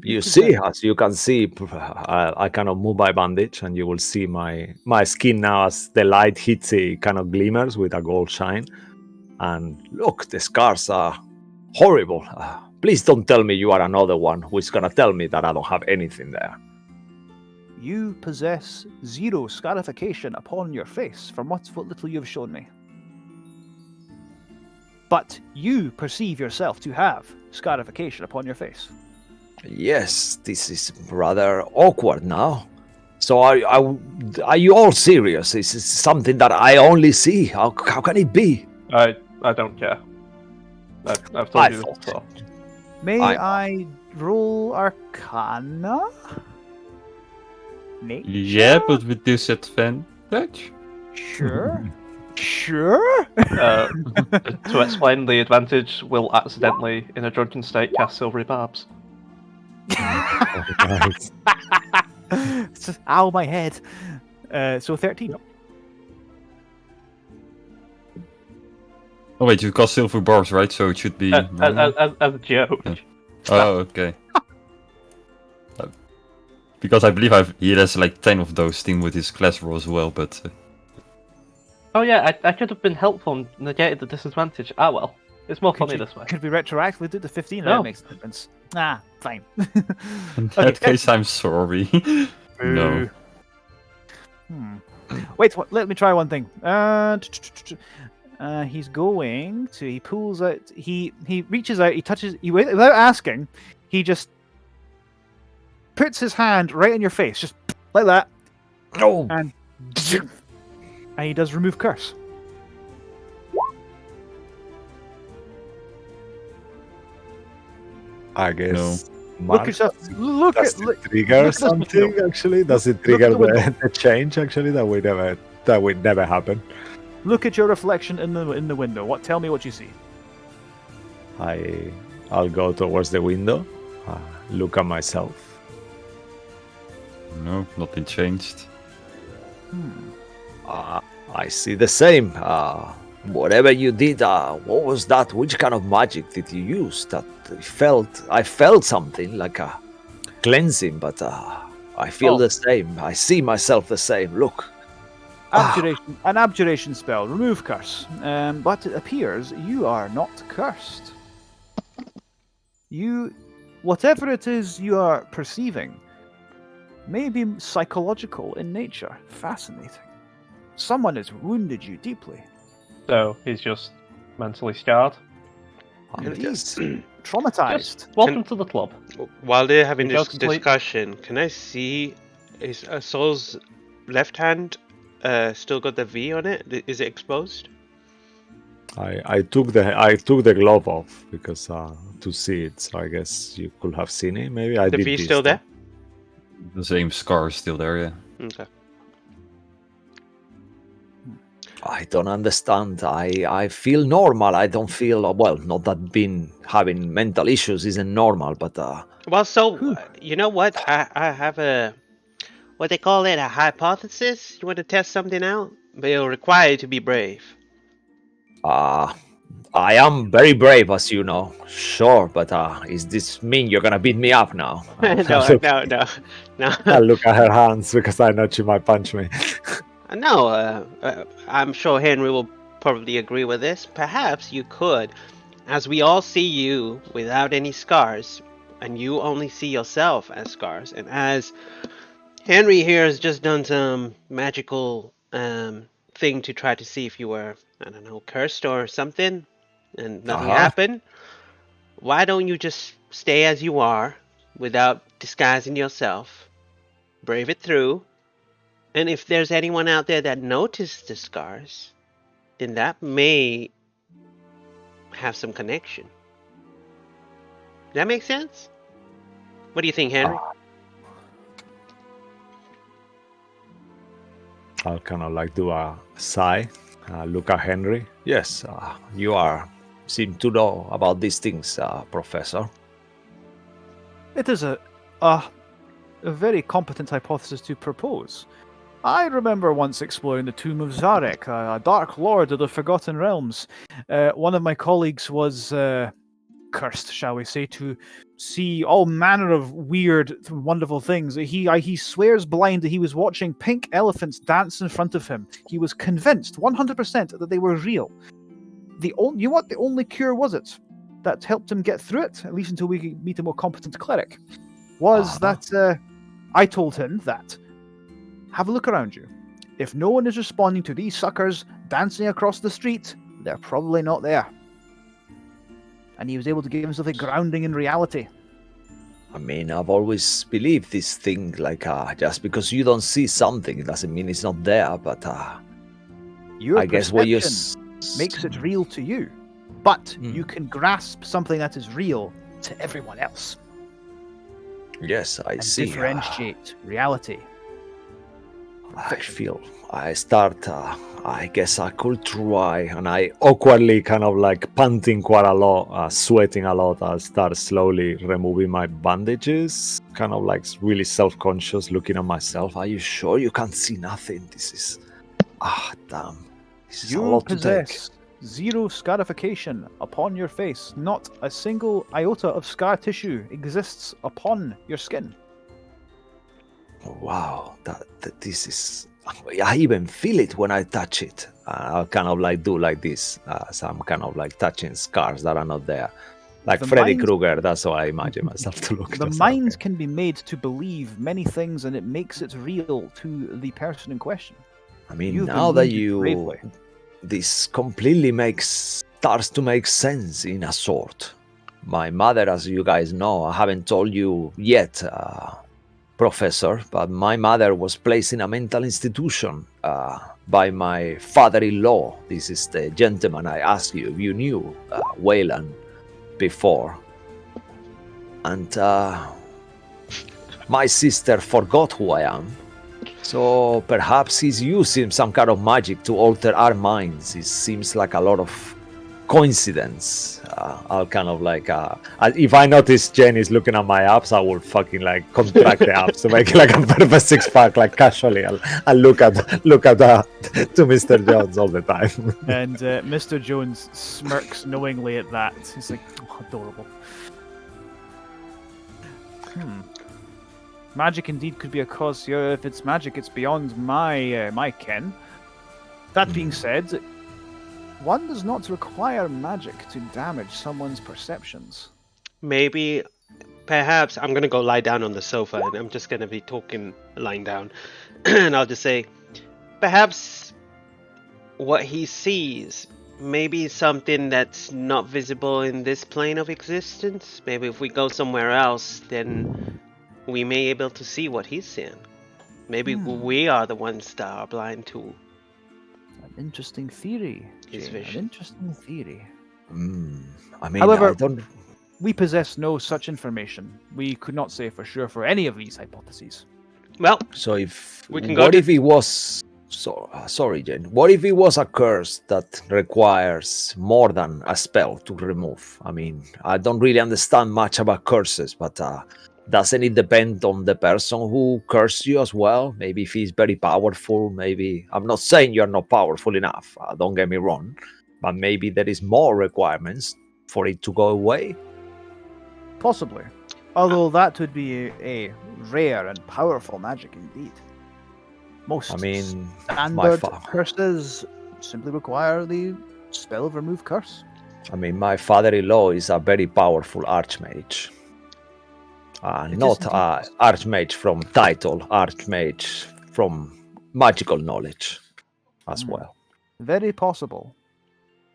You see, as you can see, I kind of move my bandage, and you will see my skin now as the light hits it, kind of glimmers with a gold shine. And look, the scars are horrible. Please don't tell me you are another one who is gonna tell me that I don't have anything there. You possess 0 scarification upon your face, from what little you've shown me. But you perceive yourself to have scarification upon your face. Yes, this is rather awkward now. So are you all serious? Is this something that I only see? How can it be? I don't care. I've told I you this thought- before. May I- I roll Arcana? Nature? Yeah, but with disadvantage. Sure. Sure. To explain the advantage, will accidentally, in a drunken state, cast silvery barbs. Ow, my head. So 13. Oh wait, you cast silver bars, right? So it should be. normal. As a joke. Oh, okay. Because I believe he has like 10 of those team with his class roll as well, but Oh yeah, I could have been helpful and negated the disadvantage. Ah well, it's more funny you- this way. Could we retroactively do the 15? No. That makes a difference. Ah, fine. in that Okay. case I'm sorry. No. Wait, let me try one thing. He's going to. He pulls out. He reaches out. He touches. Without asking, he just puts his hand right in your face, just like that, No. and he does remove curse. I guess. Look at yourself. Look Does at. it Look, trigger look at the something? window. Actually, does it trigger at the window. the change? Actually, that would never happen. look at your reflection in the window. Tell me what you see. I'll go towards the window. Look at myself. No, nothing changed. I see the same. Whatever you did, what was that? Which kind of magic did you use? I felt something like a cleansing, but I feel Oh. the same. I see myself the same. Look. An abjuration spell, remove curse. But it appears you are not cursed. Whatever it is you are perceiving, may be psychological in nature. Fascinating. Someone has wounded you deeply. So he's just mentally scarred. I'm just Traumatized. Welcome to the club. While they're having Go this to sleep. discussion, can I see is Saul's left hand still got the V on it? Is it exposed? I took the glove off because to see it. So I guess you could have seen it. Maybe I The did V this still there? time. The same scar is still there, yeah. Okay. I don't understand. I feel normal. I don't feel well. Not that being having mental issues isn't normal, but Well, so you know what? I have what they call it, a hypothesis. You want to test something out, but it'll require you to be brave. I am very brave, as you know. Sure, but is this mean you're gonna beat me up now? no. I look at her hands because I know she might punch me. No, I'm sure Henry will probably agree with this. Perhaps you could, as we all see you without any scars, and you only see yourself as scars, and as Henry here has just done some magical thing to try to see if you were, I don't know, cursed or something, and nothing happened. Why don't you just stay as you are without disguising yourself, brave it through, and if there's anyone out there that noticed the scars, then that may have some connection. Does that make sense? What do you think, Henry? I'll kind of like do a sigh, look at Henry. Yes, you seem to know about these things, Professor. It is a very competent hypothesis to propose. I remember once exploring the tomb of Zarek, a dark lord of the Forgotten Realms. One of my colleagues was cursed, shall we say, to see all manner of weird, wonderful things. He swears blind that he was watching pink elephants dance in front of him. He was convinced, 100%, that they were real. You know what? The only cure was it that helped him get through it, at least until we could meet a more competent cleric, was that I told him that have a look around you. If no one is responding to these suckers dancing across the street, they're probably not there. And he was able to give himself a grounding in reality. I mean, I've always believed this thing, like, just because you don't see something, it doesn't mean it's not there, but Your I guess what you perception makes it real to you, but you can grasp something that is real to everyone else. Yes, I And see. differentiate reality. I start, I guess I could try, and I awkwardly kind of like panting quite a lot, sweating a lot. I start slowly removing my bandages, kind of like really self-conscious, looking at myself. Are you sure you can't see nothing? This is, damn. This is a You lot to take. possess zero scarification upon your face. Not a single iota of scar tissue exists upon your skin. Wow, this is. I even feel it when I touch it. I'll kind of like do like this. Some kind of like touching scars that are not there. Like The Freddy mind- Krueger, that's how I imagine myself to look. The Just mind okay. can be made to believe many things, and it makes it real to the person in question. I mean, You've been now that wounded bravely. this completely starts to make sense in a sort. My mother, as you guys know, I haven't told you yet, Professor, but my mother was placed in a mental institution by my father-in-law. This is the gentleman I asked you if you knew, Wayland, before. And my sister forgot who I am. So perhaps he's using some kind of magic to alter our minds. It seems like a lot of coincidence. I'll kind of like, if I notice Jen is looking at my abs, I will fucking like contract the abs to make like a perfect six pack, like casually. I'll look at to Mr. Jones all the time. And Mr. Jones smirks knowingly at that. He's like, oh, adorable. Magic indeed could be a cause here. If it's magic, it's beyond my ken. That being said, one does not require magic to damage someone's perceptions. Maybe, perhaps, I'm gonna go lie down on the sofa and I'm just gonna be talking lying down. And I'll just say, perhaps what he sees maybe something that's not visible in this plane of existence. Maybe if we go somewhere else, then we may be able to see what he's seeing. Maybe we are the ones that are blind to An interesting theory. his Jane, vision. An interesting theory. I mean, However- I don't. We possess no such information. We could not say for sure for any of these hypotheses. Well, So if We can go what to- if it was sorry, Jen? What if it was a curse that requires more than a spell to remove? I mean, I don't really understand much about curses, but doesn't it depend on the person who cursed you as well? Maybe if he's very powerful, maybe I'm not saying you're not powerful enough. Don't get me wrong, but maybe there is more requirements for it to go away. Possibly. Although that would be a rare and powerful magic indeed. Most I mean, my standard fa- curses simply require the spell of remove curse. I mean, my father-in-law is a very powerful archmage. It is Not indeed. archmage from title, archmage from magical knowledge as well. Very possible.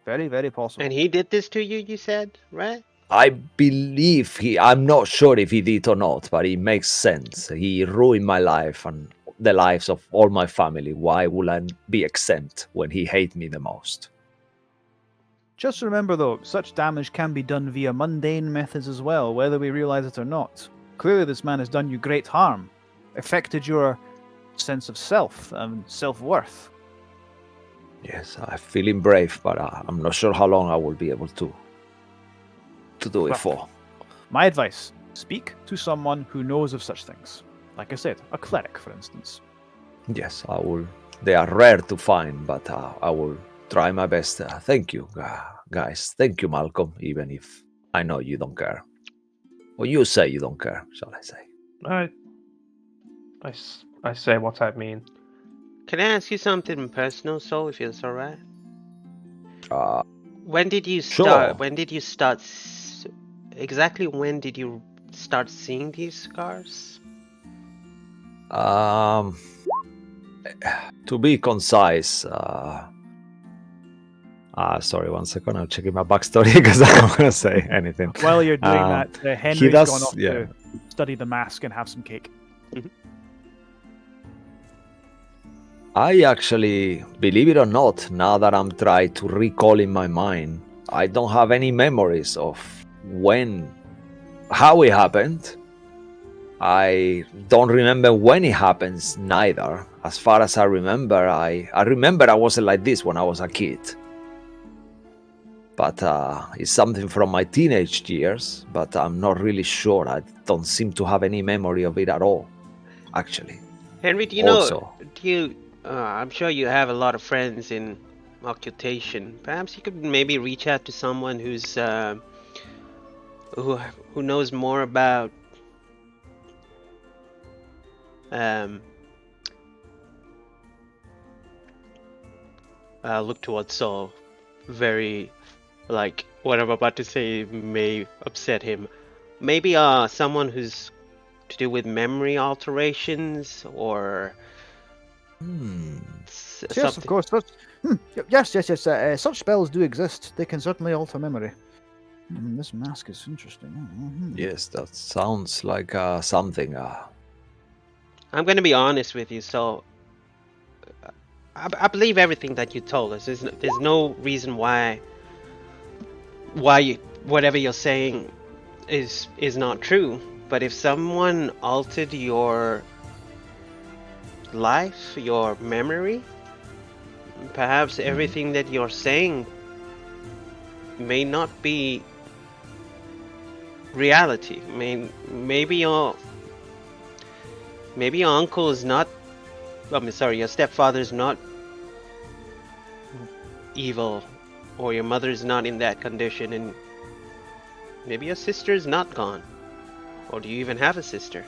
Very, very possible. and he did this to you, you said, right? I believe I'm not sure if he did or not, but it makes sense. He ruined my life and the lives of all my family. Why would I be exempt when he hates me the most? Just remember though, such damage can be done via mundane methods as well, whether we realize it or not. Clearly this man has done you great harm, affected your sense of self and self-worth. Yes, I'm feeling brave, but I'm not sure how long I will be able to do it Well, for. My advice, speak to someone who knows of such things. Like I said, a cleric, for instance. Yes, I will. They are rare to find, but I will try my best. Thank you, guys. Thank you, Malcolm, even if I know you don't care. Or you say you don't care, shall I say. I say what I mean. Can I ask you something personal, Soul, if it's alright? Uh, When did you Sure. start? When did you start? Exactly when did you start seeing these scars? To be concise, sorry, 1 second. I'm checking my backstory because I don't want to say anything. While you're doing Uh, that, Henry's does- gone off yeah. to study the mask and have some cake. I actually, believe it or not, now that I'm trying to recall in my mind, I don't have any memories of how it happened. I don't remember when it happens neither. As far as I remember, I remember I wasn't like this when I was a kid. But it's something from my teenage years, but I'm not really sure. I don't seem to have any memory of it at all, actually. Henry, do you Also. know? Do you? I'm sure you have a lot of friends in occultation. Perhaps you could maybe reach out to someone who's who knows more about look towards Saul. Very, like, what I'm about to say may upset him. Maybe someone who's to do with memory alterations or Yes, of something. course. Yes. Such spells do exist. They can certainly alter memory. This mask is interesting. Yes, that sounds like something. I'm going to be honest with you, so I believe everything that you told us. There's no reason why whatever you're saying is not true. But if someone altered your life, your memory, perhaps everything that you're saying may not be reality. Maybe your uncle is not. I'm sorry, your stepfather is not evil, or your mother is not in that condition, and maybe your sister is not gone. Or do you even have a sister?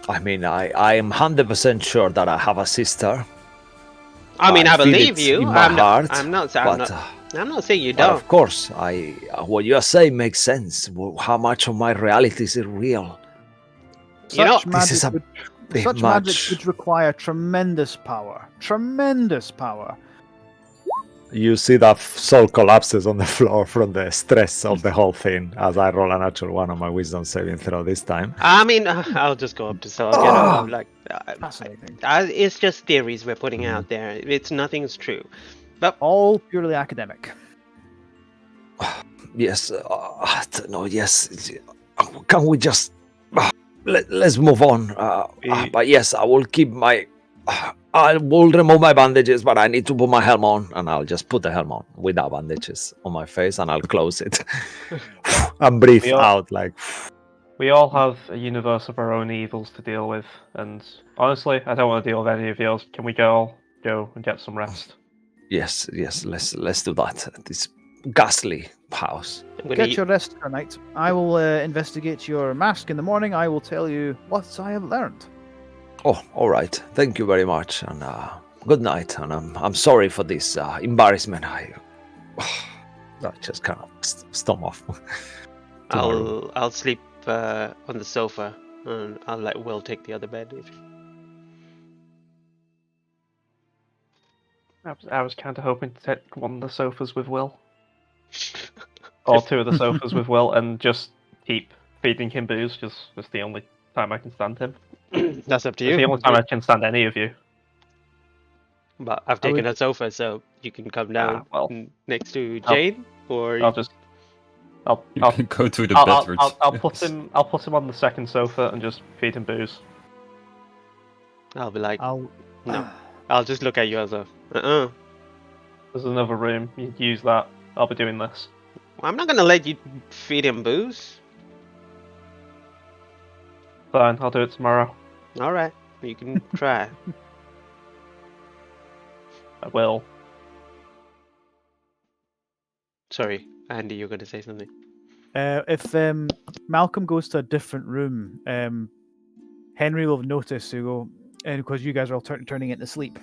I mean, I am 100% sure that I have a sister. I mean, I feel believe it you. in my I'm heart, not but, saying you but don't. of course, what you are saying makes sense. How much of my reality is real? You know, Such magic this is a would, bit such much. magic would require tremendous power. Tremendous power. You see that Soul collapses on the floor from the stress of the whole thing as I roll a natural one on my wisdom saving throw this time. I mean, I'll just go up to Saul. You know, like, Fascinating. it's just theories we're putting out there. It's nothing's true. All purely academic. Yes, I don't know, yes. Can we just... let's move on. But yes, I will keep my... I will remove my bandages, but I need to put my helm on, and I'll just put the helm on without bandages on my face, and I'll close it and breathe We all- out like. We all have a universe of our own evils to deal with, and honestly, I don't want to deal with any of yours. Can we go and get some rest? Yes, let's do that. This ghastly house. I'm gonna Get your rest for night. I will investigate your mask in the morning. I will tell you what I have learned. Oh, all right. Thank you very much, and good night. And I'm sorry for this embarrassment. I just kind of storm off. I'll sleep on the sofa, and I'll let Will take the other bed. I was kind of hoping to take one of the sofas with Will, or two of the sofas with Will, and just keep feeding him booze. Just it's the only time I can stand him. That's up to It's you. the only time I can stand any of you. But I've I would- taken a sofa, so you can come down well, next to I'll- Jane, or I'll just. I'll Go to the I'll bedrooms. I'll put him. I'll put him on the second sofa and just feed him booze. I'll be like, I'll. no. I'll just look at you as a, There's another room. You use that. I'll be doing this. I'm not gonna let you feed him booze. Fine. I'll do it tomorrow. All right, you can try. I will. Sorry, Andy, you're gonna say something. If Malcolm goes to a different room, Henry will have noticed. He'll go, and because you guys are all turning into sleep,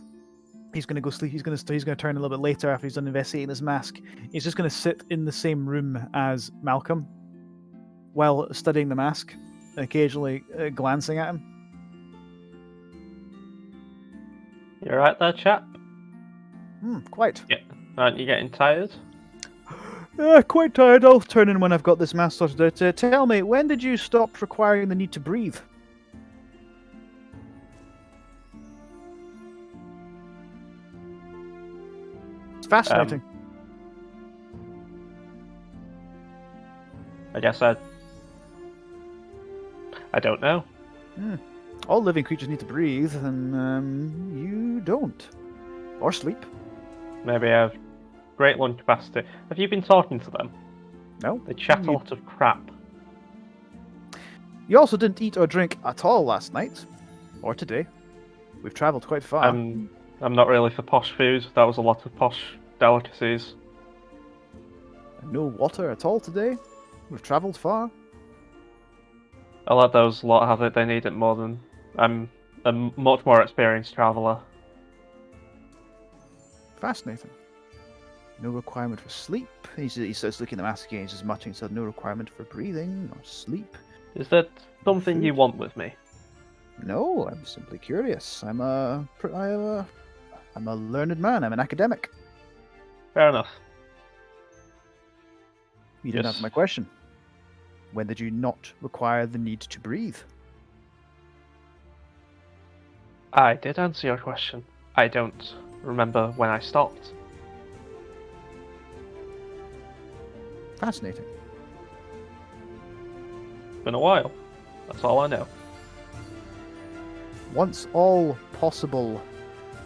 he's going to go sleep. He's going to turn a little bit later after he's done investigating his mask. He's just going to sit in the same room as Malcolm while studying the mask, occasionally glancing at him. You alright there, chap? Quite. Aren't you getting tired? Quite tired. I'll turn in when I've got this mask sorted out. Tell me, when did you stop requiring the need to breathe? It's fascinating. I guess I don't know. All living creatures need to breathe, and you don't. Or sleep. Maybe I have great lung capacity. Have you been talking to them? No. They chat a lot of crap. You also didn't eat or drink at all last night. Or today. We've travelled quite far. I'm not really for posh food. That was a lot of posh delicacies. No water at all today. We've travelled far. I'll let those lot have it. They need it more than I'm a much more experienced traveler. Fascinating. No requirement for sleep. He starts looking at the mask again. He's just muttering. So no requirement for breathing or sleep. Is that something you Food? want with me? No, I'm simply curious. I'm a learned man. I'm an academic. Fair enough. You didn't Yes. answer my question. When did you not require the need to breathe? I did answer your question. I don't remember when I stopped. Fascinating. Been a while. That's all I know. Once all possible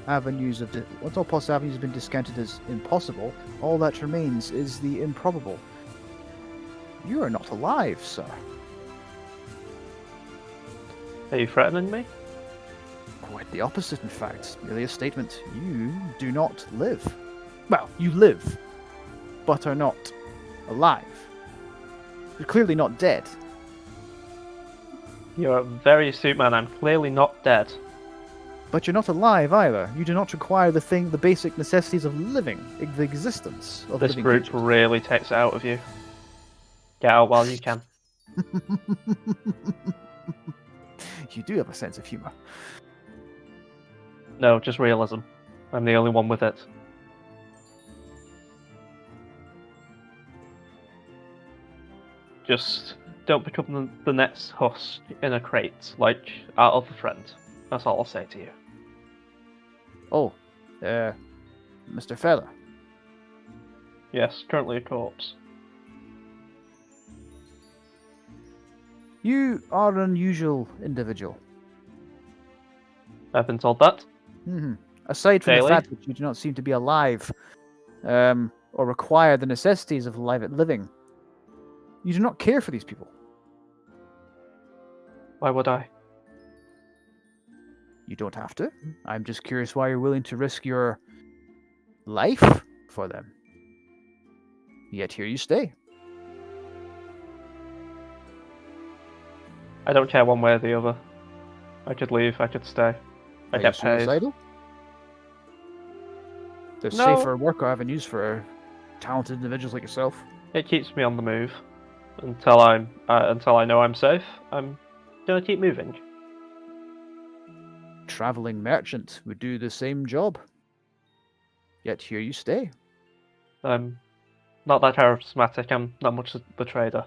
avenues have been discounted as impossible, all that remains is the improbable. You are not alive, sir. Are you threatening me? Quite the opposite, in fact. Merely a statement. You do not live. Well, you live, but are not alive. You're clearly not dead. You're a very astute man. I'm clearly not dead. But you're not alive either. You do not require the basic necessities of living, the existence of This living group creatures. really takes it out of you. Get out while you can. You do have a sense of humor. No, just realism. I'm the only one with it. Just don't become the next husk in a crate, like our other friend. That's all I'll say to you. Oh, Mr. Feather. Yes, currently a corpse. You are an unusual individual. I've been told that. Aside from Daily? the fact that you do not seem to be alive, or require the necessities of living, you do not care for these people. Why would I? You don't have to. I'm just curious why you're willing to risk your life for them. Yet here you stay. I don't care one way or the other. I could leave, I could stay. I Are you get paid. suicidal? There's No. safer work avenues for talented individuals like yourself. It keeps me on the move. Until I know I'm safe, I'm gonna keep moving. Traveling merchant would do the same job. Yet here you stay. I'm not that charismatic, I'm not much of a trader.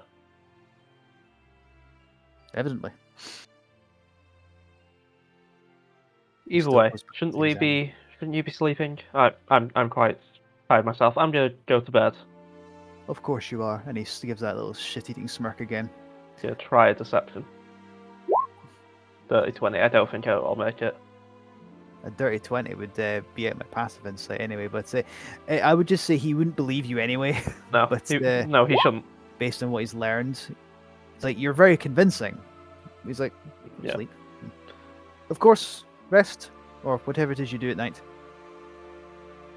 Evidently. Either Still way, goes back to shouldn't the exam. you be sleeping? I'm quite tired myself. I'm gonna go to bed. Of course you are. And he gives that little shit-eating smirk again. Yeah, try a deception. 30-20. I don't think I'll make it. A dirty 20 would be at my passive insight anyway, but I would just say he wouldn't believe you anyway, No, But, he shouldn't. based on what he's learned. It's like, you're very convincing. He's like, Yeah. sleep. Of course, rest, or whatever it is you do at night.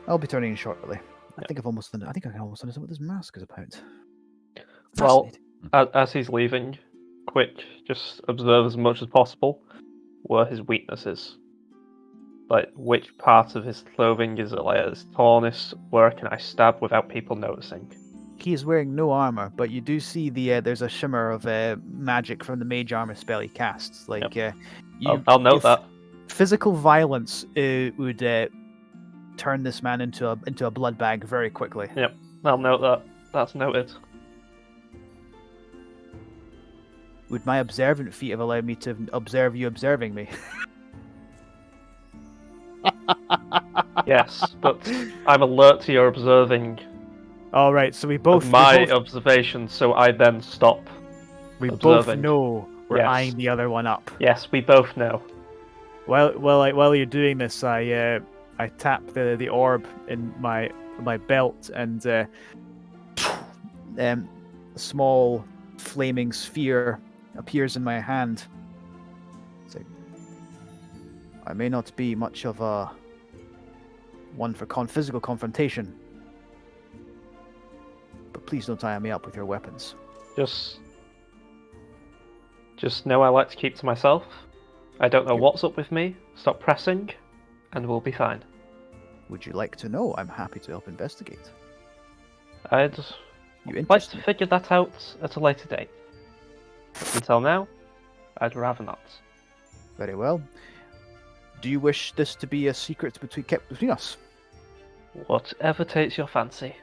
I'll be turning in shortly. I think I can almost understand what this mask is about. Well, Fascinating. as he's leaving, quick, just observe as much as possible where his weaknesses. Like, which part of his clothing is it like his tornist? Where can I stab without people noticing? He is wearing no armor, but you do see there's a shimmer of magic from the mage armor spell he casts. Like, I'll note if that. physical violence would turn this man into a blood bag very quickly. I'll note that. That's noted. Would my observant feat have allowed me to observe you observing me? Yes, but I'm alert to your observing All right, so we of both my observations, so I then stop. we both observing. know we're Yes. eyeing the other one up. Yes, we both know. While you're doing this, I tap the orb in my belt, and a small flaming sphere appears in my hand. It's like, I may not be much of a one for physical confrontation, but please don't tie me up with your weapons. Just Just know I like to keep to myself. I don't know what's up with me. Stop pressing, and we'll be fine. Would you like to know? I'm happy to help investigate. I'd You like interest to me? figure that out at a later date. Until now, I'd rather not. Very well. Do you wish this to be a secret kept between us? Whatever takes your fancy.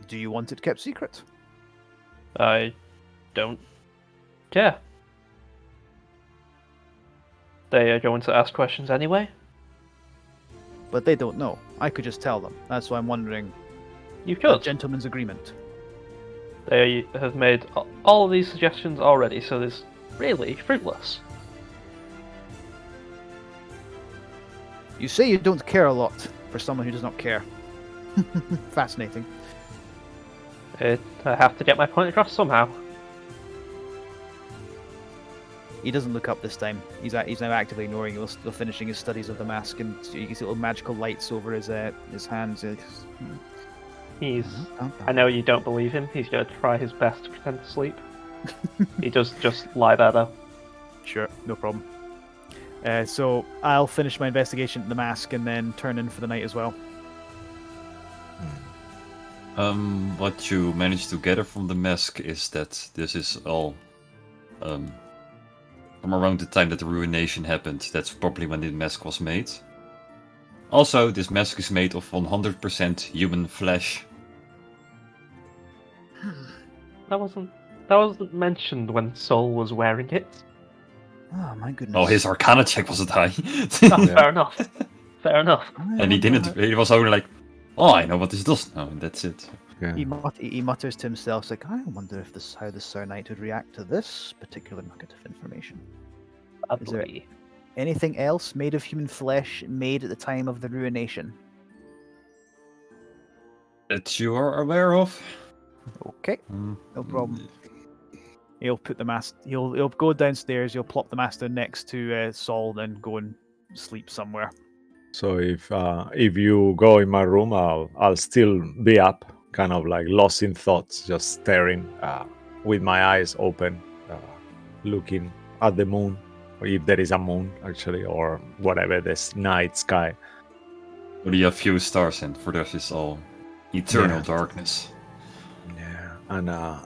Do you want it kept secret? I don't care. They are going to ask questions anyway. But they don't know. I could just tell them. That's why I'm wondering. You A could. gentleman's agreement. They have made all of these suggestions already, so there's really fruitless. You say you don't care a lot for someone who does not care. Fascinating. I have to get my point across somehow. He doesn't look up this time. He's now actively ignoring you, still finishing his studies of the mask, and you can see little magical lights over his hands. He's. I know you don't believe him. He's going to try his best to pretend to sleep. He does just lie there though. Sure, no problem. So I'll finish my investigation of the mask and then turn in for the night as well. What you managed to gather from the mask is that this is all from around the time that the ruination happened. That's probably when the mask was made. Also, this mask is made of 100% human flesh. That wasn't mentioned when Sol was wearing it. Oh my goodness. Oh, his Arcana check wasn't high. Fair enough. Fair enough. And he didn't. He was only like, "Oh, I know what this does now," and that's it. Yeah. He mutters to himself, like, I wonder if how the Sir Knight would react to this particular nugget of information. Is there Ugly. anything else made of human flesh made at the time of the ruination? That you are aware of. Okay, no problem. He'll put the mask. He'll go downstairs. He'll plop the mask down next to Saul, then go and sleep somewhere. So if you go in my room, I'll still be up, kind of like lost in thoughts, just staring with my eyes open, looking at the moon, or if there is a moon actually, or whatever this night sky. Only a few stars, and for this is all eternal Yeah. darkness. Yeah,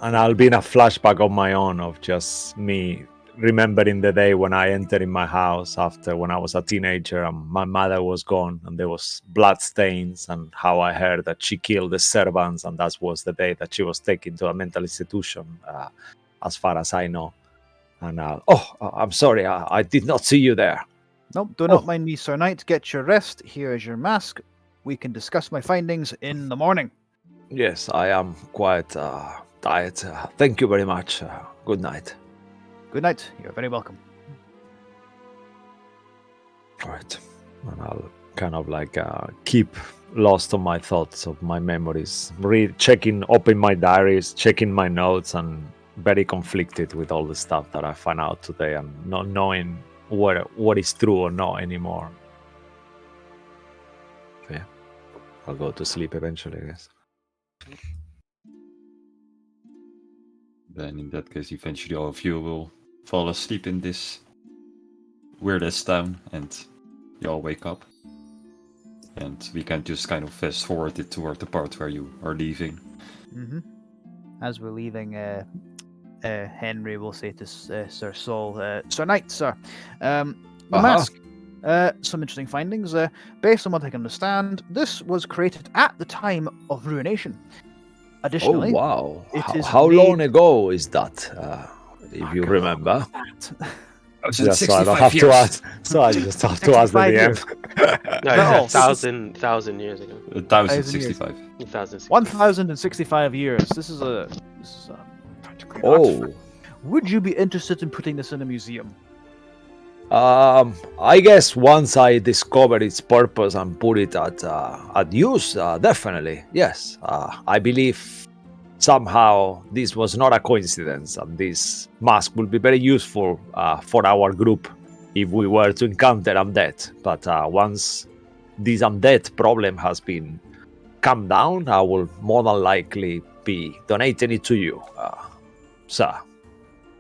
and I'll be in a flashback of my own of just me remembering the day when I entered in my house after when I was a teenager and my mother was gone and there was blood stains, and how I heard that she killed the servants, and that was the day that she was taken to a mental institution, as far as I know. And I'm sorry, I did not see you there. No, do not mind me, Sir Knight. Get your rest. Here is your mask. We can discuss my findings in the morning. Yes, I am quite tired. Thank you very much. Good night. Good night. You're very welcome. All right. And I'll kind of like keep lost on my thoughts of my memories, open my diaries, checking my notes, and very conflicted with all the stuff that I found out today and not knowing what is true or not anymore. So, yeah, I'll go to sleep eventually, I guess. Then in that case, eventually all of you will fall asleep in this weirdest town, and you all wake up. And we can just kind of fast forward it toward the part where you are leaving. Mm-hmm. As we're leaving, Henry will say to Sir Saul, Sir Knight, sir, the mask. Some interesting findings. Based on what I can understand, this was created at the time of ruination. Additionally, wow. it is How made- long ago is that? If you remember. Just so I don't have to ask. So I just have to ask the 65 DM. years. No, No. it's 1,000 years ago. 1065. 1,000. 1,065 years. This is a great Oh. artifact. Would you be interested in putting this in a museum? I guess once I discover its purpose and put it at use, definitely, yes. I believe somehow this was not a coincidence, and this mask will be very useful for our group if we were to encounter undead. But once this undead problem has been calmed down, I will more than likely be donating it to you, sir.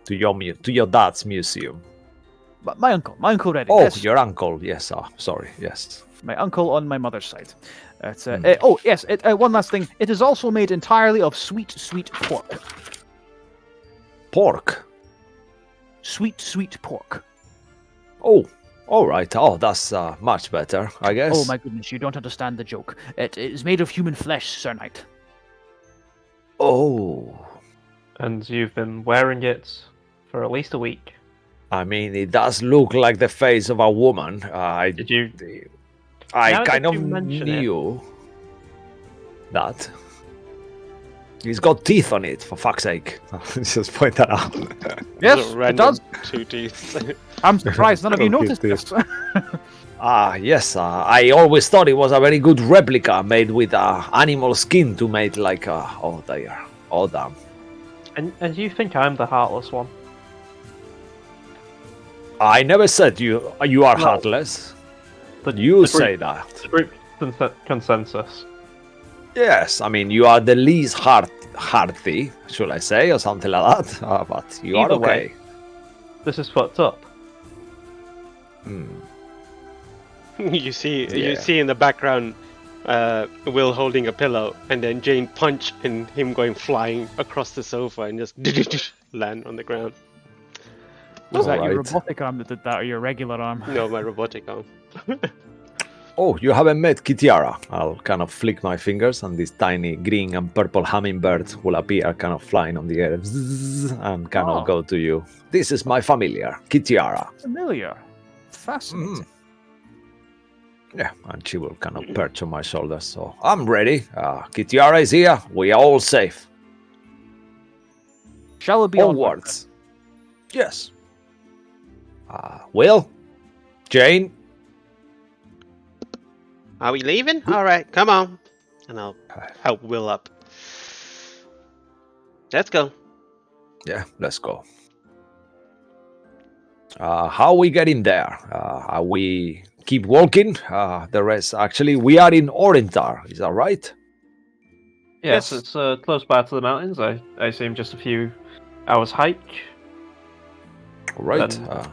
to your dad's museum. But my uncle read it. Oh, Yes. your uncle. Yes. Sorry. Yes. My uncle on my mother's side. Oh yes. One last thing. It is also made entirely of sweet pork. Pork. Sweet pork. Oh, all right. Oh, that's much better, I guess. Oh my goodness, you don't understand the joke. It is made of human flesh, Sir Knight. Oh, And you've been wearing it for at least a week. I mean, it does look like the face of a woman. Did you? I Now kind that of you mention it- knew that. He's got teeth on it, for fuck's sake. Just point that out. Yes, Little it random does. 2 teeth. I'm surprised none of you Okay, noticed this. Yes. I always thought it was a very good replica made with animal skin to make like oh dear. Oh damn. And you think I'm the heartless one? I never said you are No. heartless. But You the say group, that. the group consensus. Yes, I mean you are the least hearty, should I say, or something like that. But you are Either okay. way. This is fucked up. you see Yeah. in the background Will holding a pillow, and then Jane punch and him going flying across the sofa and just land on the ground. Was that your Alright. robotic arm that did that, or your regular arm? No, my robotic arm. Oh, you haven't met Kitiara. I'll kind of flick my fingers, and this tiny green and purple hummingbird will appear, kind of flying on the air, Zzz, and kind Oh. of go to you. This is my familiar, Kitiara. Familiar. Fascinating. Yeah, and she will kind of perch on my shoulder. So I'm ready. Kitiara is here. We are all safe. Shall it be onward? Onwards. Yes. Will? Jane? Are we leaving? All right, come on, and I'll help Will up. Let's go. Yeah, let's go. How are we getting there? Are we keep walking? The rest, actually, we are in Orentar. Is that right? Yes, Yes. it's close by to the mountains. I assume just a few hours hike. Right. Then-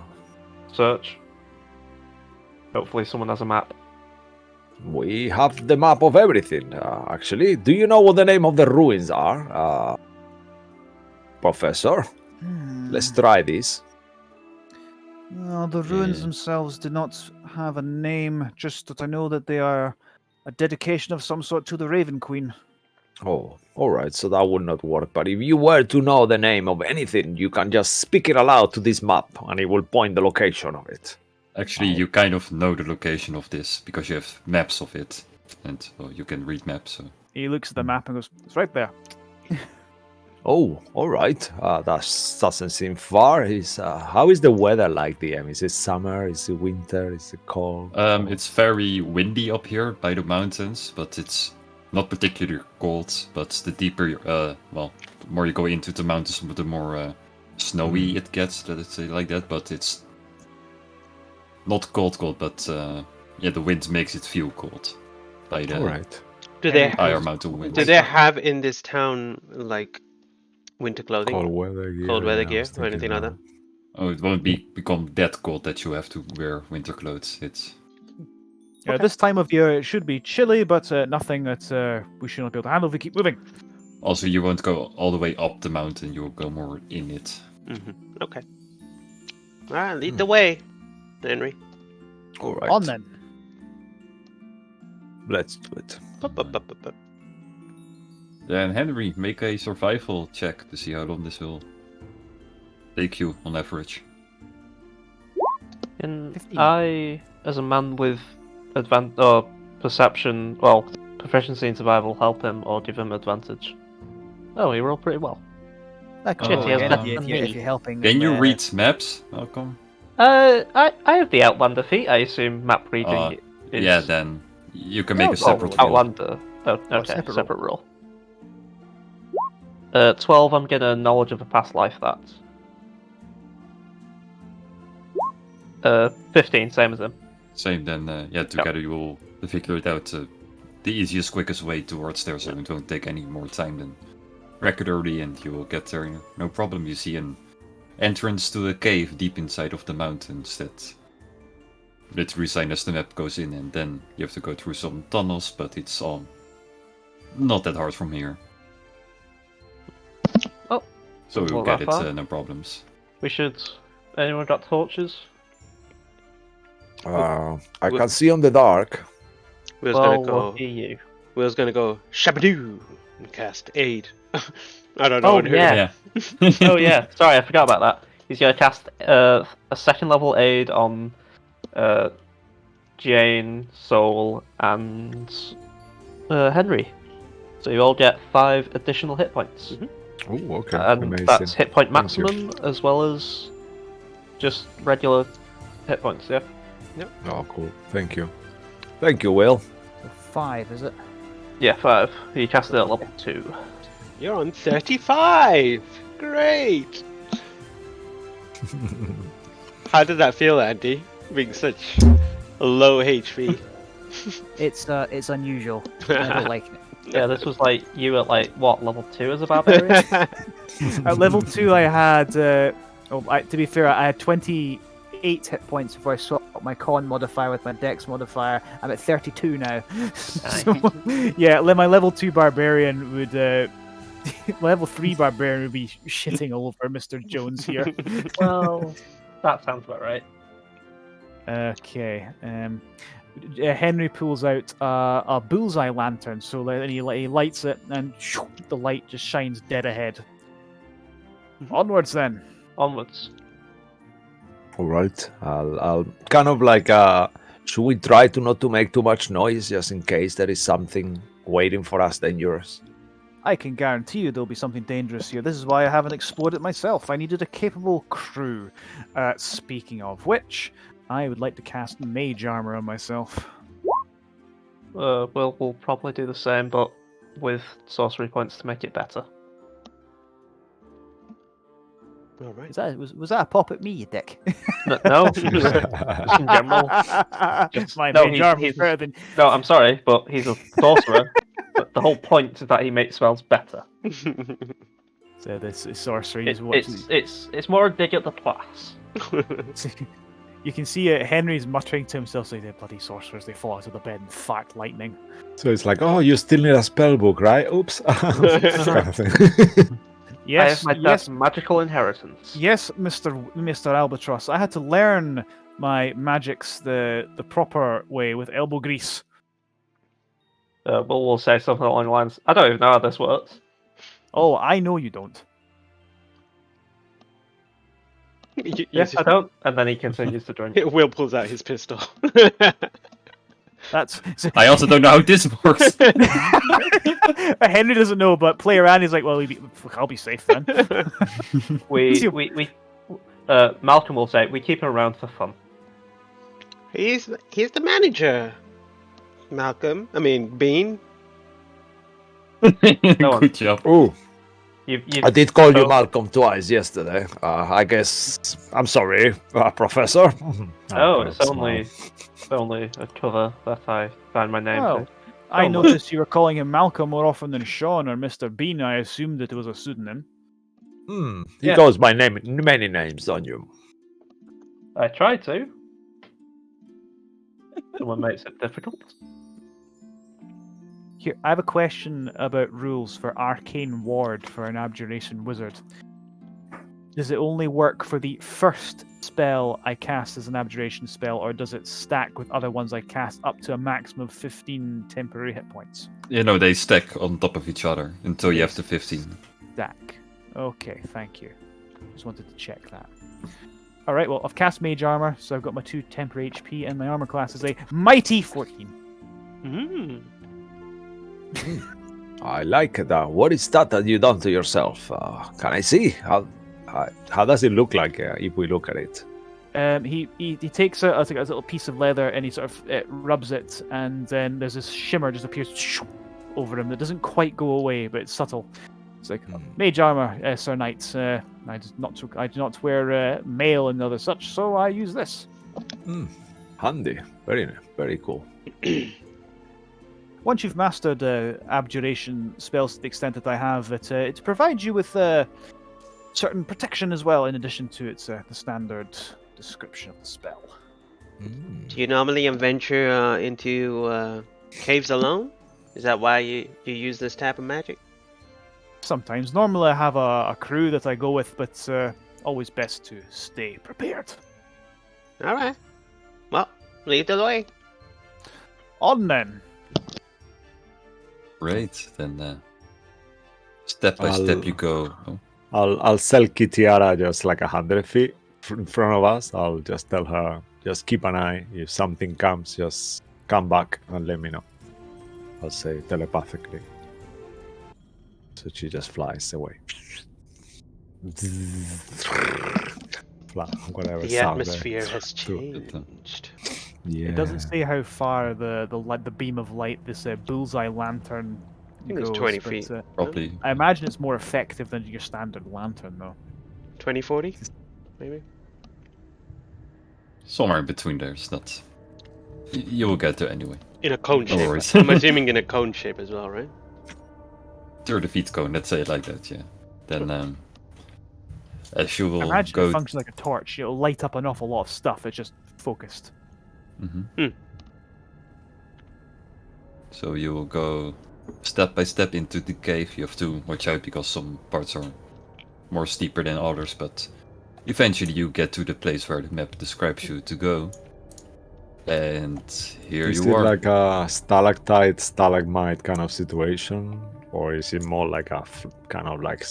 Search. Hopefully someone has a map. We have the map of everything. Actually, do you know what the name of the ruins are, Professor? Let's try this. Well, the ruins Yeah. themselves do not have a name, just that I know that they are a dedication of some sort to the Raven Queen. Oh, all right. So that would not work. But if you were to know the name of anything, you can just speak it aloud to this map, and it will point the location of it. Actually, you kind of know the location of this because you have maps of it, and well, you can read maps. So. He looks at the map and goes, "It's right there." Oh, all right. That doesn't seem far. How is the weather like, DM? Is it summer? Is it winter? Is it cold? It's very windy up here by the mountains, but it's not particularly cold. But the deeper, the more you go into the mountains, the more snowy it gets. Let's say like that. But it's not cold, but the wind makes it feel cold by the all right. Do they higher mountain winds. do they have in this town like winter clothing? Cold weather gear. Cold weather yeah, I gear was or anything like thinking that? Oh, it won't become that cold that you have to wear winter clothes. It's This time of year it should be chilly, but nothing that we should not be able to handle if we keep moving. also you won't go all the way up the mountain. You'll go more in it. Okay. All right, lead the way, Henry. All right. On then. Let's do it. Up, up, up, up, up. Then Henry, make a survival check to see how long this will take you on average. Can 15. I, as a man with perception, proficiency in survival, help him or give him advantage? Oh, he rolled pretty well. Shit, he has better if than you're me. helping. Can you him, read maps, Malcolm? I have the Outlander feat. I assume map reading is... Yeah, then you can make a Oh, separate roll. Outlander. Oh, okay, separate separate roll. 12, I'm getting a knowledge of a past life, that. 15, same as him. Same then, together you will figure it out. The easiest, quickest way towards there, so it won't take any more time than regularly, and you will get there no problem. You see an entrance to a cave deep inside of the mountains that literally sign as the map goes in, and then you have to go through some tunnels, but it's all not that hard from here. Oh, So we'll not get that it, far. no problems. We should. Anyone got torches? I can see on the dark. Will's Well, gonna go. lucky you. Will's gonna go shabadoo and cast aid. I don't know. Oh, what who- yeah. Oh yeah, sorry, I forgot about that. He's gonna cast a second level aid on Jane, Soul, and Henry. So you all get 5 additional hit points. Oh, okay. And Amazing. that's hit point Thank you. maximum as well as just regular hit points, yeah. Oh, cool. Thank you. Thank you, Will. 5, is it? Yeah, 5. You cast it at level 2. You're on 35. Great. How did that feel, Andy? Being such a low HP. It's unusual. I don't like it. Yeah, this was like you at like what, level 2 as a barbarian? At level 2, I had. To be fair, I had 28 hit points before I swapped my con modifier with my dex modifier. I'm at 32 now. So, yeah, my level 2 barbarian would. Level 3 barbarian would be shitting all over Mr. Jones here. Well, that sounds about right. Okay. Henry pulls out a bullseye lantern, so he lights it, and the light just shines dead ahead. Onwards then. Onwards. All right. I'll kind of like. Should we try to not to make too much noise, just in case there is something waiting for us dangerous? I can guarantee you there'll be something dangerous here. This is why I haven't explored it myself. I needed a capable crew. Speaking of which, I would like to cast Mage Armor on myself. We'll probably do the same, but with sorcery points to make it better. All right. Was that a pop at me, you dick? No, just in general. My No, Mage Armor he's- is better than... No, I'm sorry, but he's a sorcerer. But the whole point is that he makes spells better. So this is sorcery is what... It's more a dig at the class. You can see Henry's muttering to himself, like, "The bloody sorcerers, they fall out of the bed and fart lightning." So it's like, oh, you still need a spell book, right? Oops. Kind of thing. Yes, I have my yes, dad's magical inheritance. yes, Mr. Albatross. I had to learn my magics the proper way with elbow grease. But we'll say something along the lines. I don't even know how this works. Oh, I know you don't. Yes, I don't. And then he continues to drink. Will pulls out his pistol. That's I also don't know how this works. Henry doesn't know, but player Andy's like, well, I'll be safe then. Malcolm will say we keep him around for fun. he's the manager. Malcolm. I mean Bean. Good job. Oh, You I did call you Oh. Malcolm twice yesterday. I guess I'm sorry, Professor. Oh, it's that's only a cover that I found my name Oh. to. I Oh, noticed you were calling him Malcolm more often than Sean or Mr. Bean. I assumed that it was a pseudonym. He Yeah. goes by many names, don't you? I try to. Someone makes it difficult. Here, I have a question about rules for Arcane Ward for an Abjuration Wizard. Does it only work for the first spell I cast as an Abjuration spell, or does it stack with other ones I cast up to a maximum of 15 temporary hit points? You know, they stack on top of each other until you have the 15. Stack. Okay, thank you. Just wanted to check that. Alright, well, I've cast Mage Armor, so I've got my 2 temporary HP, and my armor class is a mighty 14. Mm. I like that. What is that you done to yourself? Can I see? How does it look like if we look at it? He takes a little piece of leather and he sort of rubs it, and then there's this shimmer just appears over him that doesn't quite go away, but it's subtle. It's like Mage Armor, Sir Knight. I do not wear mail and other such, so I use this. Handy. Very cool. Once you've mastered Abjuration spells to the extent that I have, it provides you with certain protection as well, in addition to its the standard description of the spell. Do you normally venture into caves alone? Is that why you use this type of magic? Sometimes. Normally I have a crew that I go with, but always best to stay prepared. All right. Well, lead the way. On then. Great. Then step by step you go. Oh, I'll sell Kitiara just like 100 feet in front of us. I'll just tell her, just keep an eye. If something comes, just come back and let me know. I'll say telepathically. So she just flies away. Whatever The sound atmosphere there. has changed. Yeah. It doesn't say how far the beam of light, this bullseye lantern, I think it's goes, 20 but, feet. probably. I imagine it's more effective than your standard lantern, though. 20, 40? Maybe? Somewhere in between there. It's not. You will get there anyway. In a cone No shape. worries. I'm assuming in a cone shape as well, right? 30 feet cone, let's say it like that, yeah. Then, as you I will imagine go. it functions like a torch. It'll light up an awful lot of stuff. It's just focused. So you will go step by step into the cave. You have to watch out because some parts are more steeper than others, but eventually you get to the place where the map describes you to go. And here Is you it are. like a stalactite, stalagmite kind of situation? Or is it more like a kind of like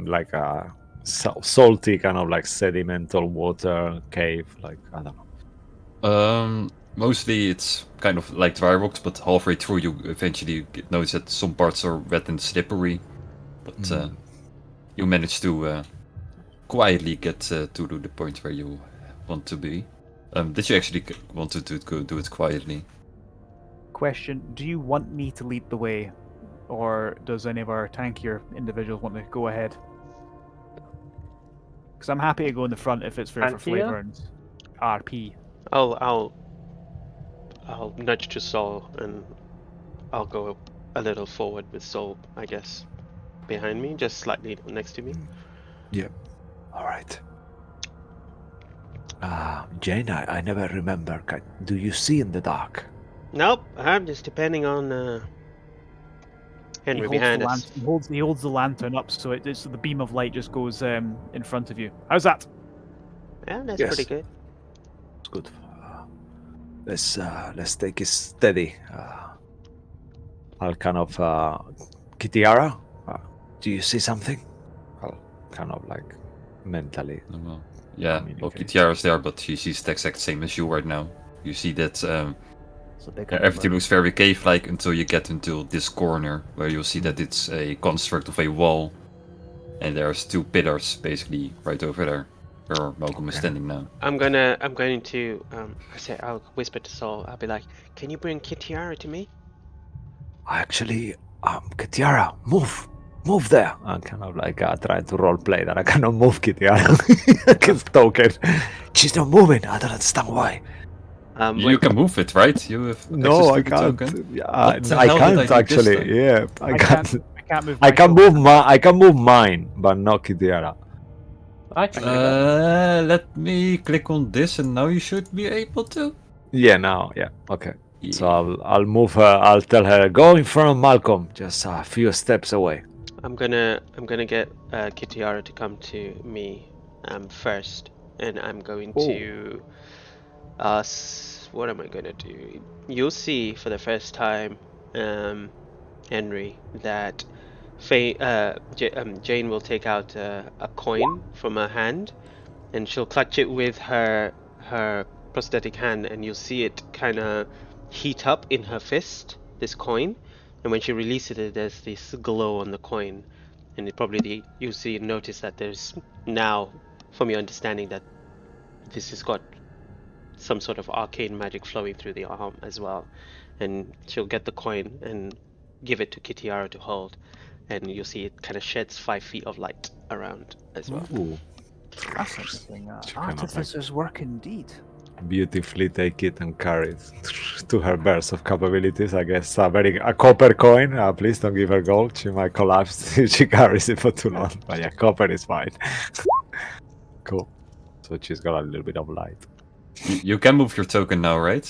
like a salty kind of like sedimental water cave? Like, I don't know. Mostly it's kind of like dry rocks, but halfway through you eventually notice that some parts are wet and slippery. But you manage to quietly get to the point where you want to be. Did you actually want to do it quietly? Question: do you want me to lead the way, or does any of our tankier individuals want to go ahead? Because I'm happy to go in the front if it's for Tankier? flavor and RP. I'll nudge to Sol and I'll go a little forward with Sol, I guess, behind me, just slightly next to me. All right. Jane, I never remember. Do you see in the dark? Nope, I'm just depending on Henry behind us. He holds the lantern up so the beam of light just goes in front of you. How's that? Yeah, that's Yes. pretty good. It's good. Let's take it steady. I'll kind of, Kitiara, do you see something? I'll kind of like mentally. Oh, well, yeah, well, Communicate. Kitiara's there, but she sees the exact same as you right now. You see that So they everything looks very cave-like until you get into this corner, where you'll see that it's a construct of a wall, and there's two pillars basically right over there, where Malcolm is standing now. I'm going to I'll whisper to Sol. I'll be like, "Can you bring Kitiara to me?" Actually, Kitiara, move there. I'm kind of like trying to role play that I cannot move Kitiara. It's token. She's not moving. I don't understand why. You can move it, right? You have No, I access to the can't. token? Yeah, What the I hell did can't I do this actually. time? Yeah, I can't. I can't move. I my can token. move I can move mine, but not Kitiara. I can do that. Let me click on this, and now you should be able to. Yeah, now, yeah, okay. So Yeah. I'll move her. I'll tell her go in front of Malcolm, just a few steps away. I'm gonna get Kitiara to come to me first, and I'm going to what am I gonna do? You'll see for the first time, Henry, that Jane will take out a coin from her hand, and she'll clutch it with her prosthetic hand, and you'll see it kind of heat up in her fist, this coin. And when she releases it, there's this glow on the coin, and you'll notice that there's now, from your understanding, that this has got some sort of arcane magic flowing through the arm as well. And she'll get the coin and give it to Kitiara to hold, and you'll see it kind of sheds 5 feet of light around as well. Ooh. That's interesting. She kind of Artificer's work indeed. beautifully take it and carry it to her burst of capabilities. I guess a copper coin. Please don't give her gold. She might collapse if she carries it for too long. But yeah, copper is fine. Cool. So she's got a little bit of light. You can move your token now, right?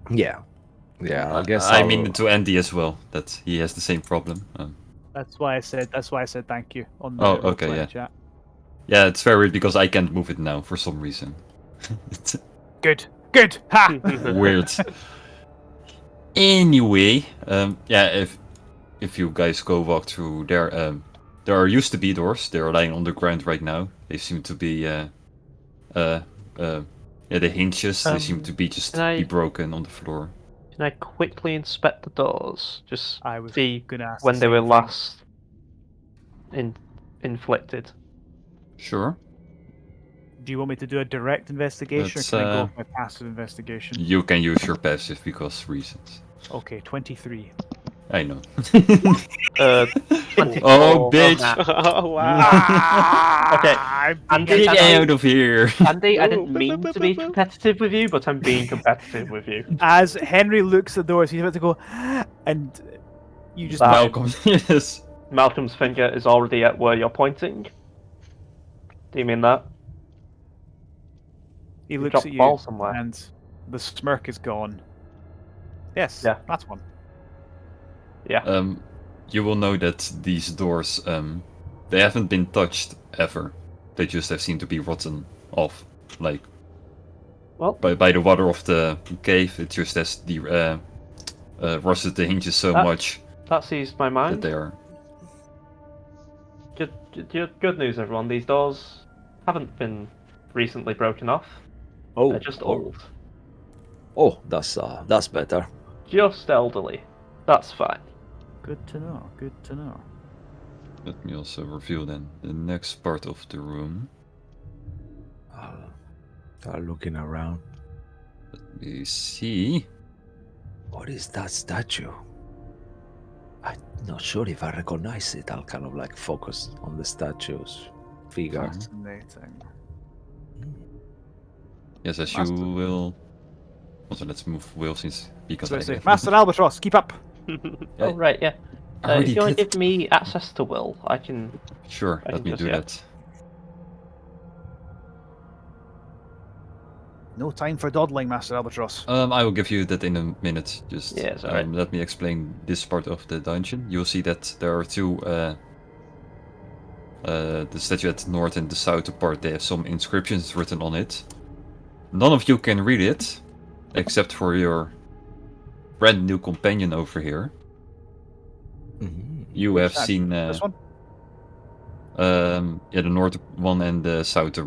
Yeah. Yeah, I guess I mean to Andy as well. That he has the same problem. That's why I said thank you on the Oh, okay, roleplay yeah. chat. Yeah, it's very weird because I can't move it now for some reason. It's Good. Ha! weird. Anyway, yeah, if you guys go walk through there, there are used to be doors. They are lying on the ground right now. They seem to be, yeah, the hinges. They seem to be just can I- be broken on the floor. Can I quickly inspect the doors? Just I was see gonna ask when the they were same thing. last inflicted. Sure. Do you want me to do a direct investigation, Let's, or can I go with my passive investigation? You can use your passive because reasons. Okay, 23. I know. 24. Oh, bitch. Oh wow! Okay, Andy, Get out of here! Andy, I didn't mean to be competitive with you, but I'm being competitive with you. As Henry looks at the doors, he's about to go, and you just Malcolm, yes. Malcolm's finger is already at where you're pointing. Do you mean that? he looks dropped at the you, ball somewhere. and the smirk is gone. Yes, Yeah. that's one. Yeah. You will know that these doors, they haven't been touched ever. They just have seemed to be rotten off, like Well, by the water of the cave. It just has the rusted the hinges so Ah. much that eased my that mind. they are. Good news, everyone. These doors haven't been recently broken off. Oh, They're just old. Oh, that's better. Just elderly. That's fine. Good to know. Good to know. Let me also reveal then the next part of the room. Start looking around. Let me see. What is that statue? I'm not sure if I recognize it. I'll kind of like focus on the statue's figure. Fascinating. Yes, as Master. you will. Also, let's move Will since because So I I say, have- Master Albatross, keep up. Oh, right, yeah. I If already you want to did. give me access to Will, I can. Sure, I let can me just- do yeah. that. No time for dawdling, Master Albatross. I will give you that in a minute. Just Yeah, it's alright. let me explain this part of the dungeon. You'll see that there are two. The statue at the north and the south part. They have some inscriptions written on it. None of you can read it, except for your brand new companion over here. Mhm. You have statue? seen. This one? Yeah, the north one and the south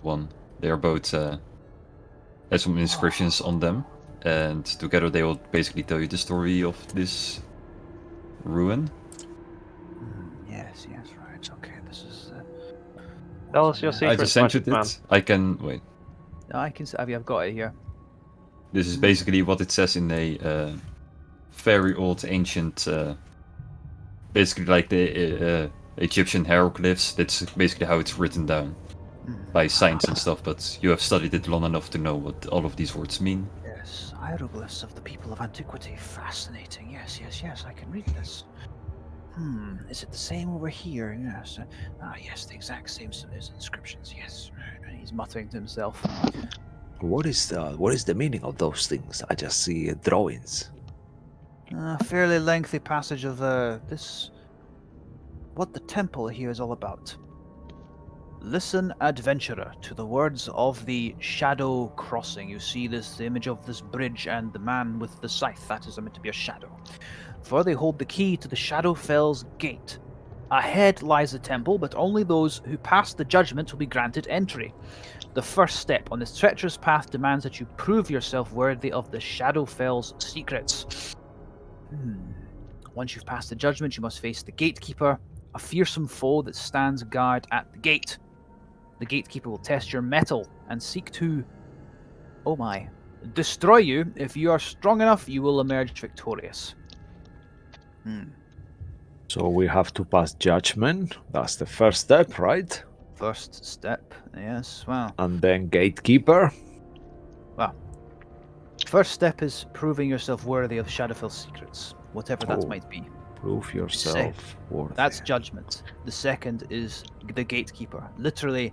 one. They are both have some inscriptions on them, and together they will basically tell you the story of this ruin. Yes, right. Okay, this is. Tell us your I secret, just sent you magic man. it. I can wait. No, I can. I've got it here. This is basically what it says in a very old, ancient, basically like the Egyptian hieroglyphs. That's basically how it's written down by signs and stuff. But you have studied it long enough to know what all of these words mean. Yes, hieroglyphs of the people of antiquity. Fascinating. Yes, I can read this. Is it the same over here? Yes. Yes, the exact same as inscriptions. Yes. He's muttering to himself. What is the meaning of those things? I just see drawings. A fairly lengthy passage of this. What the temple here is all about. Listen, adventurer, to the words of the Shadow Crossing. You see this image of this bridge and the man with the scythe. That is meant to be a shadow. For they hold the key to the Shadowfell's gate. Ahead lies the temple, but only those who pass the judgment will be granted entry. The first step on this treacherous path demands that you prove yourself worthy of the Shadowfell's secrets. Once you've passed the judgment, you must face the gatekeeper, a fearsome foe that stands guard at the gate. The gatekeeper will test your mettle and seek to, oh my, destroy you. If you are strong enough, you will emerge victorious. So we have to pass judgment. That's the first step, right? First step, yes, well, And then gatekeeper. First step is proving yourself worthy of Shadowfell's secrets, whatever that Oh. might be. Prove yourself worthy. That's judgment. The second is the gatekeeper. Literally,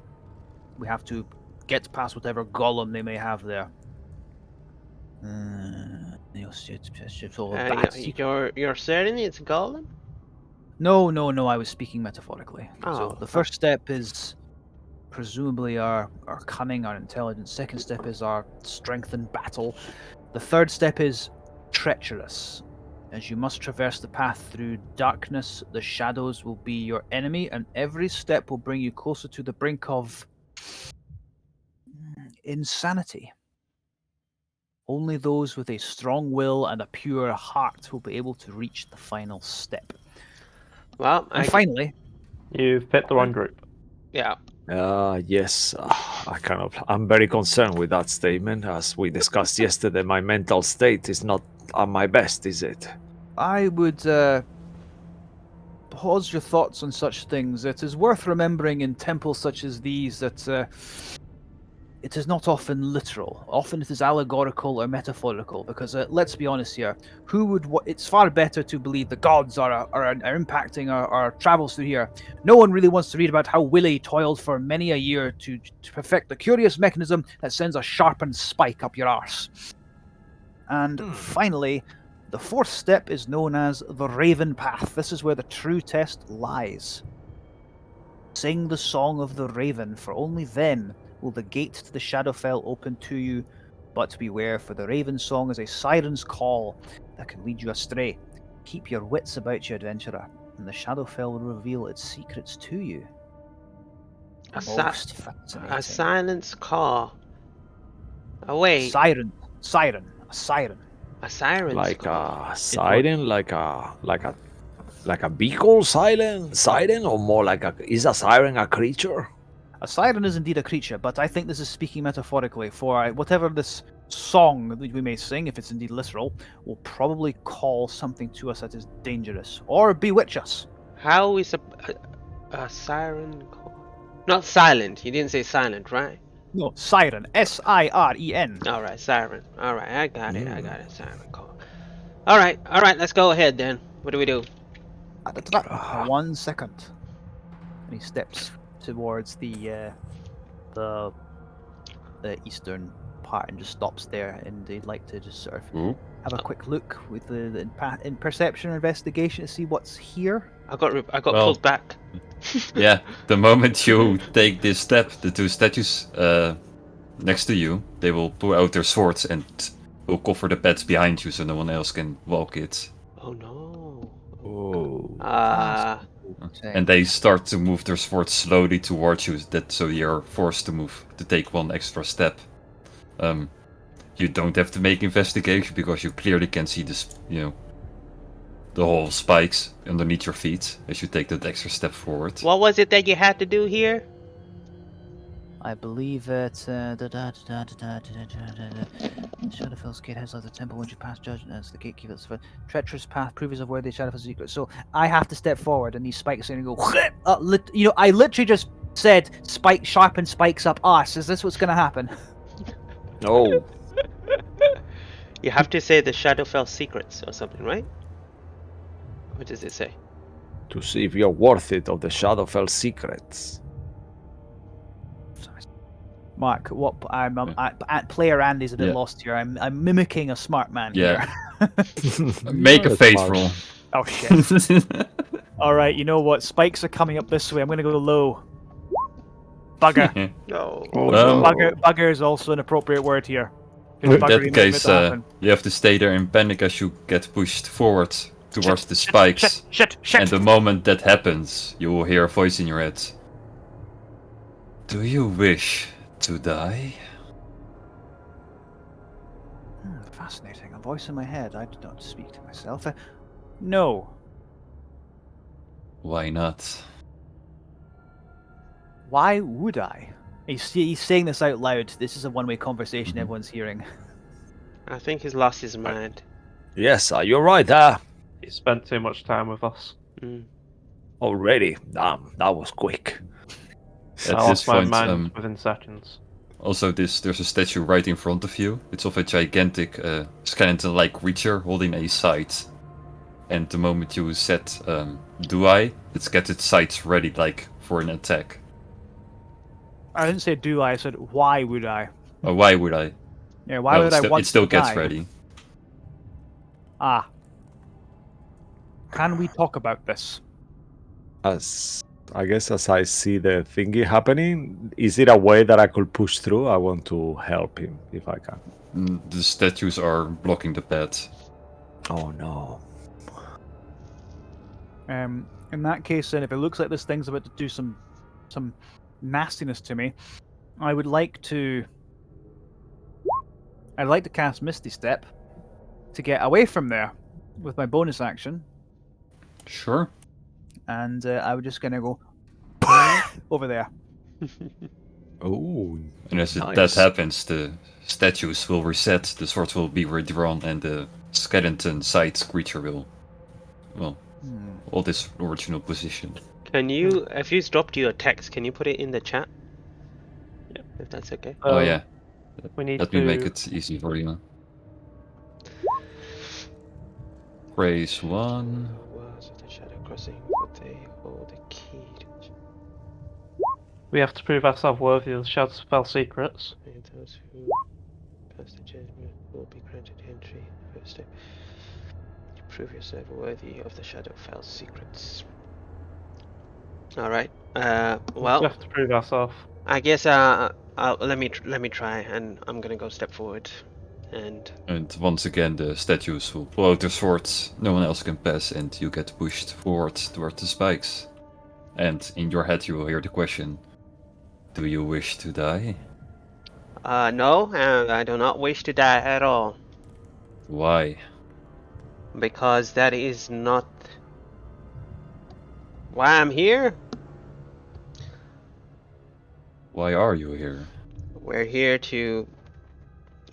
we have to get past whatever golem they may have there. You're certain it's a golem? No, I was speaking metaphorically. Oh. So the first step is presumably our cunning, our intelligence. Second step is our strength in battle. The third step is treacherous. As you must traverse the path through darkness, the shadows will be your enemy, and every step will bring you closer to the brink of insanity. Only those with a strong will and a pure heart will be able to reach the final step. Well, And finally, You've picked the wrong group. yeah. Yes, I'm very concerned with that statement. As we discussed yesterday, my mental state is not at my best, is it? I would pause your thoughts on such things. It is worth remembering in temples such as these that it is not often literal. Often it is allegorical or metaphorical, because let's be honest here, it's far better to believe the gods are impacting our travels through here. No one really wants to read about how Willie toiled for many a year to perfect the curious mechanism that sends a sharpened spike up your arse. And finally, the fourth step is known as the Raven Path. This is where the true test lies. Sing the song of the Raven, for only then will the gate to the Shadowfell open to you. But beware, for the Raven song is a siren's call that can lead you astray. Keep your wits about you, adventurer, and the Shadowfell will reveal its secrets to you. A Fascinating. silence call. Oh wait. Siren. A siren. A siren. Like a siren, like a beagle siren, or more like is a siren a creature? A siren is indeed a creature, but I think this is speaking metaphorically, for whatever this song that we may sing, if it's indeed literal, will probably call something to us that is dangerous, or bewitch us. How is a siren call? Not silent. You didn't say silent, right? No, siren. S-I-R-E-N. Alright, siren. Alright, I got it. Siren call. Alright, let's go ahead then. What do we do? 1 second. And he steps towards the eastern part and just stops there, and they'd like to just sort of have a quick look with the in perception or investigation to see what's here. I got pulled back. Yeah, the moment you take this step, the two statues next to you, they will pull out their swords and will cover the path behind you so no one else can walk it. Oh no. Oh. And they start to move their swords slowly towards you, so you're forced to take one extra step. You don't have to make investigation because you clearly can see this, the whole spikes underneath your feet as you take that extra step forward. What was it that you had to do here? I believe that Shadowfell's gate has like the temple. Once you pass judgment as the gatekeeper, treacherous path, proves of where the Shadowfell's secret. So I have to step forward, and these spikes are going to go. I literally just said spike sharpen spikes up arse. Is this what's going to happen? No. You have to say the Shadowfell secrets or something, right? What does it say? To see if you're worth it of the Shadowfell secrets. Mark, what player Andy's a bit lost here. I'm mimicking a smart man here. Make a face roll. Oh shit. All right, you know what? Spikes are coming up this way. I'm going to go low. Bugger. No. Bugger is also an appropriate word here. In that case, you have to stay there in panic as you get pushed forward towards the spikes. Shit. And the moment that happens, you will hear a voice in your head. Do you wish to die? Fascinating. A voice in my head. I did not speak to myself. No. Why not? Why would I? He's saying this out loud. This is a one-way conversation everyone's hearing. I think he's lost his mind. Yes, you're right. He spent too much time with us. Already. Damn, that was quick. I lost my mind within seconds. Also, there's a statue right in front of you. It's of a gigantic skeleton-like creature holding a scythe. And the moment you said, do I? It gets its sights ready, like, for an attack. I didn't say do I said why would I? Or why would I? Yeah, why would I want it still to gets die? ready. Ah. Can we talk about this? As I see the thingy happening, is it a way that I could push through? I want to help him if I can. The statues are blocking the path. Oh no. In that case, then, if it looks like this thing's about to do some nastiness to me, I'd like to cast Misty Step to get away from there with my bonus action, Sure. and I was just gonna go over there. Oh. And as that Nice. happens, the statues will reset, the swords will be redrawn, and the skeleton-sized creature will, well, hold its original position. Can you, if you dropped your text, can you put it in the chat? Yeah. If that's okay. Oh yeah, We need let to me make it easy for you. Phrase 1. Words of the Shadow Crossing, but they hold the key to We have to prove ourselves worthy of the Shadowfell secrets. those who pass the judgment will be granted entry. First step. Prove yourself worthy of the Shadowfell secrets. Alright. We Well, have to prove ourselves. I guess let me try, and I'm gonna go step forward, and And once again, the statues will pull out their swords, no one else can pass, and you get pushed forward toward the spikes. And in your head, you will hear the question: do you wish to die? no, I do not wish to die at all, Why? because that is not why I'm here. Why are you here? We're here to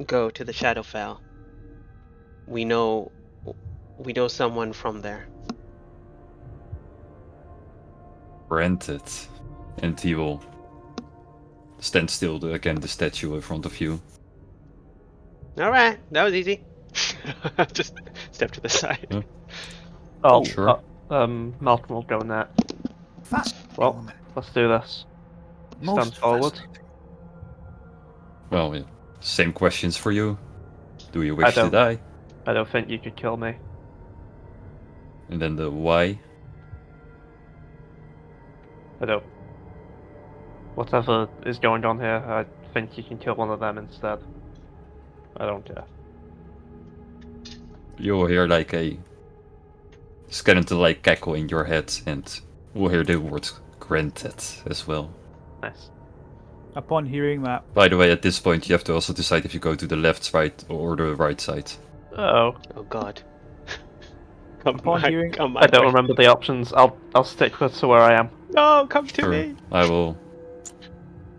go to the Shadowfell. We know someone from there. Granted. And he will stand still again, the statue in front of you. Alright, that was easy. Just step to the side. Yeah. Oh, sure. Malcolm will go in that. Fast. Well, let's do this. Stand forward. Well, yeah. Same questions for you. Do you wish to don't. die? I don't think you could kill me. And then the why? I don't. Whatever is going on here, I think you can kill one of them instead. I don't care. You will hear like a skeleton-like cackle in your head, and we'll hear the word granted as well. Nice. Upon hearing that, By the way, at this point, you have to also decide if you go to the left, right, or the right side. Oh, Oh god. Come Upon back, hearing- come I back. don't remember the options. I'll stick to where I am. No, come to Sure. me. I will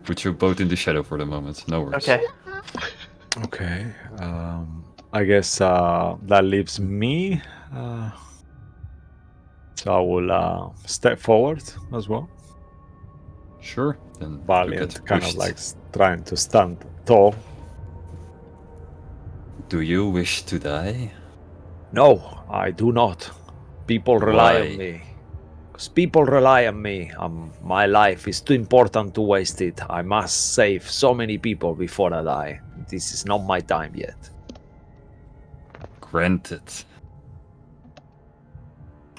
put you both in the shadow for the moment. No worries. Okay. Okay. I guess that leaves me. So I will step forward as well. Sure. Then you Valiant, get kind of pushed. like trying to stand tall. Do you wish to die? No, I do not. People rely Why? on me. Because people rely on me. My life is too important to waste it. I must save so many people before I die. This is not my time yet. Granted.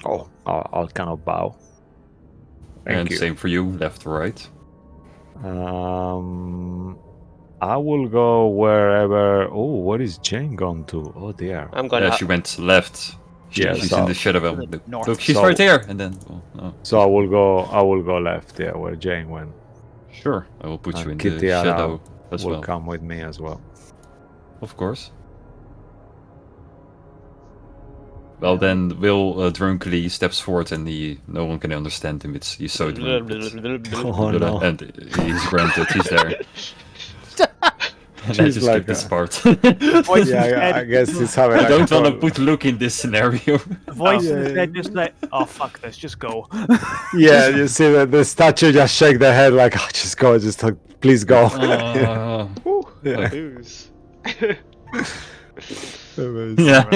Oh, I'll kind of bow. Thank And you. same for you, left or right. I will go wherever. Oh, where is Jane gone to? Oh dear. I'm gonna. Yeah, she went left. Yeah, She's so- in the shadow. To Look, the north. look, she's So- right here. And then, oh, no. So I will go left. Yeah, where Jane went. Sure, I will put you in Kitty the shadow as will well. come with me as well. Of course. Well, then Will drunkenly steps forward, and no one can understand him. He's so drunk. Oh no. And he's granted. He's there. And I She's just like skip this a- part. Voice Yeah, in his head- I guess he's having. I like, don't a want to problem. put Luke in this scenario. The voice in Yeah, his head just like, oh fuck this, just go. Yeah, you see the statue just shake their head like, oh, just go, just like, please go. Yeah. News. Yeah.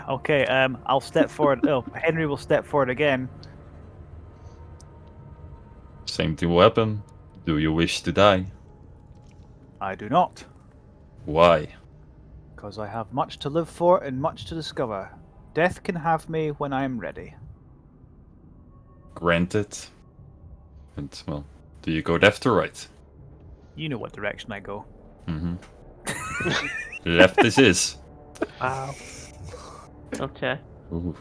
Okay, I'll step forward. Oh, Henry will step forward again. Same thing will happen. Do you wish to die? I do not, Why? because I have much to live for and much to discover. Death can have me when I am ready. Granted. And, well, do you go left or right? You know what direction I go. Mm-hmm. Left this is. Wow. Okay. Ooh.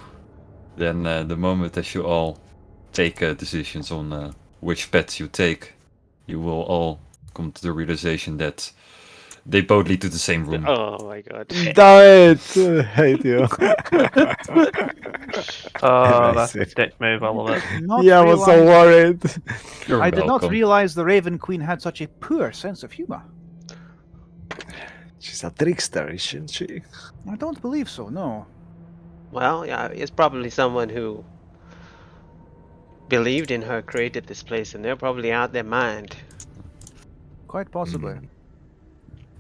Then the moment as you all take decisions on which path you take, you will all come to the realization that they both lead to the same room. Oh my god. Damn it! I hate you. Oh, I that's a see. dick move, I love it. Not Yeah, I was so realize- worried. You're I did not welcome. realize the Raven Queen had such a poor sense of humor. She's a trickster, isn't she? I don't believe so, no. Well, yeah, it's probably someone who believed in her, created this place, and they're probably out their mind. Quite possibly. Mm.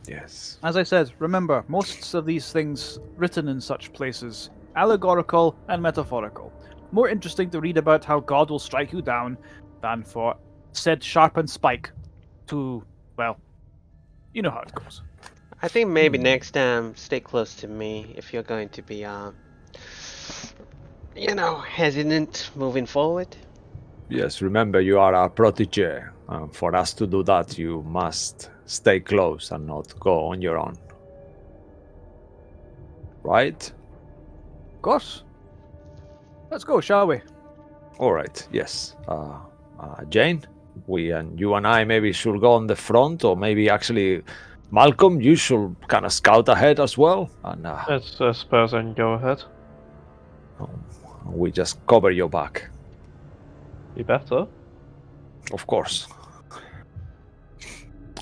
Yes. As I said, remember, most of these things written in such places, allegorical and metaphorical. More interesting to read about how God will strike you down than for said sharpened spike to, well, you know how it goes. I think maybe next time, stay close to me if you're going to be, hesitant moving forward. Yes, remember you are a protege. For us to do that, you must stay close and not go on your own. Right? Of course. Let's go, shall we? All right. Yes. Jane, you and I maybe should go on the front, or maybe actually, Malcolm, you should kind of scout ahead as well, and I suppose I can go ahead. we just cover your back, You better. of course.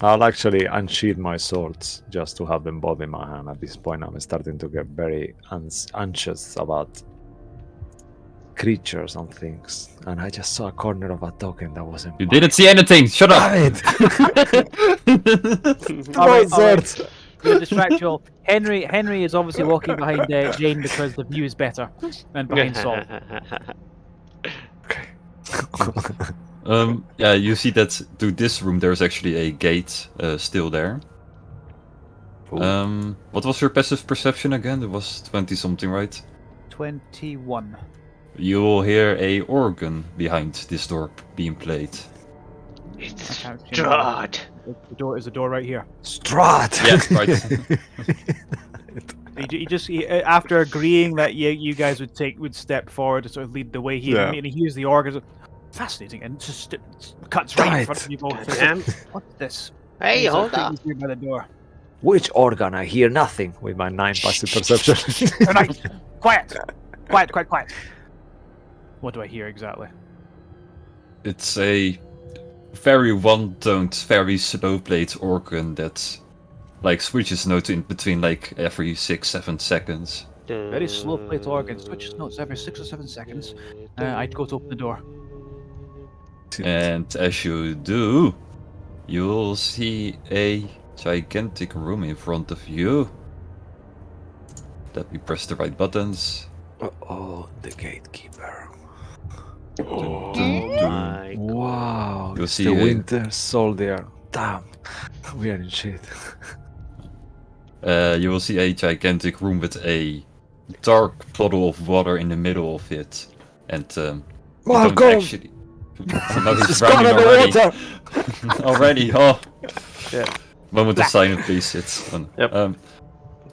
I'll actually unsheath my swords just to have them both in my hand. At this point, I'm starting to get very anxious about creatures and things. And I just saw a corner of a token that wasn't. You mine. didn't see anything! Shut up! Damn it! All right, My swords! To distract you all, Henry is obviously walking behind Jane because the view is better than behind Saul. Yeah, you see that to this room there's actually a gate still there. What was your passive perception again? It was 20 something, right? 21. You will hear a organ behind this door being played. It's can't see Strahd. The door is the door right here. Strat! Yeah, right. After agreeing that you guys would step forward to sort of lead the way, he hears the organ. Fascinating, and just cuts right in front of you both. Damn. What's this? Hey, He's hold like, up. here by the door. Which organ? I hear nothing with my 9 passive perception. Right. Quiet. Quiet. What do I hear exactly? It's a very one-toned, very slow-played organ that like switches notes in between like every 6-7 seconds. Very slow played organ. Switches notes every 6 or 7 seconds. I'd go to open the door. And as you do, you'll see a gigantic room in front of you. Let me press the right buttons. Oh, the gatekeeper. Oh my god. Wow. You'll It's see the a- Winter Soldier. Damn. We are in shit. You will see a gigantic room with a dark puddle of water in the middle of it. And you don't Malcolm! actually... No, he's It's gone running in the already. water! Already, oh. Yeah. Moment of silence, please. It's Yep.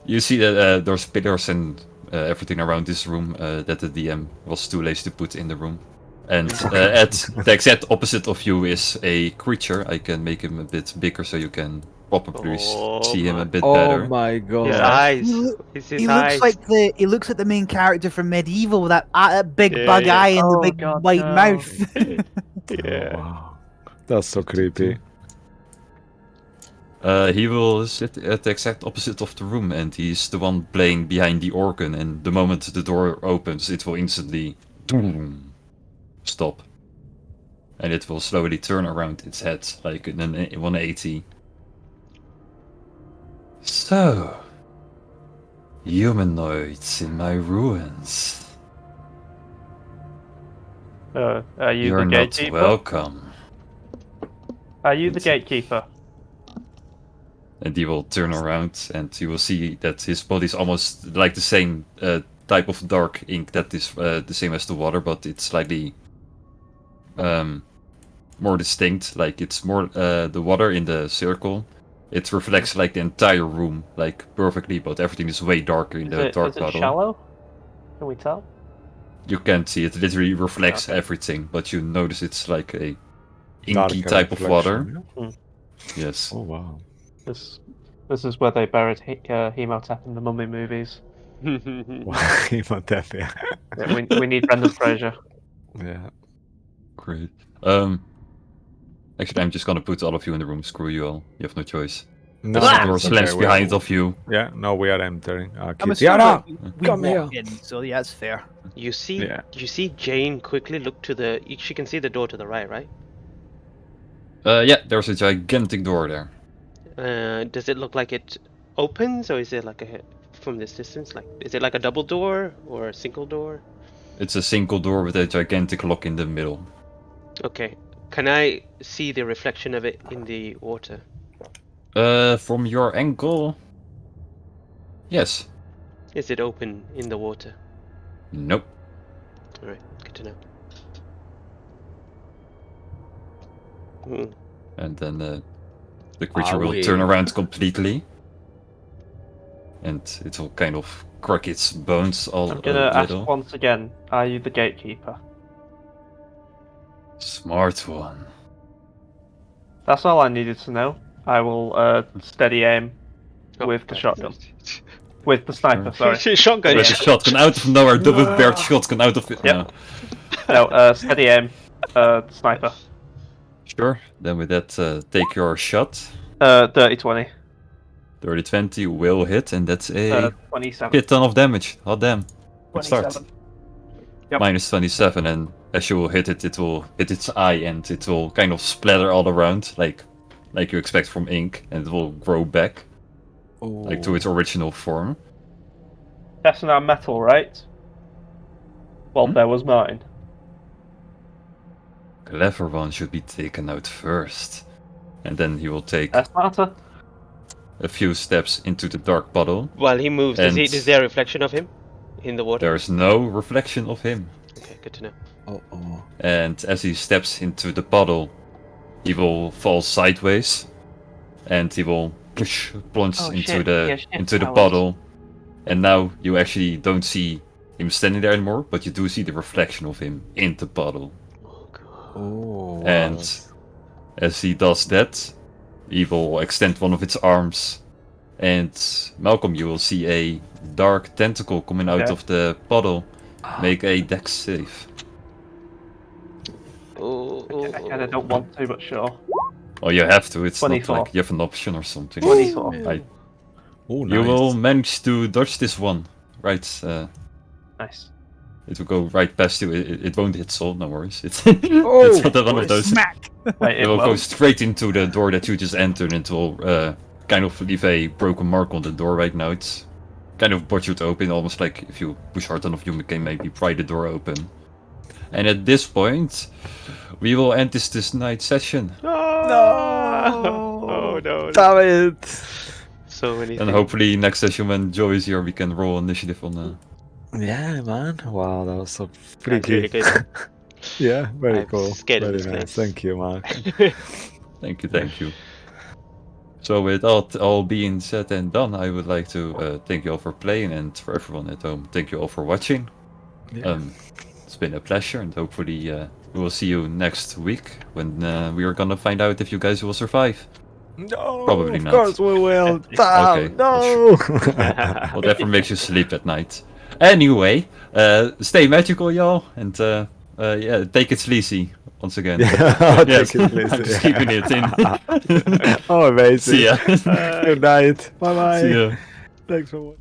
you see that there's pillars and everything around this room that the DM was too lazy to put in the room. And at the exact opposite of you is a creature. I can make him a bit bigger so you can probably see him a bit Oh better. my god. His Yeah. eyes. He It's his He eyes. looks like the main character from Medieval with that big Yeah, bug yeah. eye and the Oh, big God, white no. mouth. Oh, wow. That's so creepy. He will sit at the exact opposite of the room, and he's the one playing behind the organ. And the moment the door opens, it will instantly stop, and it will slowly turn around its head like in an 180. So, humanoids in my ruins. Are you You're the not gatekeeper? welcome. Are you the gatekeeper? And he will turn around, and you will see that his body is almost like the same type of dark ink that is the same as the water, but it's slightly more distinct. Like it's more the water in the circle. It reflects like the entire room, like perfectly, but everything is way darker in the dark Is it bottle. shallow? Can we tell? You can't see it; literally reflects Okay. everything, but you notice it's like a inky Darker type of water. reflection, Yes. yeah? Oh wow. This is where they buried Hemotep in the Mummy movies. Hemotep, yeah. Yeah, we need Brendan Fraser. Yeah. Great. Actually, I'm just gonna put all of you in the room. Screw you all. You have no choice. No, The it's door okay, slams we are- behind of you. Yeah, no, we are entering. I'm assuming we come walk here. in, so yeah, it's fair. You see, Yeah. you see Jane quickly look to the. She can see the door to the right, right? Yeah, there's a gigantic door there. Does it look like it opens, or is it like a from this distance? Like, is it like a double door or a single door? It's a single door with a gigantic lock in the middle. Okay. Can I see the reflection of it in the water? From your angle, yes. Is it open in the water? Nope. All right, good to know. Hmm. And then the creature Are will we- turn around completely, and it will kind of crack its bones all I'm a gonna ask little. once again, are you the gatekeeper? Smart one. That's all I needed to know. I will steady aim Oh, with the right. shotgun. With the sniper, sorry. Shotgun. With a shotgun out of nowhere, double barreled shotgun out of it. Yep. No. No, steady aim, sniper. Sure. Then with that, take your shot. Dirty 20. 30-20 will hit, and that's a 27. shit ton of damage. Hot damn. Good start. 27. Yep. Minus 27, and as you will hit it, it will hit its eye, and it will kind of splatter all around, like you expect from ink, and it will grow back, like to its original form. That's now metal, right? Well, there was mine. Clever one should be taken out first. And then he will take That's matter. a few steps into the dark bottle. While he moves, And- is there a reflection of him in the water? There is no reflection of him. Okay, good to know. Oh. And as he steps into the bottle, he will fall sideways, and he will plunge Oh, into shit. the Yeah, shit, into the I was- bottle. And now you actually don't see him standing there anymore, but you do see the reflection of him in the bottle. Oh god. Oh. And as he does that, he will extend one of its arms, and Malcolm, you will see a dark tentacle coming out Okay. of the bottle. Make a dex save. Oh, I kinda don't want to, but sure. Oh, you have to. It's 24. not like you have an option or something. 24. Oh, You will manage to dodge this one. Right. Nice. It will go right past you. It won't hit Sol, no worries. It's, Oh, it's not one of those. Smack! Wait, It will go won't. straight into the door that you just entered, and it will kind of leave a broken mark on the door right now. It's kind of botched open, almost like if you push hard enough, you can maybe pry the door open. And at this point, we will end this night session. Oh no. Damn it! So many And things. hopefully next session when Joe is here, we can roll initiative on. Yeah, man. Wow, that was so That's freaky. really good. Yeah, very I'm cool. scared of Very this nice. place. Thank you, Mark. Thank you. So with all being said and done, I would like to thank you all for playing, and for everyone at home, thank you all for watching. Yeah. It's been a pleasure, and hopefully we will see you next week when we are gonna find out if you guys will survive. No, Probably of not. course we will. Damn, Okay, no. Whatever makes you sleep at night. Anyway, stay magical, y'all, and yeah, take it sleazy. once again. Yeah, Yes, take it, please. I'm just keeping it in. Oh, amazing. See ya. Good night. Bye bye. See ya. Thanks for watching.